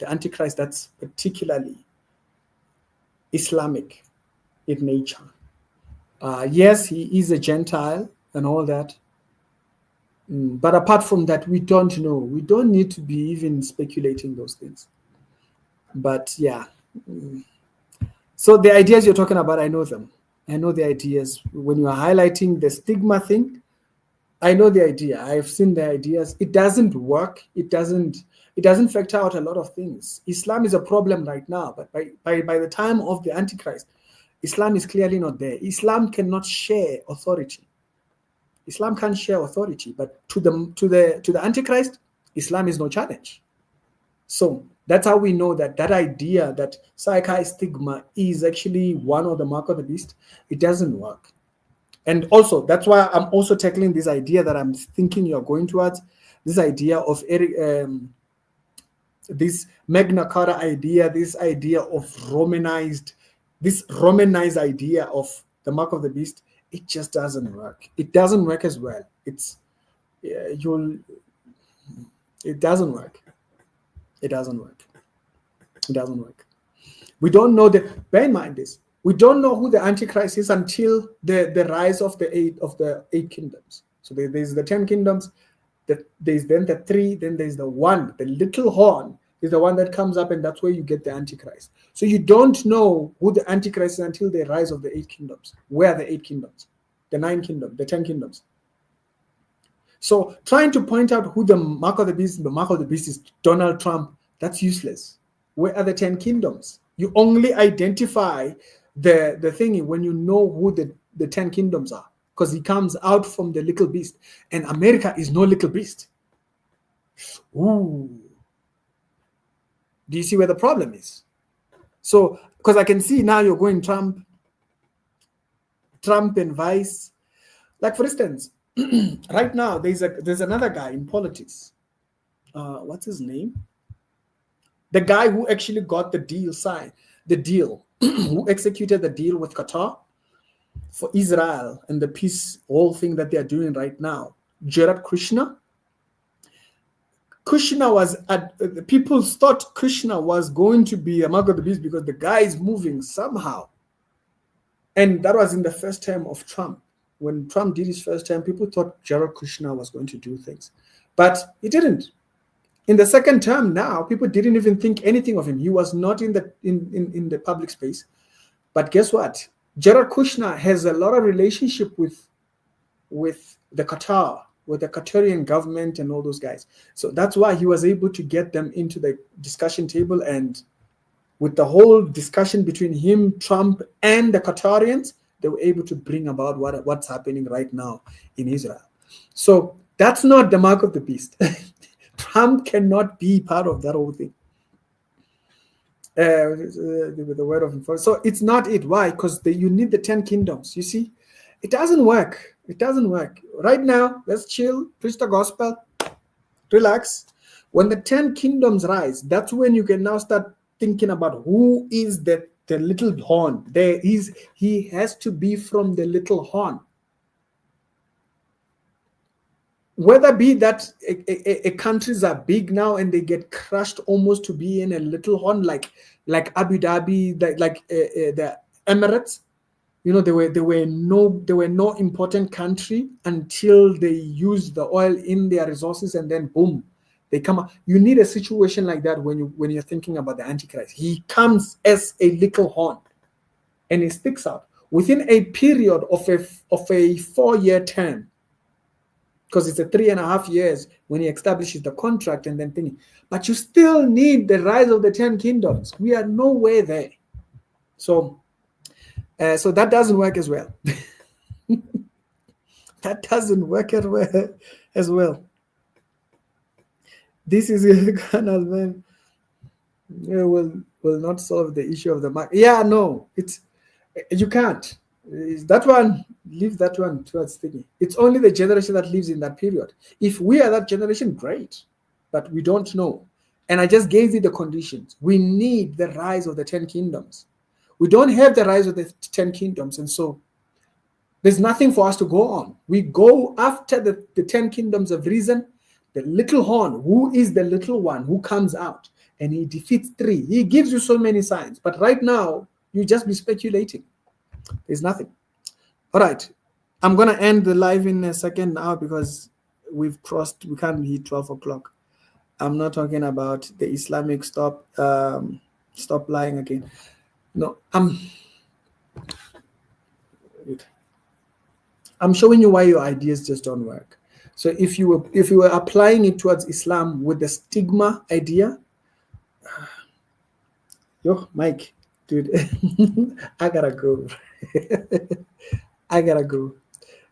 Antichrist that's particularly Islamic in nature. Yes, he is a Gentile and all that. But apart from that, we don't know. We don't need to be even speculating those things. But yeah. So the ideas you're talking about, I know them. I know the ideas. When you are highlighting the stigma thing, I know the idea. I've seen the ideas. It doesn't work. It doesn't factor out a lot of things. Islam is a problem right now, but by the time of the Antichrist, Islam is clearly not there. Islam cannot share authority. Islam can't share authority, but to the Antichrist, Islam is no challenge. So that's how we know that idea that Psyche stigma is actually one of the mark of the beast. It doesn't work. And also, that's why I'm also tackling this idea that I'm thinking you're going towards, this idea of this Magna Carta idea, this idea of this Romanized idea of the mark of the beast. It just doesn't work. It doesn't work as well. It doesn't work. It doesn't work. It doesn't work. We don't know bear in mind this. We don't know who the Antichrist is until the rise of the eight kingdoms. So there's the 10 kingdoms, there's then the 3, then there's the 1, the little horn is the one that comes up, and that's where you get the Antichrist. So you don't know who the Antichrist is until the rise of the 8 kingdoms. Where are the 8 kingdoms? The 9 kingdoms, the 10 kingdoms. So trying to point out who the mark of the beast is Donald Trump, that's useless. Where are the 10 kingdoms? You only identify the thingy when you know who the 10 kingdoms are, because he comes out from the little beast, and America is no little beast. Ooh. Do you see where the problem is? So, because I can see now you're going Trump and Vice. Like, for instance, right now there's another guy in politics. What's his name? The guy who actually got the deal signed, who executed the deal with Qatar for Israel and the peace whole thing that they're doing right now. Jared Kushner. People thought Kushner was going to be a mark of the beast because the guy is moving somehow. And that was in the first term of Trump. When Trump did his first term, people thought Jared Kushner was going to do things. But he didn't. In the second term now, people didn't even think anything of him. He was not in the public space. But guess what? Jared Kushner has a lot of relationship with the Qatar, with the Qatarian government and all those guys. So that's why he was able to get them into the discussion table, and with the whole discussion between him, Trump, and the Qatarians, they were able to bring about what's happening right now in Israel. So that's not the mark of the beast. Trump cannot be part of that whole thing. With the word of information. So it's not it. Why? Because you need the 10 kingdoms. You see, it doesn't work. It doesn't work. Right now, let's chill, preach the gospel, relax. When the 10 kingdoms rise, that's when you can now start thinking about who is the little horn. He has to be from the little horn. Whether be that countries are big now and they get crushed almost to be in a little horn, like Abu Dhabi, like the Emirates. You know, they were no important country until they used the oil in their resources, and then boom, they come up. You need a situation like that when you're thinking about the Antichrist. He comes as a little horn, and he sticks out within a period of a 4-year term, because it's a 3.5 years when he establishes the contract and then thinking. But you still need the rise of the 10 kingdoms. We are nowhere there. So that doesn't work as well. That doesn't work as well. This is a canal, man. Will not solve the issue of the market. Yeah, no, you can't. That one, leave that one towards thinking. It's only the generation that lives in that period. If we are that generation, great, but we don't know. And I just gave you the conditions. We need the rise of the 10 kingdoms. We don't have the rise of the 10 kingdoms, and so there's nothing for us to go on. We go after the 10 kingdoms of reason, the little horn, who is the little one who comes out, and he defeats 3. He gives you so many signs, but right now, you just be speculating. There's nothing. All right. I'm going to end the live in a second now because we can't hit 12 o'clock. I'm not talking about the Islamic stop lying again. No, I'm showing you why your ideas just don't work. So if you were applying it towards Islam with the stigma idea, Mike, dude, I gotta go.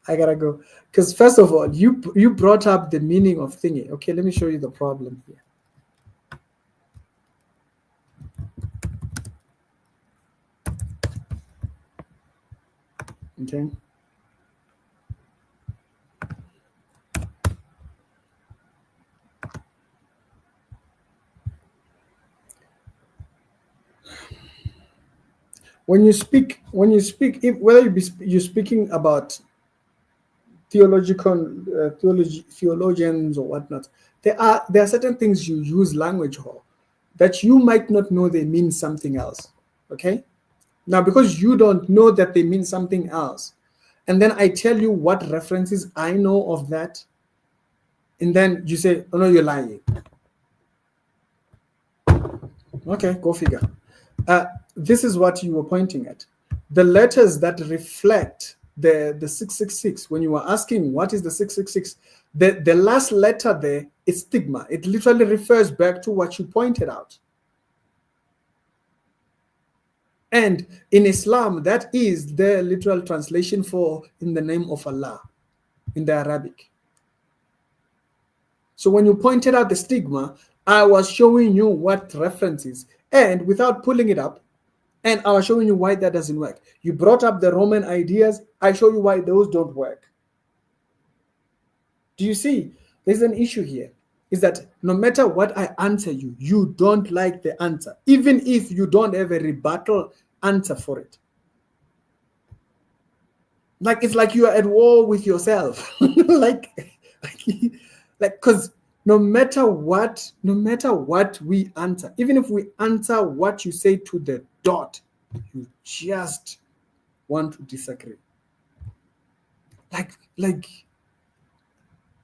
I gotta go. Because first of all, you brought up the meaning of thingy. Okay, let me show you the problem here. Okay. When you speak, whether you're speaking about theologians or whatnot, there are certain things you use language for that you might not know they mean something else. Okay. Now, because you don't know that they mean something else, and then I tell you what references I know of that, and then you say, "Oh no, you're lying." Okay, go figure. This is what you were pointing at. The letters that reflect the 666, when you were asking what is the 666, the last letter there is stigma. It literally refers back to what you pointed out. And in Islam, that is the literal translation for "in the name of Allah" in the Arabic. So when you pointed out the stigma, I was showing you what references, and without pulling it up, and I was showing you why that doesn't work. You brought up the Roman ideas. I show you why those don't work. Do you see? There's an issue here. Is that no matter what I answer you, you don't like the answer, even if you don't have a rebuttal answer for it. Like it's like you are at war with yourself. like, because no matter what we answer, even if we answer what you say to the dot, you just want to disagree. Like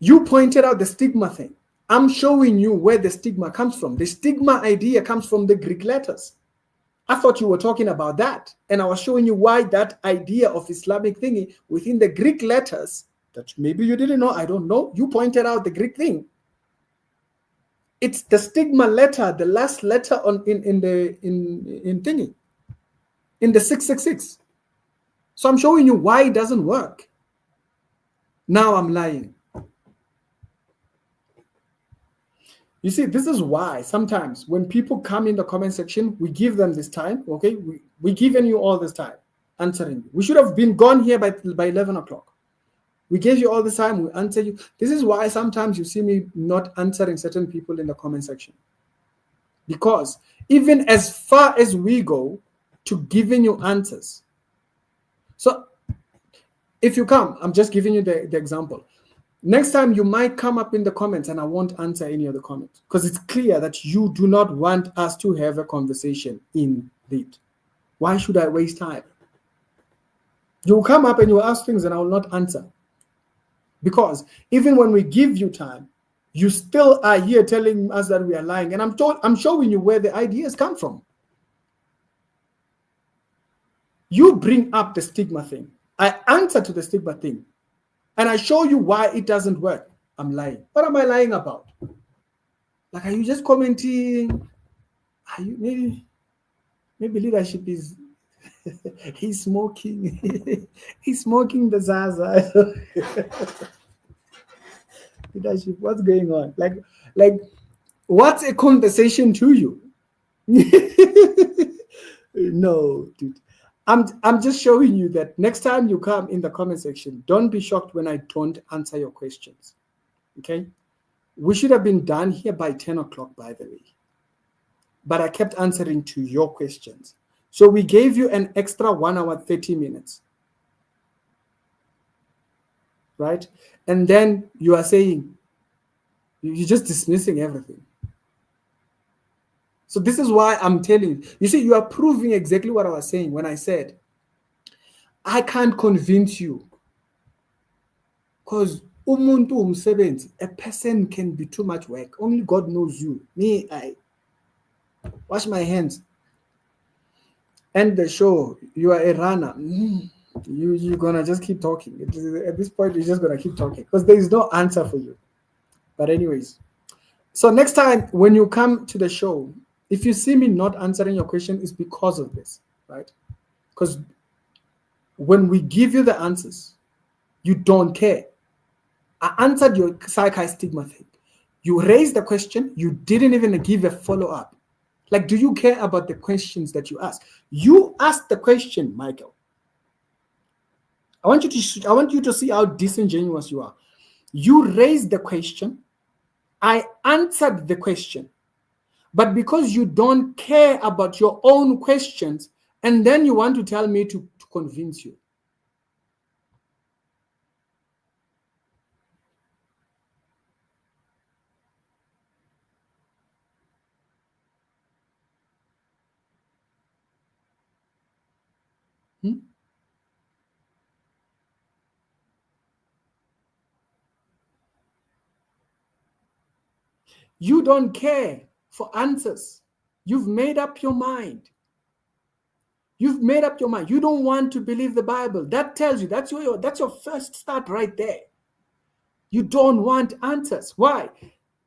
you pointed out the stigma thing. I'm showing you where the stigma comes from. The stigma idea comes from the Greek letters. I thought you were talking about that. And I was showing you why that idea of Islamic thingy within the Greek letters, that maybe you didn't know, I don't know. You pointed out the Greek thing. It's the stigma letter, the last letter in thingy, in the 666. So I'm showing you why it doesn't work. Now I'm lying. You see, this is why sometimes when people come in the comment section, we give them this time, okay? We given you all this time answering. We should have been gone here by 11 o'clock. We gave you all this time, we answer you. This is why sometimes you see me not answering certain people in the comment section. Because even as far as we go to giving you answers. So if you come, I'm just giving you the example. Next time you might come up in the comments and I won't answer any of the comments because it's clear that you do not want us to have a conversation in it. Why should I waste time? You'll come up and you'll ask things and I will not answer. Because even when we give you time, you still are here telling us that we are lying. And I'm showing you where the ideas come from. You bring up the stigma thing. I answer to the stigma thing. And I show you why it doesn't work. I'm lying. What am I lying about? Like, are you just commenting? Are you maybe leadership is he's smoking. He's smoking the Zaza. Leadership, what's going on? Like what's a conversation to you? No, dude. I'm just showing you that next time you come in the comment section, don't be shocked when I don't answer your questions. Okay? We should have been done here by 10 o'clock, by the way. But I kept answering to your questions. So we gave you an extra 1 hour, 30 minutes. Right? And then you are saying, you're just dismissing everything. So this is why I'm telling you. You see, you are proving exactly what I was saying when I said, I can't convince you. Because a person can be too much work. Only God knows you. Me, I wash my hands. End the show. You are a runner. You're going to just keep talking. At this point, you're just going to keep talking. Because there is no answer for you. But anyways. So next time when you come to the show, if you see me not answering your question, it's because of this, right? Because when we give you the answers, You don't care. I answered your psychi stigma thing. You raised the question, you didn't even give a follow-up. Like, do you care about the questions that you ask? You asked the question, Michael. I want you to see how disingenuous you are. You raised the question, I answered the question. But because you don't care about your own questions, and then you want to tell me to convince you. Hmm? You don't care for answers. You've made up your mind. You've made up your mind. You don't want to believe the Bible. That tells you that's your first start right there. You don't want answers. Why?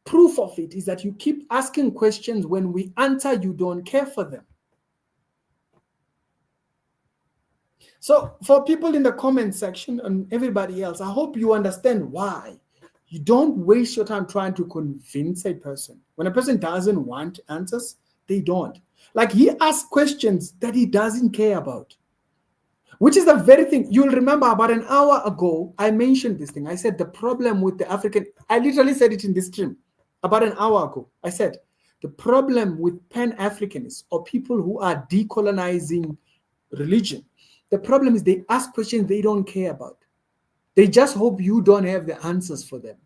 Proof of it is that you keep asking questions. When we answer, you don't care for them. So for people in the comment section and everybody else, I hope you understand why. You don't waste your time trying to convince a person. When a person doesn't want answers, they don't. Like, he asks questions that he doesn't care about, which is the very thing. You'll remember about an hour ago, I mentioned this thing. I said the problem with the African, I literally said it in this stream about an hour ago. I said the problem with Pan-Africanists or people who are decolonizing religion, the problem is they ask questions they don't care about. They just hope you don't have the answers for them.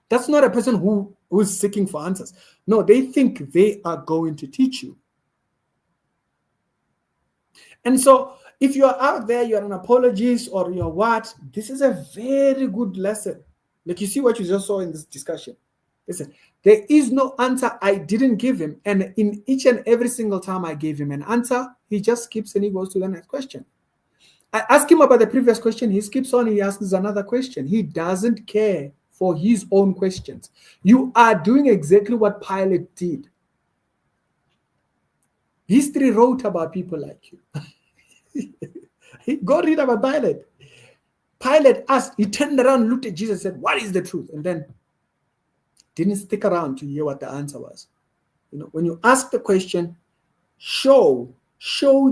That's not a person who's seeking for answers. No, they think they are going to teach you. And so if you're out there, you're an apologist or you're what, this is a very good lesson. Like, you see what you just saw in this discussion. Listen, there is no answer I didn't give him. And in each and every single time I gave him an answer, he just skips and he goes to the next question. I ask him about the previous question, he skips on, he asks another question. He doesn't care for his own questions. You are doing exactly what Pilate did. History wrote about people like you. Go read about Pilate. Pilate asked, he turned around, looked at Jesus, and said, "What is the truth?" And then didn't stick around to hear what the answer was. You know, when you ask the question, show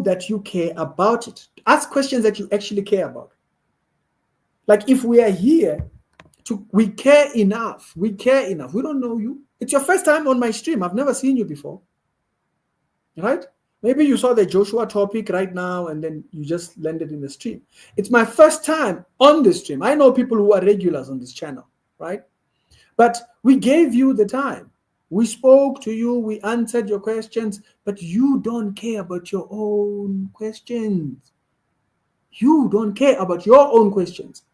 that you care about it. Ask questions that you actually care about. Like, if we are here, we care enough. We care enough. We don't know you. It's your first time on my stream. I've never seen you before. Right? Maybe you saw the Joshua topic right now and then you just landed in the stream. It's my first time on the stream. I know people who are regulars on this channel, right? But we gave you the time. We spoke to you. We answered your questions, but you don't care about your own questions. You don't care about your own questions.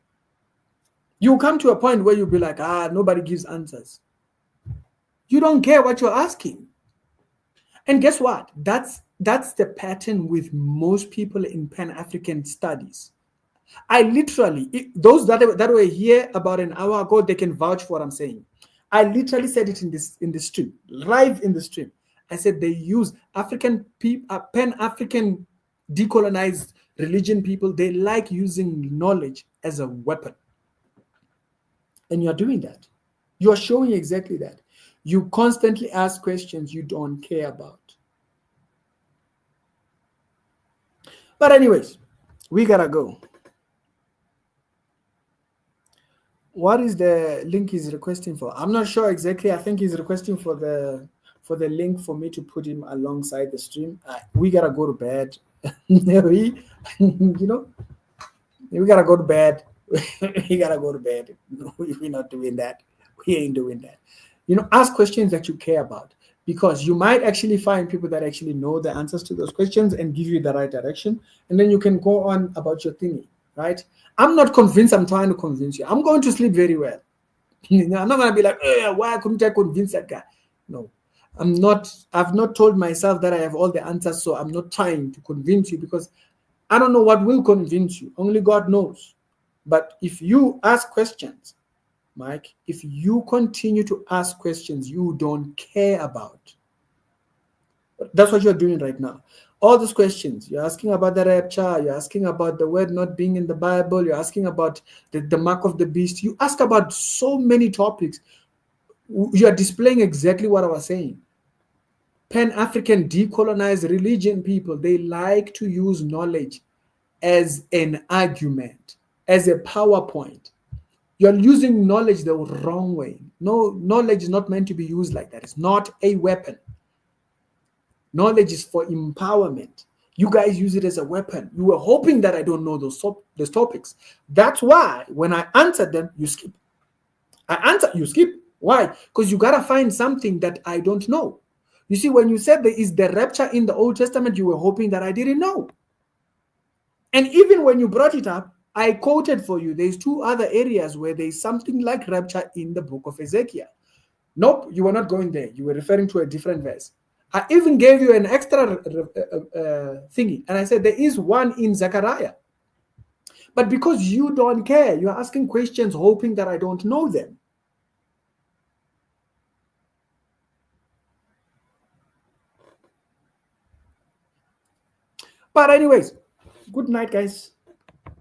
You come to a point where you'll be like, nobody gives answers. You don't care what you're asking. And guess what? That's the pattern with most people in Pan-African studies. I literally, those that were here about an hour ago, they can vouch for what I'm saying. I literally said it in the stream, live in the stream. I said they use Pan-African decolonized religion people. They like using knowledge as a weapon. And you're doing that. You're showing exactly that. You constantly ask questions you don't care about. But anyways, we gotta go. What is the link he's requesting for? I'm not sure exactly. I think he's requesting for the link for me to put him alongside the stream. We gotta go to bed. We gotta go to bed. We gotta go to bed. We're not doing that. We ain't doing that. Ask questions that you care about, because you might actually find people that actually know the answers to those questions and give you the right direction, and then you can go on about your thingy, right? I'm not convinced I'm trying to convince you. I'm going to sleep very well. I'm not going to be like, why couldn't I convince that guy? No, I'm not. I've not told myself that I have all the answers, so I'm not trying to convince you, because I don't know what will convince you. Only God knows. But if you ask questions, Mike, if you continue to ask questions you don't care about, that's what you're doing right now. All those questions. You're asking about the rapture, you're asking about the word not being in the Bible, you're asking about the mark of the beast. You ask about so many topics. You are displaying exactly what I was saying. Pan-African decolonized religion people, they like to use knowledge as an argument, as a PowerPoint. You're using knowledge the wrong way. No, knowledge is not meant to be used like that. It's not a weapon. Knowledge is for empowerment. You guys use it as a weapon. You were hoping that I don't know those topics. That's why when I answered them, you skip. I answer, you skip. Why? Because you gotta find something that I don't know. You see, when you said there is the rapture in the Old Testament, you were hoping that I didn't know. And even when you brought it up, I quoted for you, there's two other areas where there's something like rapture in the book of Ezekiel. Nope, you were not going there. You were referring to a different verse. I even gave you an extra thingy, and I said there is one in Zechariah. But because you don't care, you're asking questions hoping that I don't know them. But anyways, good night, guys.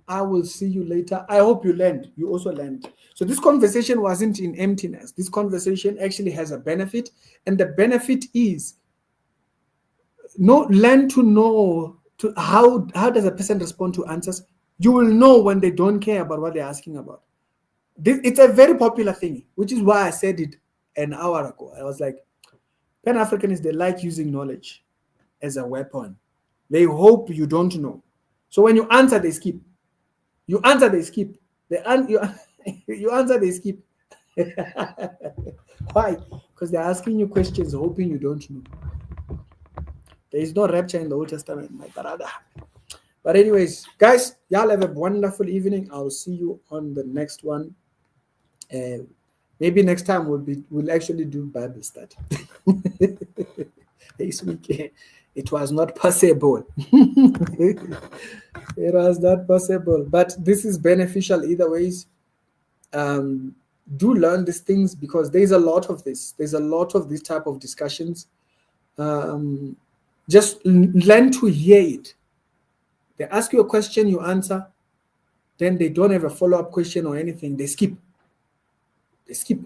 I will see you later. I hope you learned. You also learned. So this conversation wasn't in emptiness. This conversation actually has a benefit, and the benefit is learn to know how does a person respond to answers. You will know when they don't care about what they're asking about. It's a very popular thing, which is why I said it an hour ago. I was like, Pan-Africanists, they like using knowledge as a weapon. They hope you don't know. So when you answer, they skip. You answer, they skip. You answer, they skip. Why? Because they're asking you questions hoping you don't know. There is no rapture in the Old Testament, my brother. But anyways, guys, y'all have a wonderful evening. I'll see you on the next one. Maybe next time we'll actually do Bible study. This week, it was not possible. It was not possible. But this is beneficial either ways. Do learn these things because there's a lot of this. There's a lot of this type of discussions. Just learn to hear it. They ask you a question, you answer. Then they don't have a follow-up question or anything. They skip. They skip.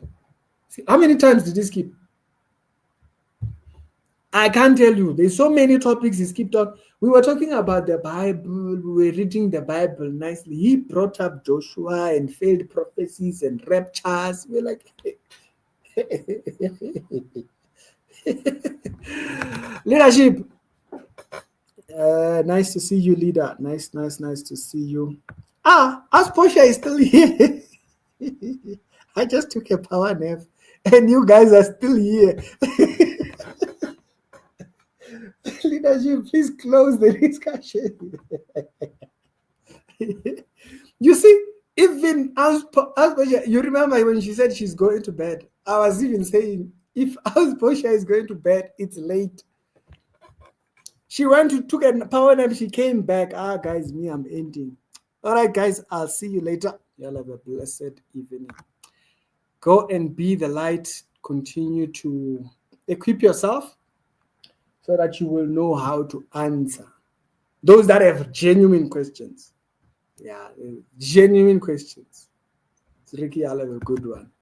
See, how many times did they skip? I can't tell you. There's so many topics he skipped on. We were talking about the Bible. We were reading the Bible nicely. He brought up Joshua and failed prophecies and raptures. We're like, leadership. Nice to see you, leader. Nice to see you. As Portia is still here. I just took a power nap, and you guys are still here. Leadership, please close the discussion. You see, even as you remember when she said she's going to bed, I was even saying, if Portia is going to bed, it's late. She took a power nap, she came back. Guys, I'm ending. All right, guys, I'll see you later. Y'all have a blessed evening. Go and be the light. Continue to equip yourself so that you will know how to answer those that have genuine questions. Yeah, genuine questions. Ricky, I'll have a good one.